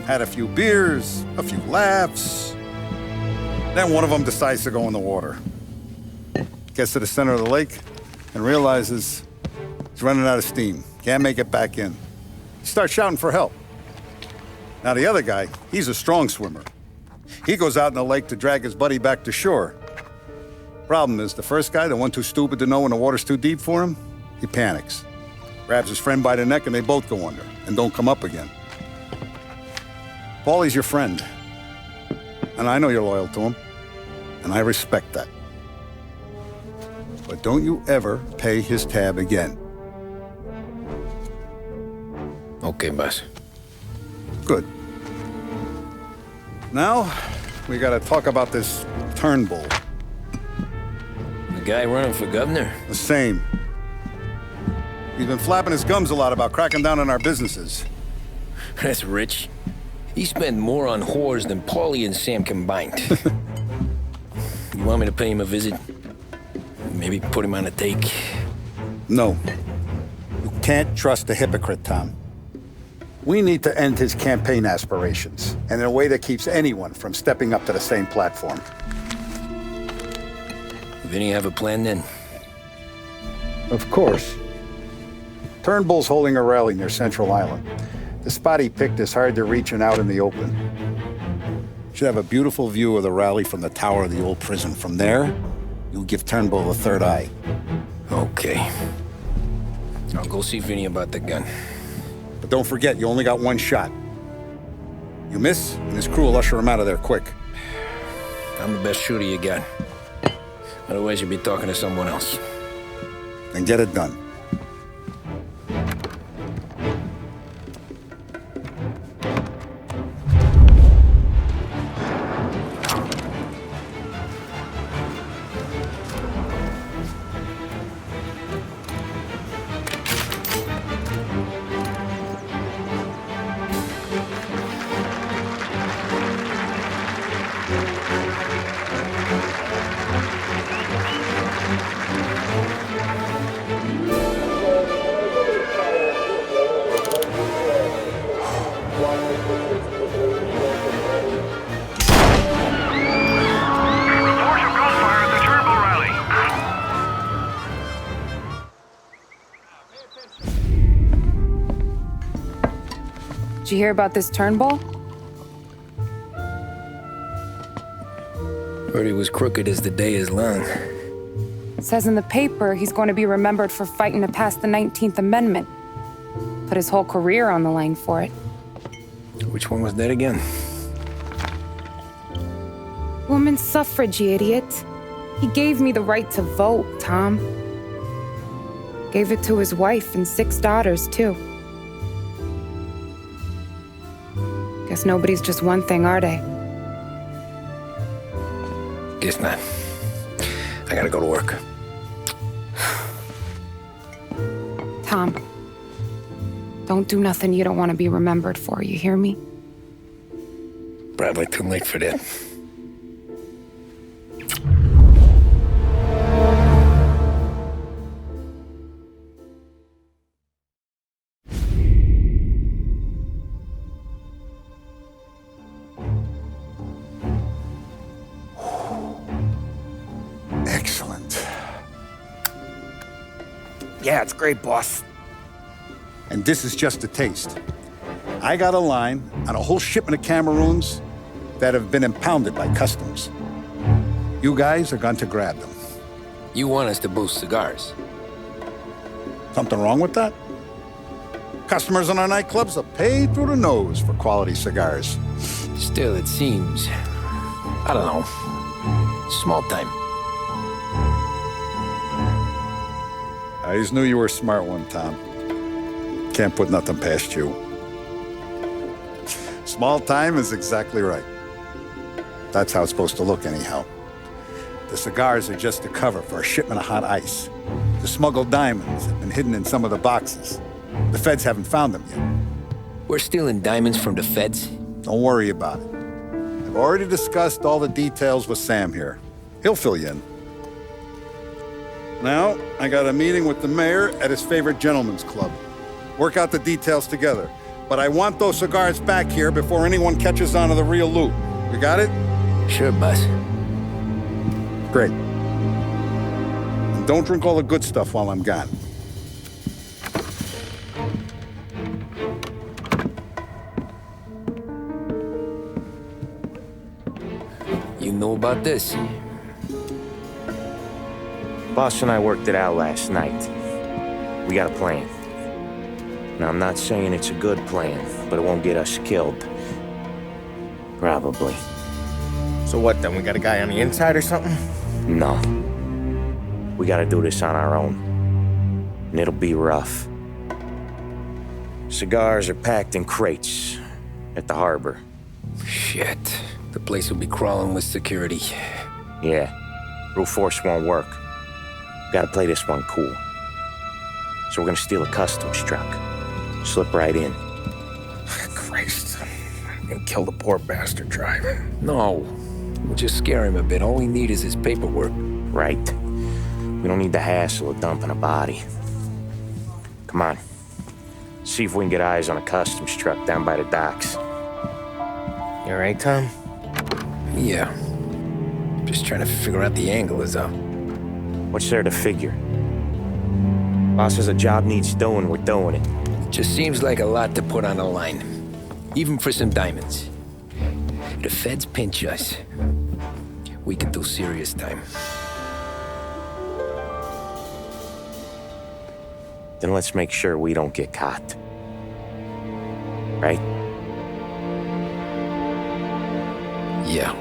Had a few beers, a few laughs. Then one of them decides to go in the water. Gets to the center of the lake and realizes he's running out of steam. Can't make it back in. He starts shouting for help. Now the other guy, he's a strong swimmer. He goes out in the lake to drag his buddy back to shore. Problem is, the first guy, the one too stupid to know when the water's too deep for him, he panics. Grabs his friend by the neck and they both go under and don't come up again. Paulie's your friend. And I know you're loyal to him. And I respect that. But don't you ever pay his tab again. Okay, boss. Good. Now, we gotta talk about this Turnbull. The guy running for governor? The same. He's been flapping his gums a lot about cracking down on our businesses. That's rich. He spent more on whores than Paulie and Sam combined. You want me to pay him a visit? Maybe put him on a take? No. You can't trust a hypocrite, Tom. We need to end his campaign aspirations, and in a way that keeps anyone from stepping up to the same platform. Vinny have a plan then? Of course. Turnbull's holding a rally near Central Island. The spot he picked is hard to reach and out in the open. Should have a beautiful view of the rally from the tower of the old prison. From there, you'll give Turnbull a third eye. Okay. I'll go see Vinny about the gun. But don't forget, you only got one shot. You miss, and his crew will usher him out of there quick. I'm the best shooter you got. Otherwise, you'll be talking to someone else. Then get it done. Did you hear about this Turnbull? Heard he was crooked as the day is long. It says in the paper he's going to be remembered for fighting to pass the 19th Amendment. Put his whole career on the line for it. Which one was that again? Women's suffrage, you idiot. He gave me the right to vote, Tom. Gave it to his wife and 6 daughters, too. Guess nobody's just one thing, are they? Guess not. I gotta go to work. Tom, don't do nothing you don't want to be remembered for, you hear me? Probably too late for that. Excellent. Yeah, it's great, boss. And this is just a taste. I got a line on a whole shipment of Cameroons that have been impounded by customs. You guys are going to grab them. You want us to boost cigars? Something wrong with that? Customers in our nightclubs are paid through the nose for quality cigars. Still, it seems, I don't know, small time. I just knew you were a smart one, Tom. Can't put nothing past you. Small time is exactly right. That's how it's supposed to look anyhow. The cigars are just a cover for a shipment of hot ice. The smuggled diamonds have been hidden in some of the boxes. The feds haven't found them yet. We're stealing diamonds from the feds? Don't worry about it. I've already discussed all the details with Sam here. He'll fill you in. Now, I got a meeting with the mayor at his favorite gentleman's club. Work out the details together. But I want those cigars back here before anyone catches on to the real loot. You got it? Sure, boss. Great. And don't drink all the good stuff while I'm gone. You know about this? Boss and I worked it out last night. We got a plan. Now, I'm not saying it's a good plan, but it won't get us killed. Probably. So what then? We got a guy on the inside or something? No. We gotta do this on our own. And it'll be rough. Cigars are packed in crates at the harbor. Shit. The place will be crawling with security. Yeah. Brute force won't work. Gotta play this one cool. So we're gonna steal a customs truck. Slip right in. Christ. I'm gonna kill the poor bastard driver. No. We'll just scare him a bit. All we need is his paperwork. Right. We don't need the hassle of dumping a body. Come on. See if we can get eyes on a customs truck down by the docks. You all right, Tom? Yeah. Just trying to figure out the angle is up. What's there to figure? Boss says a job needs doing, we're doing it. Just seems like a lot to put on the line. Even for some diamonds. If the feds pinch us, we could do serious time. Then let's make sure we don't get caught. Right? Yeah.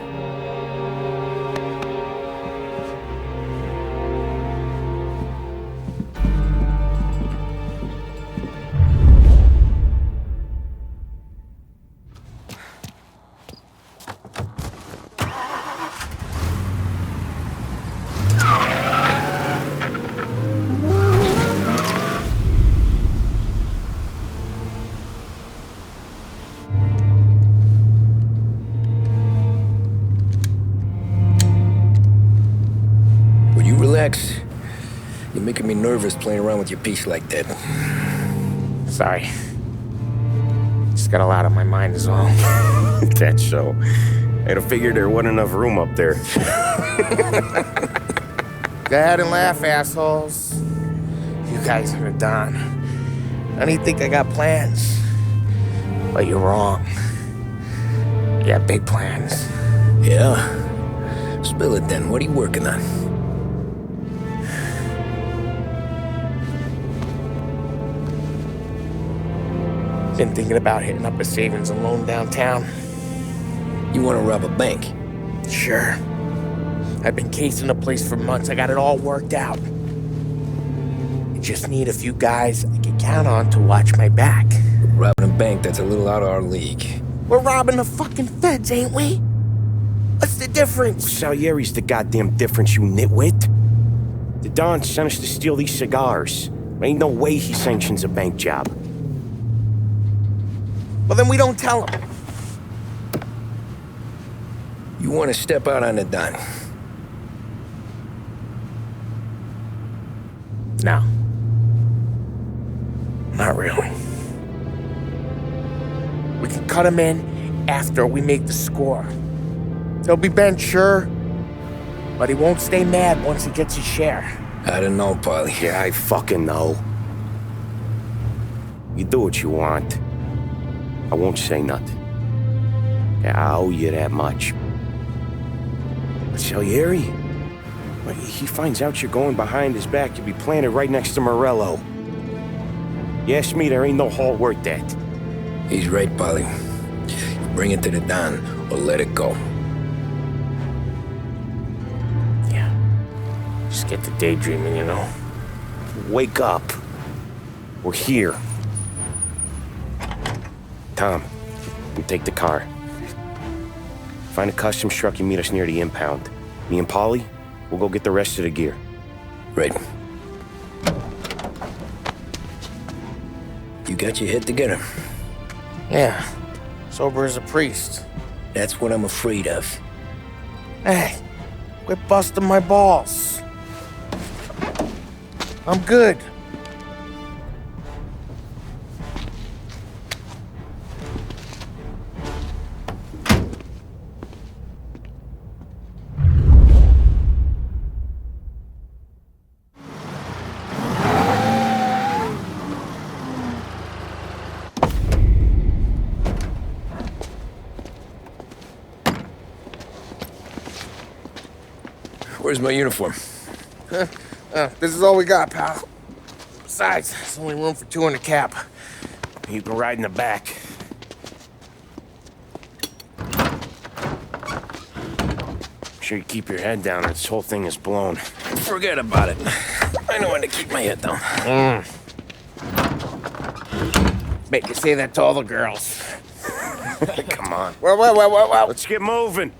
You're making me nervous playing around with your piece like that. Sorry. Just got a lot on my mind is all. That's so. I'd have figured there wasn't enough room up there. Go ahead and laugh, assholes. You guys are done. I don't even think I got plans. But you're wrong. You have big plans. Yeah? Spill it then. What are you working on? Been thinking about hitting up a savings and loan downtown. You want to rob a bank? Sure. I've been casing the place for months. I got it all worked out. I just need a few guys I can count on to watch my back. Robbing a bank, that's a little out of our league. We're robbing the fucking feds, ain't we? What's the difference? Salieri's the goddamn difference, you nitwit. The Don sent us to steal these cigars. Ain't no way he sanctions a bank job. Well, then we don't tell him. You want to step out on the Don? No. Not really. We can cut him in after we make the score. He'll be bent, sure, but he won't stay mad once he gets his share. I don't know, Polly. Yeah, I fucking know. You do what you want. I won't say nothing. Yeah, I owe you that much. But Salieri, when he finds out you're going behind his back, you'll be planted right next to Morello. You ask me, there ain't no haul worth that. He's right, Polly. You bring it to the Don, or let it go. Yeah. Just get to daydreaming, you know? Wake up. We're here. Tom, you take the car. Find a customs truck and meet us near the impound. Me and Polly, we'll go get the rest of the gear. Right. You got your head together? Yeah. Sober as a priest. That's what I'm afraid of. Hey, quit busting my balls. I'm good. Where's my uniform? This is all we got, pal. Besides, there's only room for 2 in the cab. You can ride in the back. Make sure you keep your head down or this whole thing is blown. Forget about it. I know when to keep my head down. Bet you say that to all the girls. Come on. Well. Let's get moving.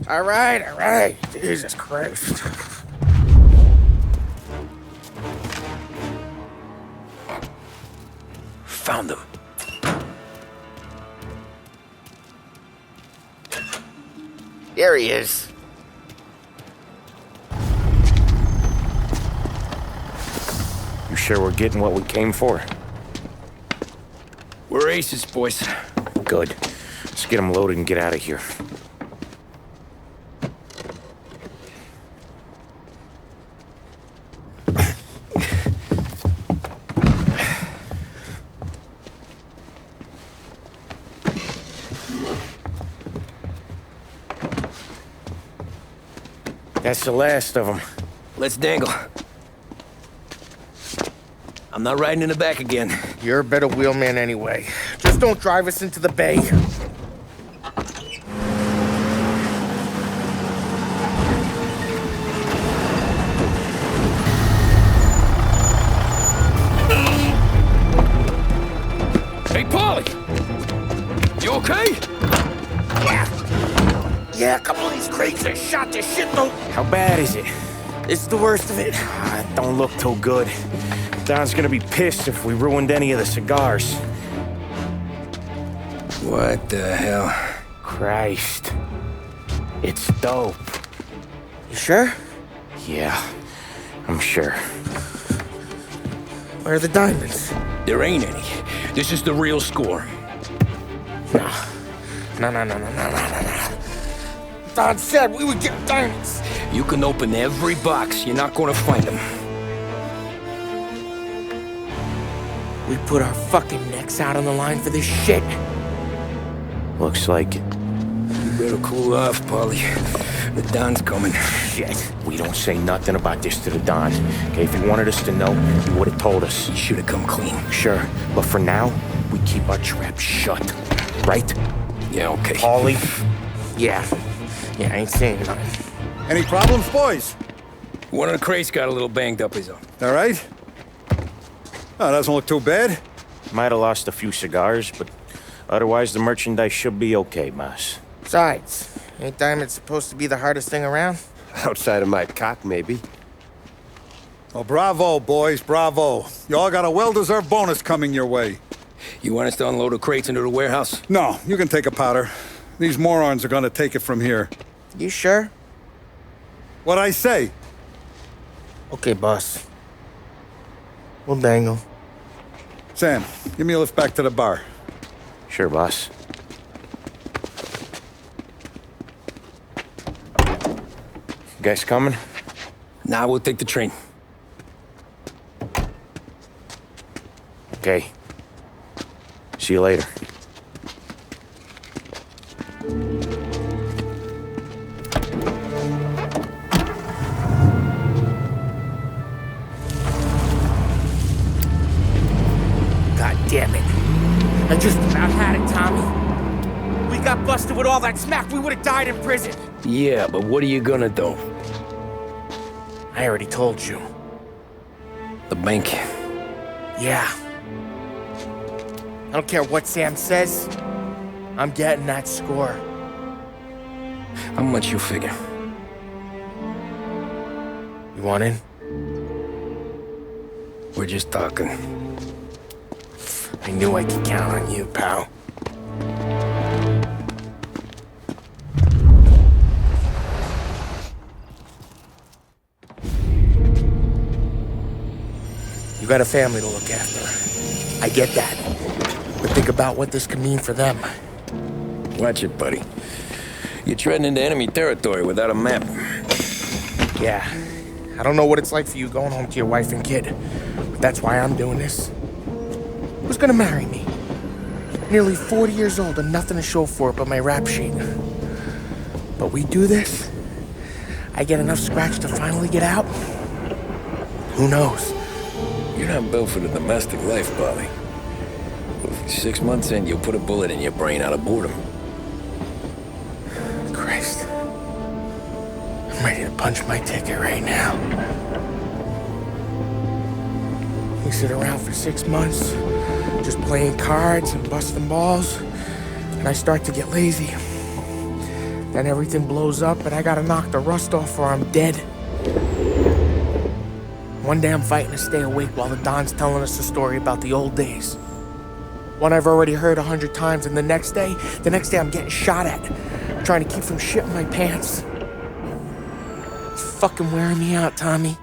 All right. Jesus Christ. Found him. There he is. You sure we're getting what we came for? We're aces, boys. Good. Let's get them loaded and get out of here. That's the last of them. Let's dangle. I'm not riding in the back again. You're a better wheelman anyway. Just don't drive us into the bay. Hey, Polly! You okay? Yeah, a couple of these crates that shot this shit though. How bad is it? It's the worst of it. It don't look too good. Don's gonna be pissed if we ruined any of the cigars. What the hell? Christ. It's dope. You sure? Yeah, I'm sure. Where are the diamonds? There ain't any. This is the real score. No. Don said we would get diamonds. You can open every box. You're not gonna find them. We put our fucking necks out on the line for this shit. Looks like it. You better cool off, Paulie. The Don's coming. Shit. We don't say nothing about this to the Don. Okay, if he wanted us to know, he would have told us. He should have come clean. Sure, but for now, we keep our trap shut. Right? Yeah, okay. Paulie? Yeah. Yeah, I ain't saying nothing. Any problems, boys? One of the crates got a little banged up, is all. All right? Oh, doesn't look too bad. Might have lost a few cigars, but otherwise the merchandise should be okay, boss. Besides, ain't diamonds supposed to be the hardest thing around? Outside of my cock, maybe. Well, bravo, boys, bravo. You all got a well-deserved bonus coming your way. You want us to unload the crates into the warehouse? No, you can take a powder. These morons are gonna take it from here. You sure? What'd I say? Okay, boss. We'll dangle. Sam, give me a lift back to the bar. Sure, boss. You guys coming? Nah, we'll take the train. Okay. See you later. God damn it. I just about had it, Tommy. We got busted with all that smack, we would have died in prison. Yeah, but what are you gonna do? I already told you. The bank. Yeah. I don't care what Sam says. I'm getting that score. How much you figure? You want in? We're just talking. I knew I could count on you, pal. You got a family to look after. I get that. But think about what this could mean for them. Watch it, buddy. You're treading into enemy territory without a map. Yeah. I don't know what it's like for you going home to your wife and kid. But that's why I'm doing this. Who's gonna marry me? Nearly 40 years old and nothing to show for it but my rap sheet. But we do this, I get enough scratch to finally get out? Who knows? You're not built for the domestic life, Bobby. 6 months in, you'll put a bullet in your brain out of boredom. Christ. I'm ready to punch my ticket right now. We sit around for 6 months, just playing cards and busting balls, and I start to get lazy. Then everything blows up, and I gotta knock the rust off or I'm dead. One day I'm fighting to stay awake while the Don's telling us a story about the old days. One I've already heard 100 times, and the next day I'm getting shot at, trying to keep from shitting my pants. It's fucking wearing me out, Tommy.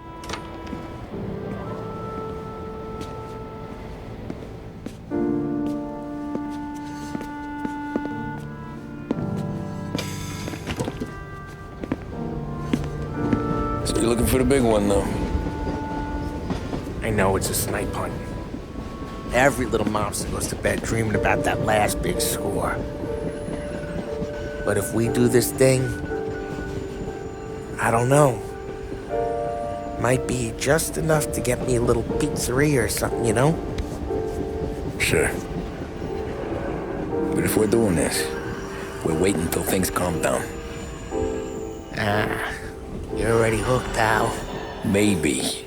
So you're looking for the big one, though? I know it's a snipe hunt. Every little mobster goes to bed dreaming about that last big score. But if we do this thing, I don't know. Might be just enough to get me a little pizzeria or something, you know? Sure. But if we're doing this, we're waiting until things calm down. Ah, you're already hooked, pal. Maybe.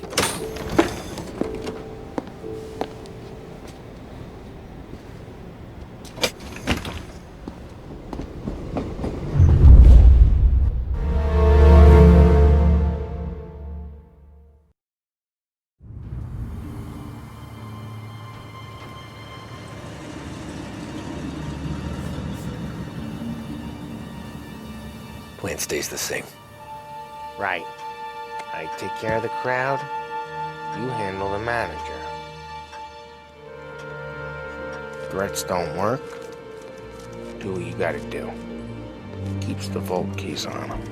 Plan stays the same. Right. I take care of the crowd, you handle the manager. Threats don't work, do what you gotta do. Keeps the vault keys on him.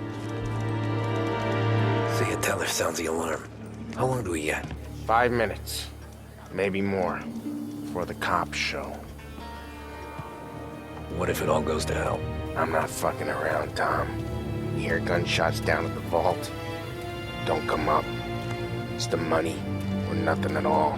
So you tell her sounds the alarm. How long do we get? 5 minutes, maybe more, before the cops show. What if it all goes to hell? I'm not fucking around, Tom. You hear gunshots down at the vault? Don't come up. It's the money or nothing at all.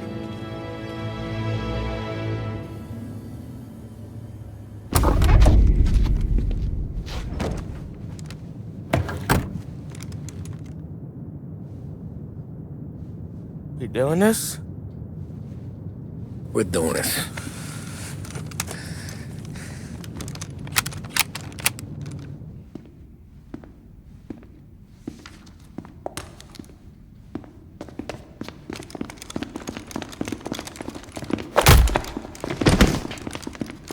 You doing this? We're doing this.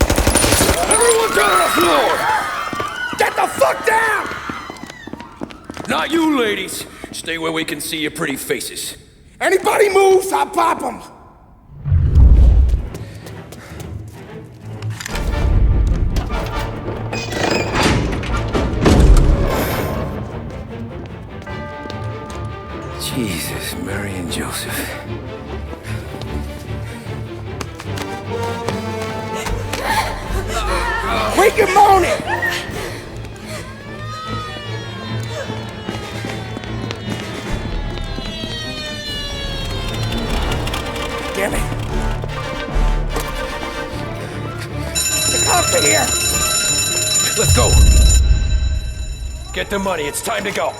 Everyone down on the floor! Get the fuck down! Not you, ladies. Stay where we can see your pretty faces. Anybody moves, I'll pop them! Jesus, Mary and Joseph. We can moan it! Damn it. The cops are here! Let's go. Get the money. It's time to go.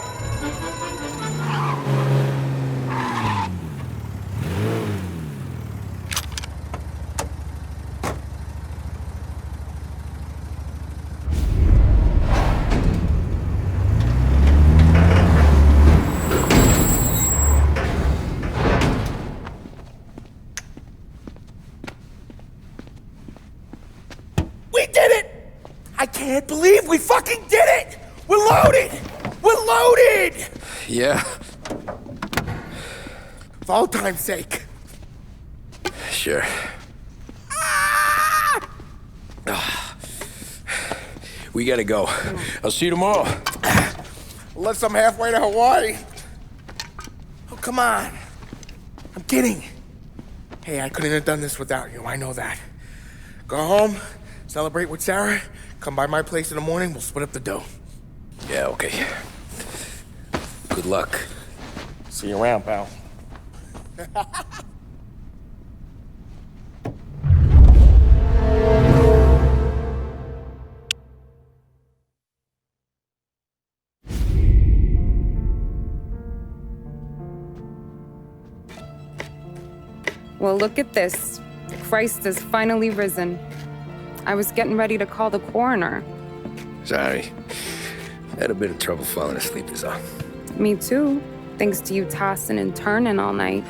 We did it! I can't believe we fucking did it! We're loaded! We're loaded! Yeah, For all time's sake. sure. We gotta go. I'll see you tomorrow. Unless I'm halfway to Hawaii. Oh, come on. I'm kidding. Hey, I couldn't have done this without you. I know that. Go home, celebrate with Sarah, come by my place in the morning, we'll split up the dough. Yeah, okay. Good luck. See you around, pal. Well, look at this. Christ has finally risen. I was getting ready to call the coroner. Sorry. Had a bit of trouble falling asleep is all. Me too, thanks to you tossing and turning all night.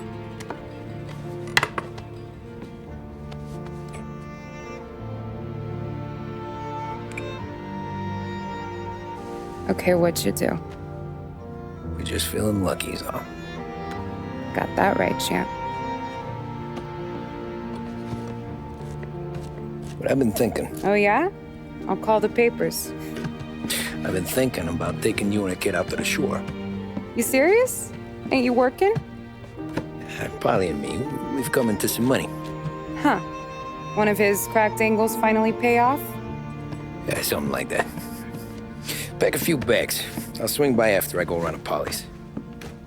Okay, what'd you do? We're just feeling lucky is all. Got that right, champ. But I've been thinking. Oh, yeah? I'll call the papers. I've been thinking about taking you and a kid out to the shore. You serious? Ain't you working? Polly and me, we've come into some money. Huh. One of his cracked angles finally pay off? Yeah, something like that. Pack a few bags. I'll swing by after I go around to Polly's.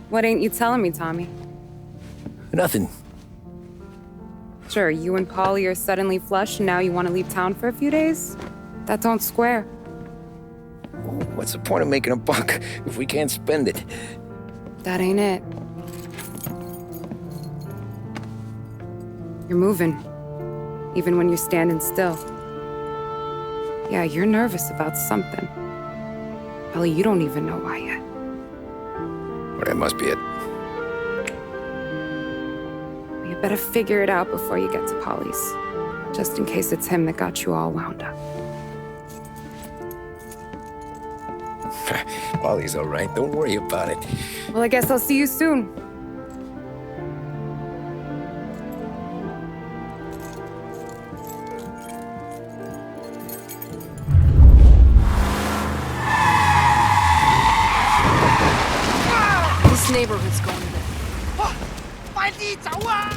What ain't you telling me, Tommy? Nothing. Sure, you and Polly are suddenly flush and now you want to leave town for a few days? That don't square. What's the point of making a buck if we can't spend it? That ain't it. You're moving, even when you're standing still. Yeah, you're nervous about something. Polly, you don't even know why yet. Well, that must be it. You better figure it out before you get to Polly's, just in case it's him that got you all wound up. Polly's all right. Don't worry about it. Well, I guess I'll see you soon. This neighborhood's going to bed. 快啲走啊！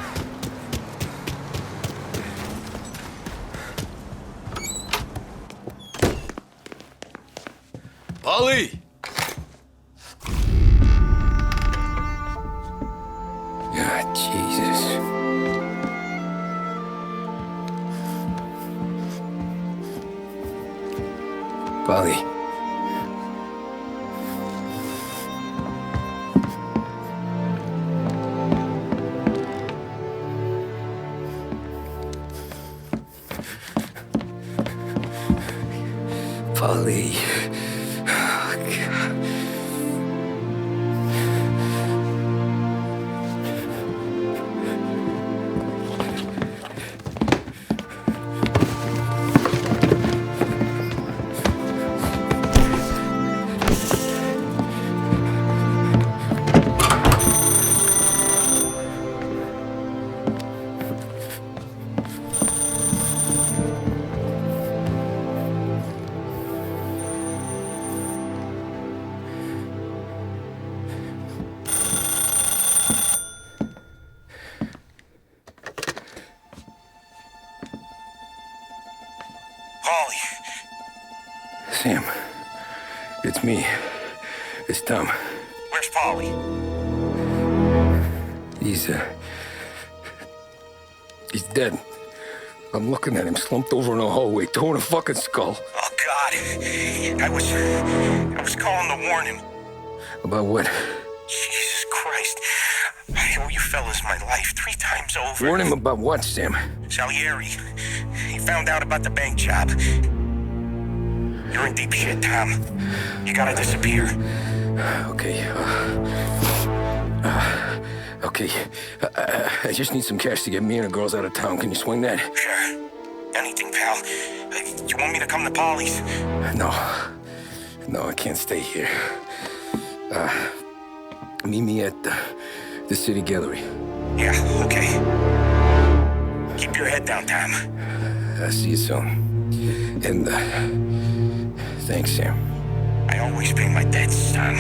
Hey, Polly! Ah, Jesus. Polly. Polly. Oh, God. Polly. Sam, it's me. It's Tom. Where's Polly? He's dead. I'm looking at him slumped over in a hallway, torn a fucking skull. Oh, God. I was calling to warn him. About what? Jesus Christ. I owe you fellas my life 3 times over. Warn him about what, Sam? Salieri. He found out about the bank job. You're in deep shit, Tom. You gotta disappear. Okay. Okay. I just need some cash to get me and the girls out of town. Can you swing that? Sure. Anything, pal. You want me to come to Polly's? No. No, I can't stay here. Meet me at the city gallery. Yeah, okay. Keep your head down, Tom. I'll see you soon. And, thanks, Sam. I always pay my debts, Tom.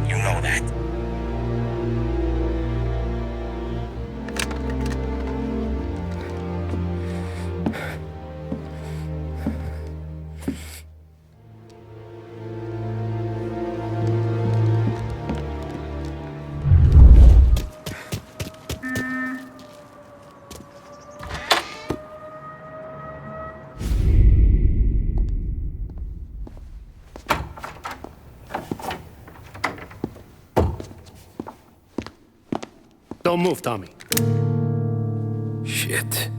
You know that. Don't move, Tommy. Shit.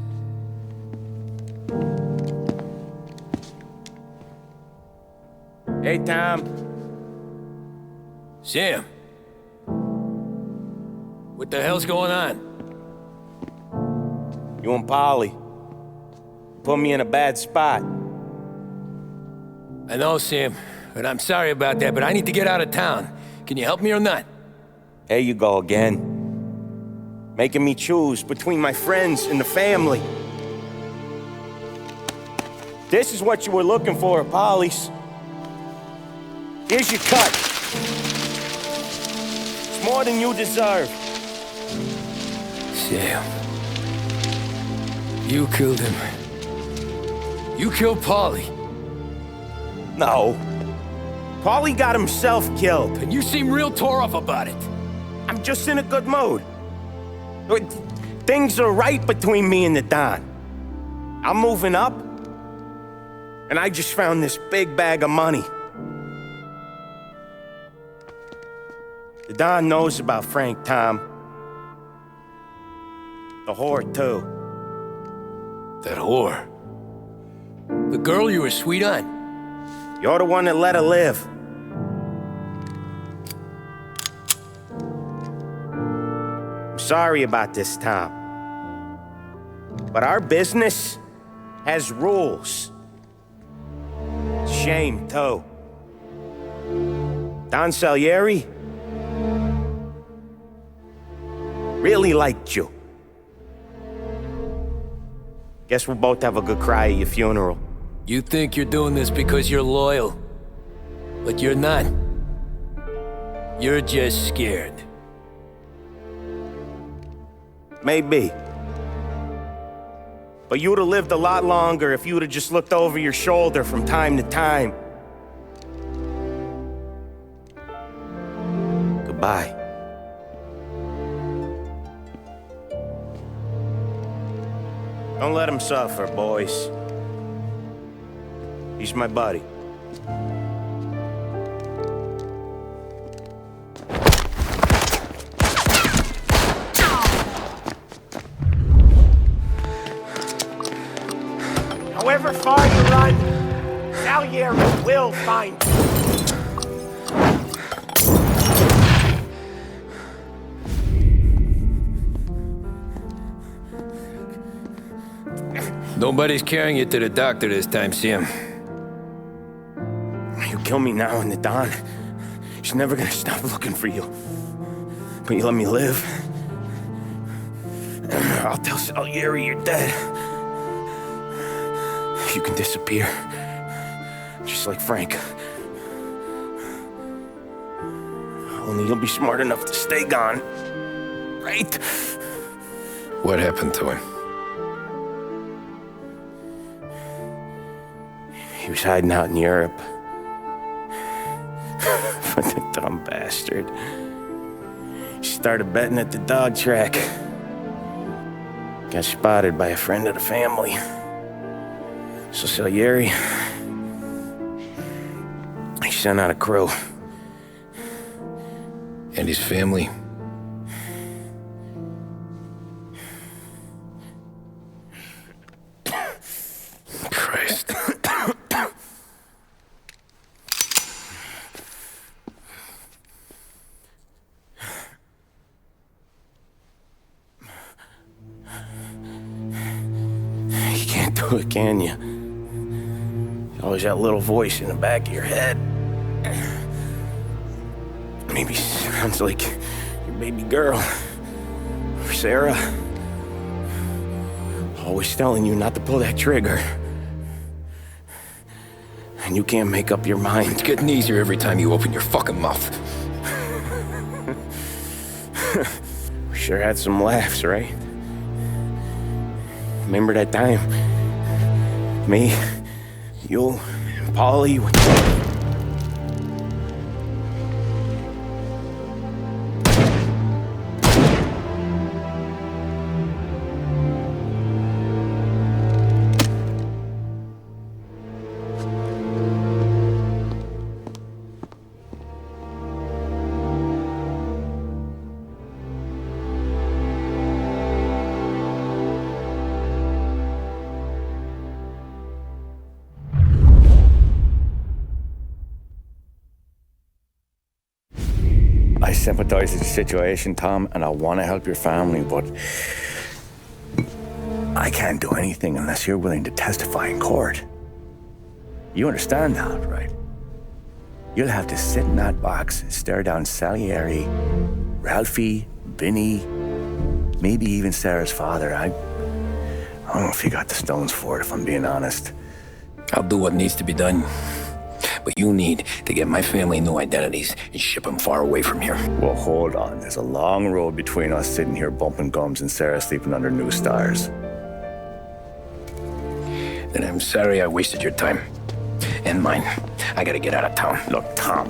Hey, Tom. Sam. What the hell's going on? You and Polly put me in a bad spot. I know, Sam, and I'm sorry about that, but I need to get out of town. Can you help me or not? There you go again. Making me choose between my friends and the family. This is what you were looking for, Polly's. Here's your cut. It's more than you deserve. Sam. You killed him. You killed Polly. No. Polly got himself killed. And you seem real tore up about it. I'm just in a good mood. Things are right between me and the Don. I'm moving up, and I just found this big bag of money. The Don knows about Frank, Tom. The whore, too. That whore? The girl you were sweet on? You're the one that let her live. I'm sorry about this, Tom. But our business has rules. Shame, too. Don Salieri really liked you. Guess we'll both have a good cry at your funeral. You think you're doing this because you're loyal, but you're not. You're just scared. Maybe. But you'd have lived a lot longer if you'd have just looked over your shoulder from time to time. Bye. Don't let him suffer, boys. He's my buddy. However far you run, Salieri will find you. Nobody's carrying you to the doctor this time, Sam. You kill me now in the dawn. She's never gonna stop looking for you. But you let me live. I'll tell Salieri you're dead. You can disappear. Just like Frank. Only you'll be smart enough to stay gone. Right? What happened to him? He was hiding out in Europe. But the dumb bastard. He started betting at the dog track. Got spotted by a friend of the family. So Salieri, he sent out a crew. And his family? Christ. You can't do it, can you? Always that little voice in the back of your head. Maybe sounds like your baby girl. Or Sarah. Always telling you not to pull that trigger. And you can't make up your mind. It's getting easier every time you open your fucking mouth. We sure had some laughs, right? Remember that time? Me, you, and Polly. I sympathize with the situation, Tom, and I want to help your family, but I can't do anything unless you're willing to testify in court. You understand that, right? You'll have to sit in that box, stare down Salieri, Ralphie, Vinny, maybe even Sarah's father. I don't know if you got the stones for it, if I'm being honest. I'll do what needs to be done. But you need to get my family new identities and ship them far away from here. Well, hold on. There's a long road between us sitting here bumping gums and Sarah sleeping under new stars. Then I'm sorry I wasted your time. And mine. I gotta get out of town. Look, Tom.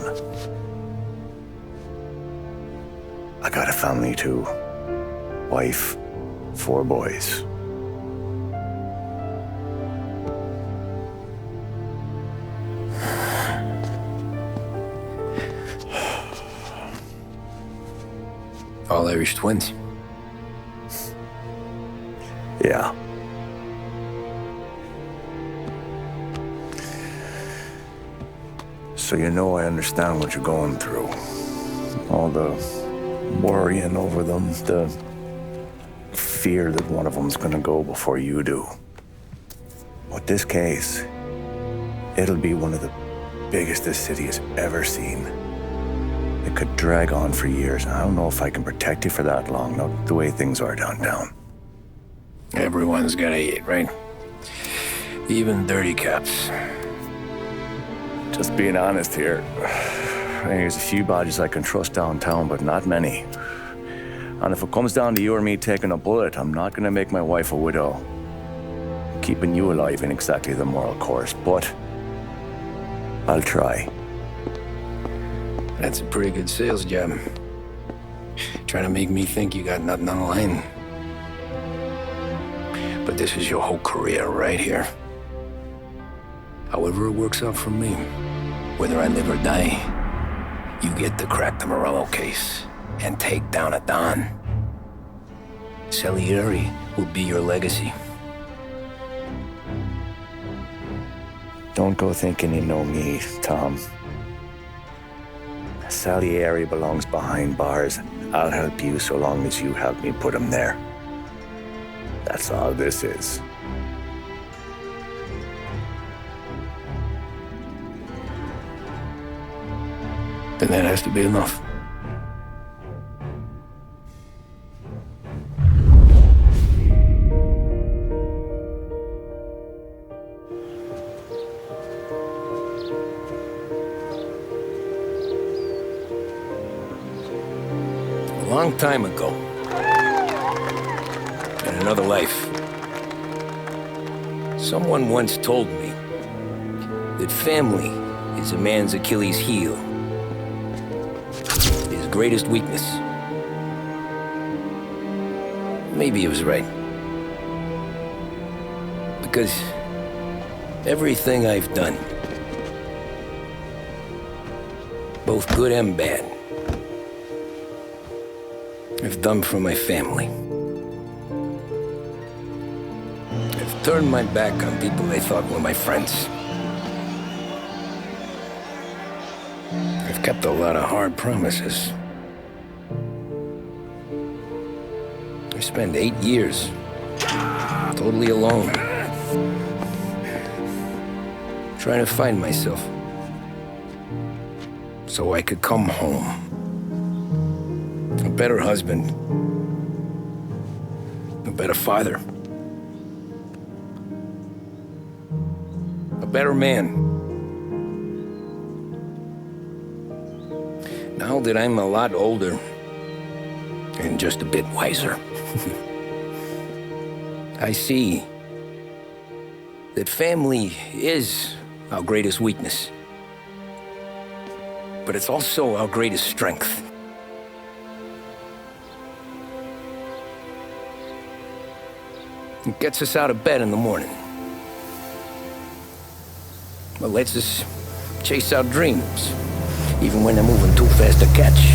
I got a family too. Wife, 4 boys. All Irish twins. Yeah. So you know I understand what you're going through. All the worrying over them, the fear that one of them's gonna go before you do. But this case, it'll be one of the biggest this city has ever seen. It could drag on for years. I don't know if I can protect you for that long, not the way things are downtown. Everyone's gotta eat, right? Even dirty cops. Just being honest here, there's a few bodies I can trust downtown, but not many. And if it comes down to you or me taking a bullet, I'm not gonna make my wife a widow. Keeping you alive ain't exactly the moral course, but I'll try. That's a pretty good sales job. Trying to make me think you got nothing on the line. But this is your whole career right here. However it works out for me, whether I live or die, you get to crack the Morello case and take down a Don. Salieri will be your legacy. Don't go thinking you know me, Tom. Salieri belongs behind bars. I'll help you so long as you help me put him there. That's all this is. Then that has to be enough. A long time ago, in another life, someone once told me that family is a man's Achilles heel, his greatest weakness. Maybe he was right. Because everything I've done, both good and bad, I've done for my family. I've turned my back on people they thought were my friends. I've kept a lot of hard promises. I spent 8 years totally alone, trying to find myself so I could come home. A better husband, a better father, a better man. Now that I'm a lot older and just a bit wiser, I see that family is our greatest weakness, but it's also our greatest strength. It gets us out of bed in the morning. It lets us chase our dreams, even when they're moving too fast to catch.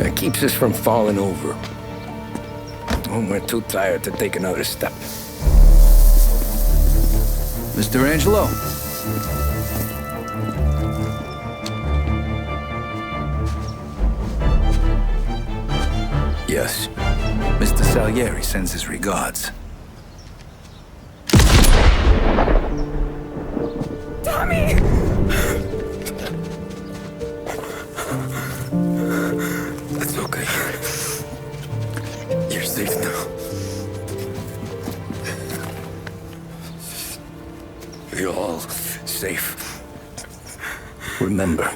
It keeps us from falling over when we're too tired to take another step. Mr. Angelo. Yes. Mr. Salieri sends his regards. Tommy! That's okay. You're safe now. You're all safe. Remember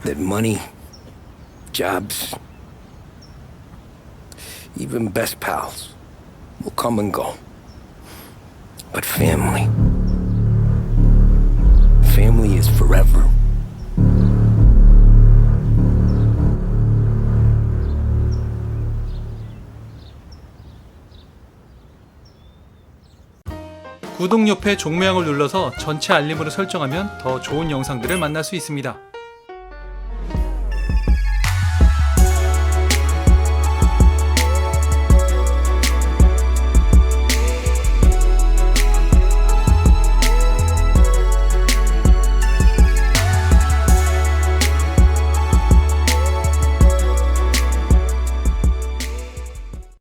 that money, jobs, even best pals will come and go. But family is forever. 구독 옆에 종모양을 눌러서 전체 알림으로 설정하면 더 좋은 영상들을 만날 수 있습니다.